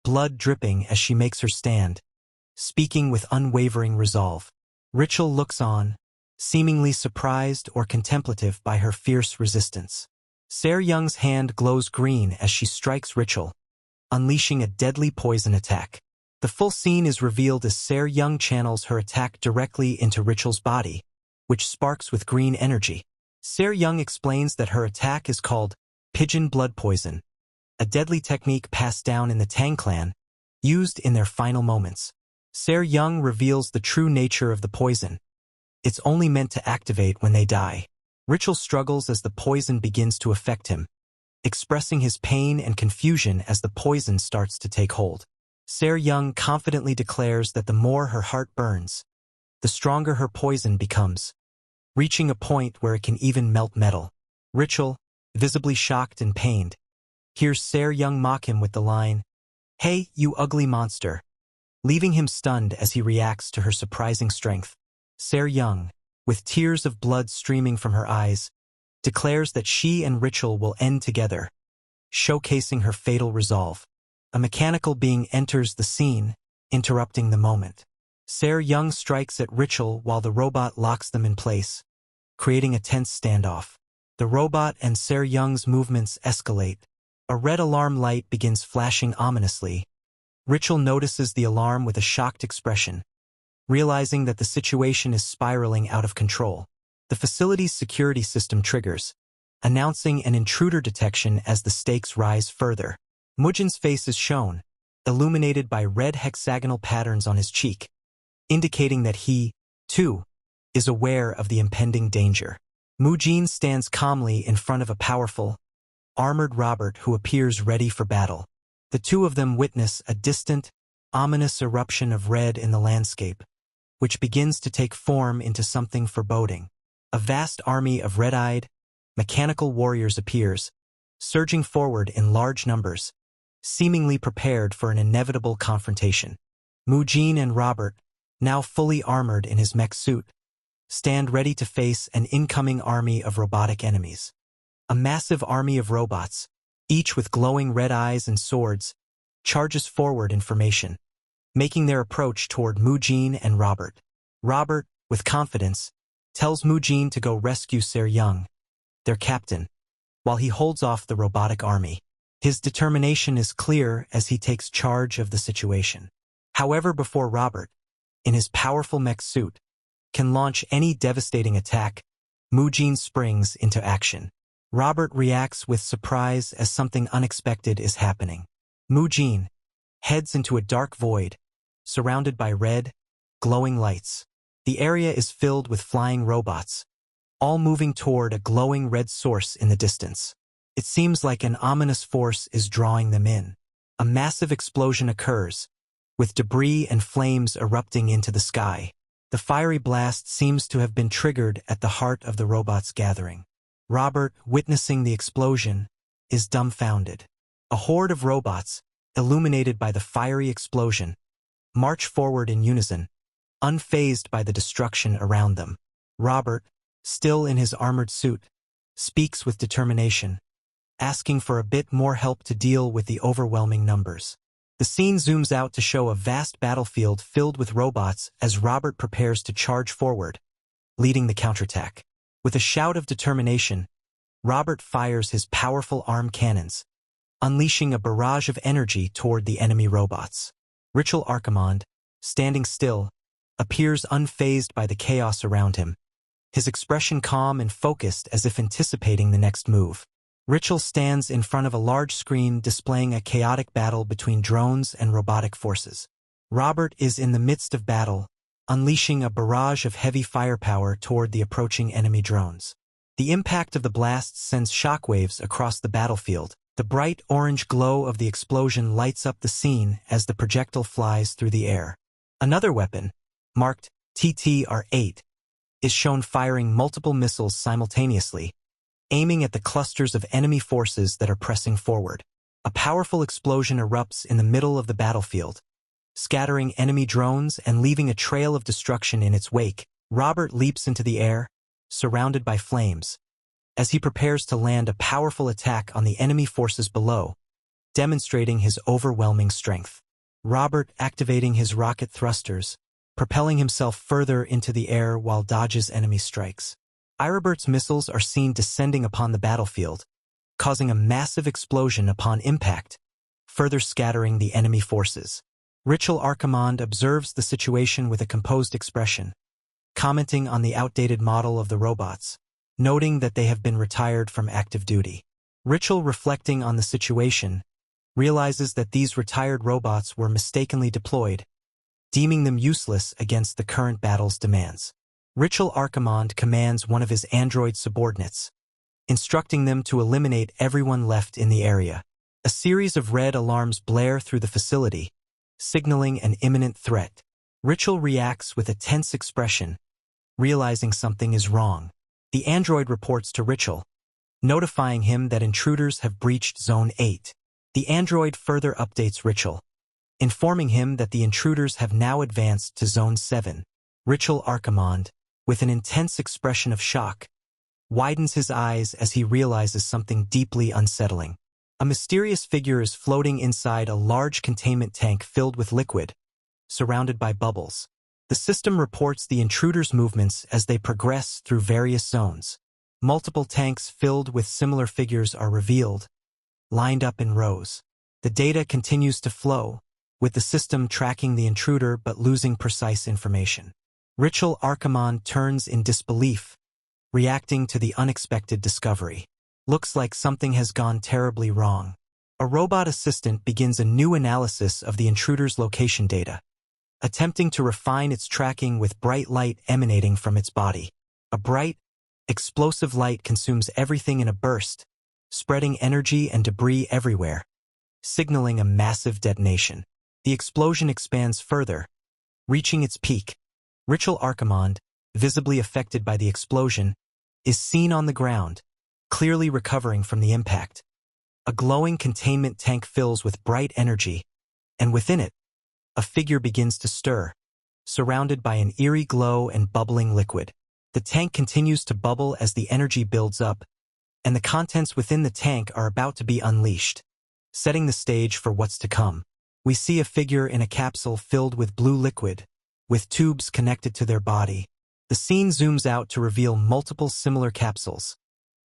blood dripping as she makes her stand, speaking with unwavering resolve. Richel looks on, seemingly surprised or contemplative by her fierce resistance. Se-ryung's hand glows green as she strikes Richel, unleashing a deadly poison attack. The full scene is revealed as Se-ryung channels her attack directly into Richel's body, which sparks with green energy. Se-ryung explains that her attack is called pigeon blood poison, a deadly technique passed down in the Tang clan, used in their final moments. Se-ryung reveals the true nature of the poison. It's only meant to activate when they die. Richel struggles as the poison begins to affect him, expressing his pain and confusion as the poison starts to take hold. Se-ryung confidently declares that the more her heart burns, the stronger her poison becomes, reaching a point where it can even melt metal. Richel, visibly shocked and pained, hears Se-ryung mock him with the line, "Hey, you ugly monster," leaving him stunned as he reacts to her surprising strength. Se-ryung, with tears of blood streaming from her eyes, declares that she and Richel will end together, showcasing her fatal resolve. A mechanical being enters the scene, interrupting the moment. Se-ryung strikes at Richel while the robot locks them in place, creating a tense standoff. The robot and Se-ryung's movements escalate. A red alarm light begins flashing ominously. Richel notices the alarm with a shocked expression, realizing that the situation is spiraling out of control. The facility's security system triggers, announcing an intruder detection as the stakes rise further. Mujin's face is shown, illuminated by red hexagonal patterns on his cheek, indicating that he, too, is aware of the impending danger. Mujin stands calmly in front of a powerful, armored Robert who appears ready for battle. The two of them witness a distant, ominous eruption of red in the landscape, which begins to take form into something foreboding. A vast army of red-eyed, mechanical warriors appears, surging forward in large numbers, seemingly prepared for an inevitable confrontation. Mujin and Robert, now fully armored in his mech suit, stand ready to face an incoming army of robotic enemies. A massive army of robots, each with glowing red eyes and swords, charges forward in formation, making their approach toward Mujin and Robert. Robert, with confidence, tells Mujin to go rescue Ser Young, their captain, while he holds off the robotic army. His determination is clear as he takes charge of the situation. However, before Robert, in his powerful mech suit, can launch any devastating attack, Mujin springs into action. Robert reacts with surprise as something unexpected is happening. Mujin heads into a dark void, surrounded by red, glowing lights. The area is filled with flying robots, all moving toward a glowing red source in the distance. It seems like an ominous force is drawing them in. A massive explosion occurs, with debris and flames erupting into the sky. The fiery blast seems to have been triggered at the heart of the robots gathering. Robert, witnessing the explosion, is dumbfounded. A horde of robots, illuminated by the fiery explosion, march forward in unison, unfazed by the destruction around them. Robert, still in his armored suit, speaks with determination, asking for a bit more help to deal with the overwhelming numbers. The scene zooms out to show a vast battlefield filled with robots as Robert prepares to charge forward, leading the counterattack. With a shout of determination, Robert fires his powerful arm cannons, unleashing a barrage of energy toward the enemy robots. Richel Archimonde, standing still, appears unfazed by the chaos around him, his expression calm and focused as if anticipating the next move. Richel stands in front of a large screen displaying a chaotic battle between drones and robotic forces. Robert is in the midst of battle, unleashing a barrage of heavy firepower toward the approaching enemy drones. The impact of the blasts sends shockwaves across the battlefield. The bright orange glow of the explosion lights up the scene as the projectile flies through the air. Another weapon, marked TTR-8, is shown firing multiple missiles simultaneously, aiming at the clusters of enemy forces that are pressing forward. A powerful explosion erupts in the middle of the battlefield, scattering enemy drones and leaving a trail of destruction in its wake. Robert leaps into the air, surrounded by flames, as he prepares to land a powerful attack on the enemy forces below, demonstrating his overwhelming strength. Robert activating his rocket thrusters, propelling himself further into the air while dodges enemy strikes. Irobert's missiles are seen descending upon the battlefield, causing a massive explosion upon impact, further scattering the enemy forces. Richel Archimonde observes the situation with a composed expression, commenting on the outdated model of the robots, noting that they have been retired from active duty. Richel, reflecting on the situation, realizes that these retired robots were mistakenly deployed, deeming them useless against the current battle's demands. Richel Archimonde commands one of his android subordinates, instructing them to eliminate everyone left in the area. A series of red alarms blare through the facility, signaling an imminent threat. Richel reacts with a tense expression, realizing something is wrong. The android reports to Richel, notifying him that intruders have breached Zone 8. The android further updates Richel, informing him that the intruders have now advanced to Zone 7. Richel Archimonde, with an intense expression of shock, widens his eyes as he realizes something deeply unsettling. A mysterious figure is floating inside a large containment tank filled with liquid, surrounded by bubbles. The system reports the intruders' movements as they progress through various zones. Multiple tanks filled with similar figures are revealed, lined up in rows. The data continues to flow, with the system tracking the intruder but losing precise information. Richel Archimonde turns in disbelief, reacting to the unexpected discovery. Looks like something has gone terribly wrong. A robot assistant begins a new analysis of the intruder's location data, attempting to refine its tracking with bright light emanating from its body. A bright, explosive light consumes everything in a burst, spreading energy and debris everywhere, signaling a massive detonation. The explosion expands further, reaching its peak. Richel Archimonde, visibly affected by the explosion, is seen on the ground, clearly recovering from the impact. A glowing containment tank fills with bright energy, and within it, a figure begins to stir, surrounded by an eerie glow and bubbling liquid. The tank continues to bubble as the energy builds up, and the contents within the tank are about to be unleashed, setting the stage for what's to come. We see a figure in a capsule filled with blue liquid, with tubes connected to their body. The scene zooms out to reveal multiple similar capsules,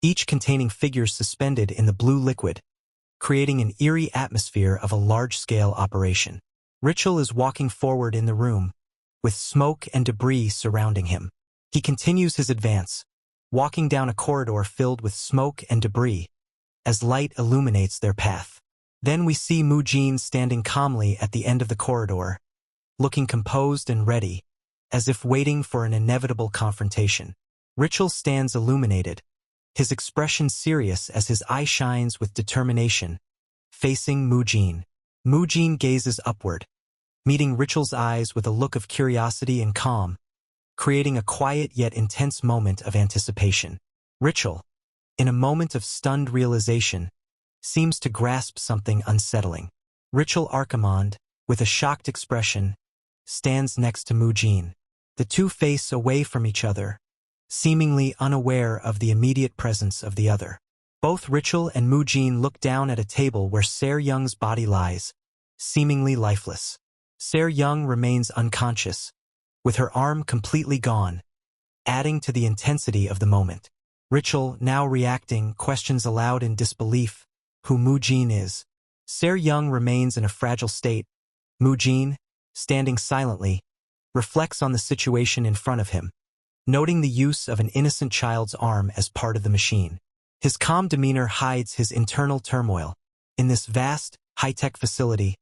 each containing figures suspended in the blue liquid, creating an eerie atmosphere of a large-scale operation. Richel is walking forward in the room, with smoke and debris surrounding him. He continues his advance, walking down a corridor filled with smoke and debris, as light illuminates their path. Then we see Mujin standing calmly at the end of the corridor, looking composed and ready, as if waiting for an inevitable confrontation. Richel stands illuminated, his expression serious as his eye shines with determination, facing Mujin. Mujin gazes upward, meeting Richel's eyes with a look of curiosity and calm, creating a quiet yet intense moment of anticipation. Richel, in a moment of stunned realization, seems to grasp something unsettling. Richel Archimonde, with a shocked expression, stands next to Mujin. The two face away from each other, seemingly unaware of the immediate presence of the other. Both Richel and Mujin look down at a table where Se-ryung's body lies, seemingly lifeless. Se-ryung remains unconscious, with her arm completely gone, adding to the intensity of the moment. Richel, now reacting, questions aloud in disbelief who Mujin is. Se-ryung remains in a fragile state. Mujin, standing silently, reflects on the situation in front of him, noting the use of an innocent child's arm as part of the machine. His calm demeanor hides his internal turmoil. In this vast, high-tech facility,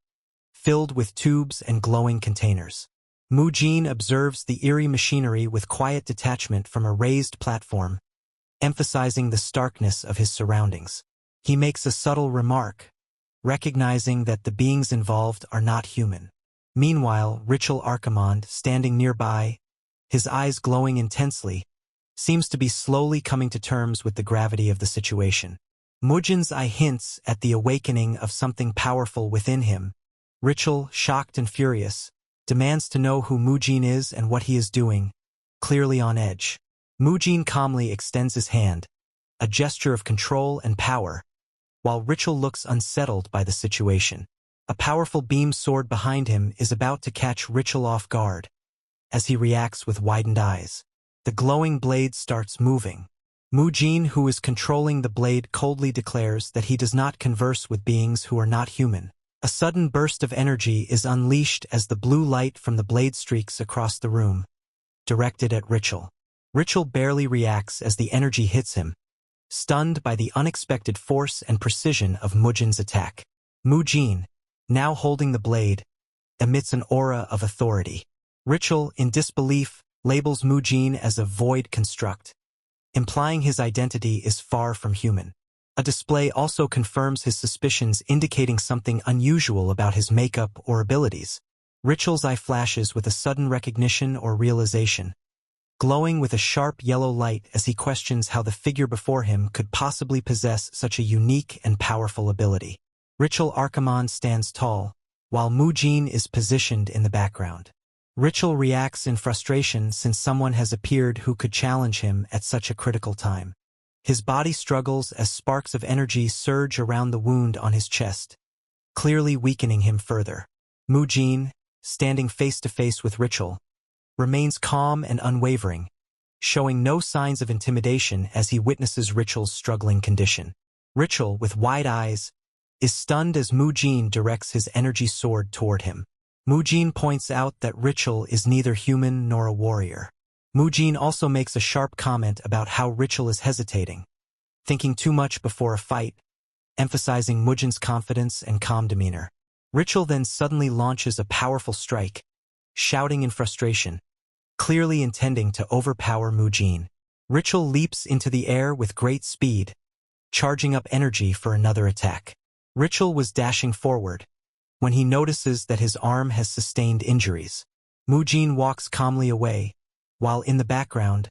filled with tubes and glowing containers, Mujin observes the eerie machinery with quiet detachment from a raised platform, emphasizing the starkness of his surroundings. He makes a subtle remark, recognizing that the beings involved are not human. Meanwhile, Richel Archimonde, standing nearby, his eyes glowing intensely, seems to be slowly coming to terms with the gravity of the situation. Mujin's eye hints at the awakening of something powerful within him. Richel, shocked and furious, demands to know who Mujin is and what he is doing, clearly on edge. Mujin calmly extends his hand, a gesture of control and power, while Richel looks unsettled by the situation. A powerful beam sword behind him is about to catch Richel off guard, as he reacts with widened eyes. The glowing blade starts moving. Mujin, who is controlling the blade, coldly declares that he does not converse with beings who are not human. A sudden burst of energy is unleashed as the blue light from the blade streaks across the room, directed at Richel. Richel barely reacts as the energy hits him, stunned by the unexpected force and precision of Mujin's attack. Mujin, now holding the blade, emits an aura of authority. Richel, in disbelief, labels Mujin as a void construct, implying his identity is far from human. A display also confirms his suspicions, indicating something unusual about his makeup or abilities. Richel's eye flashes with a sudden recognition or realization, glowing with a sharp yellow light as he questions how the figure before him could possibly possess such a unique and powerful ability. Richel Archimonde stands tall, while Mujin is positioned in the background. Richel reacts in frustration since someone has appeared who could challenge him at such a critical time. His body struggles as sparks of energy surge around the wound on his chest, clearly weakening him further. Mujin, standing face-to-face with Richel, remains calm and unwavering, showing no signs of intimidation as he witnesses Richel's struggling condition. Richel, with wide eyes, is stunned as Mujin directs his energy sword toward him. Mujin points out that Richel is neither human nor a warrior. Mujin also makes a sharp comment about how Richel is hesitating, thinking too much before a fight, emphasizing Mujin's confidence and calm demeanor. Richel then suddenly launches a powerful strike, shouting in frustration, clearly intending to overpower Mujin. Richel leaps into the air with great speed, charging up energy for another attack. Richel was dashing forward when he notices that his arm has sustained injuries. Mujin walks calmly away, while in the background,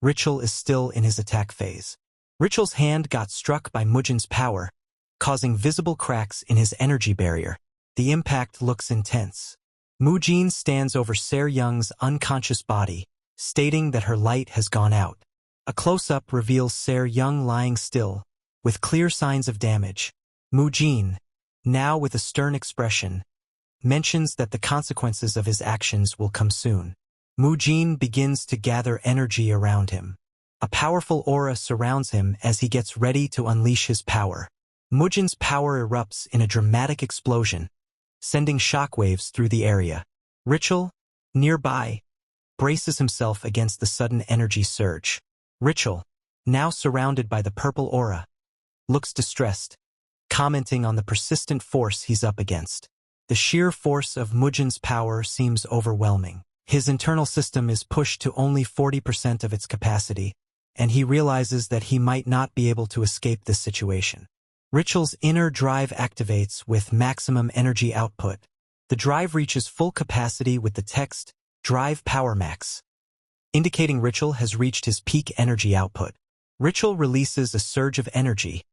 Richel is still in his attack phase. Richel's hand got struck by Mujin's power, causing visible cracks in his energy barrier. The impact looks intense. Mujin stands over Se-ryung's unconscious body, stating that her light has gone out. A close-up reveals Ser Young lying still, with clear signs of damage. Mujin, now with a stern expression, mentions that the consequences of his actions will come soon. Mujin begins to gather energy around him. A powerful aura surrounds him as he gets ready to unleash his power. Mujin's power erupts in a dramatic explosion, sending shockwaves through the area. Richel, nearby, braces himself against the sudden energy surge. Richel, now surrounded by the purple aura, looks distressed, commenting on the persistent force he's up against. The sheer force of Mujin's power seems overwhelming. His internal system is pushed to only 40% of its capacity, and he realizes that he might not be able to escape this situation. Richel's inner drive activates with maximum energy output. The drive reaches full capacity with the text, "Drive Power Max," indicating Richel has reached his peak energy output. Richel releases a surge of energy,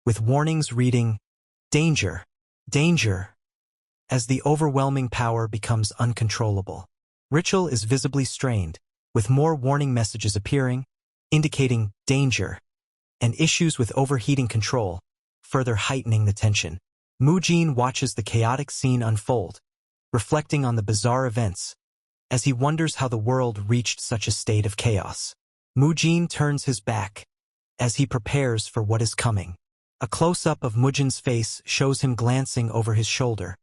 with warnings reading, "Danger, danger," as the overwhelming power becomes uncontrollable. Richel is visibly strained, with more warning messages appearing, indicating danger, and issues with overheating control, further heightening the tension. Mujin watches the chaotic scene unfold, reflecting on the bizarre events, as he wonders how the world reached such a state of chaos. Mujin turns his back, as he prepares for what is coming. A close-up of Mujin's face shows him glancing over his shoulder,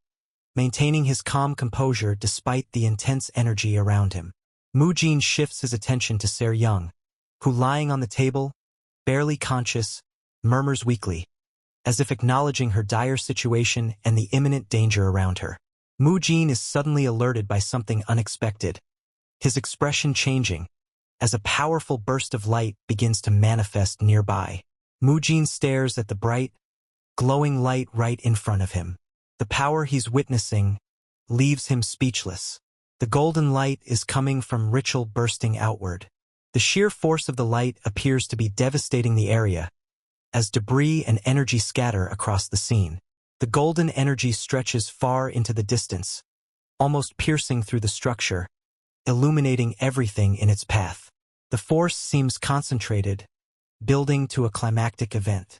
maintaining his calm composure despite the intense energy around him. Mujin shifts his attention to Ser Young, who, lying on the table, barely conscious, murmurs weakly, as if acknowledging her dire situation and the imminent danger around her. Mujin is suddenly alerted by something unexpected, his expression changing, as a powerful burst of light begins to manifest nearby. Mujin stares at the bright, glowing light right in front of him. The power he's witnessing leaves him speechless. The golden light is coming from Richel bursting outward. The sheer force of the light appears to be devastating the area, as debris and energy scatter across the scene. The golden energy stretches far into the distance, almost piercing through the structure, illuminating everything in its path. The force seems concentrated, building to a climactic event.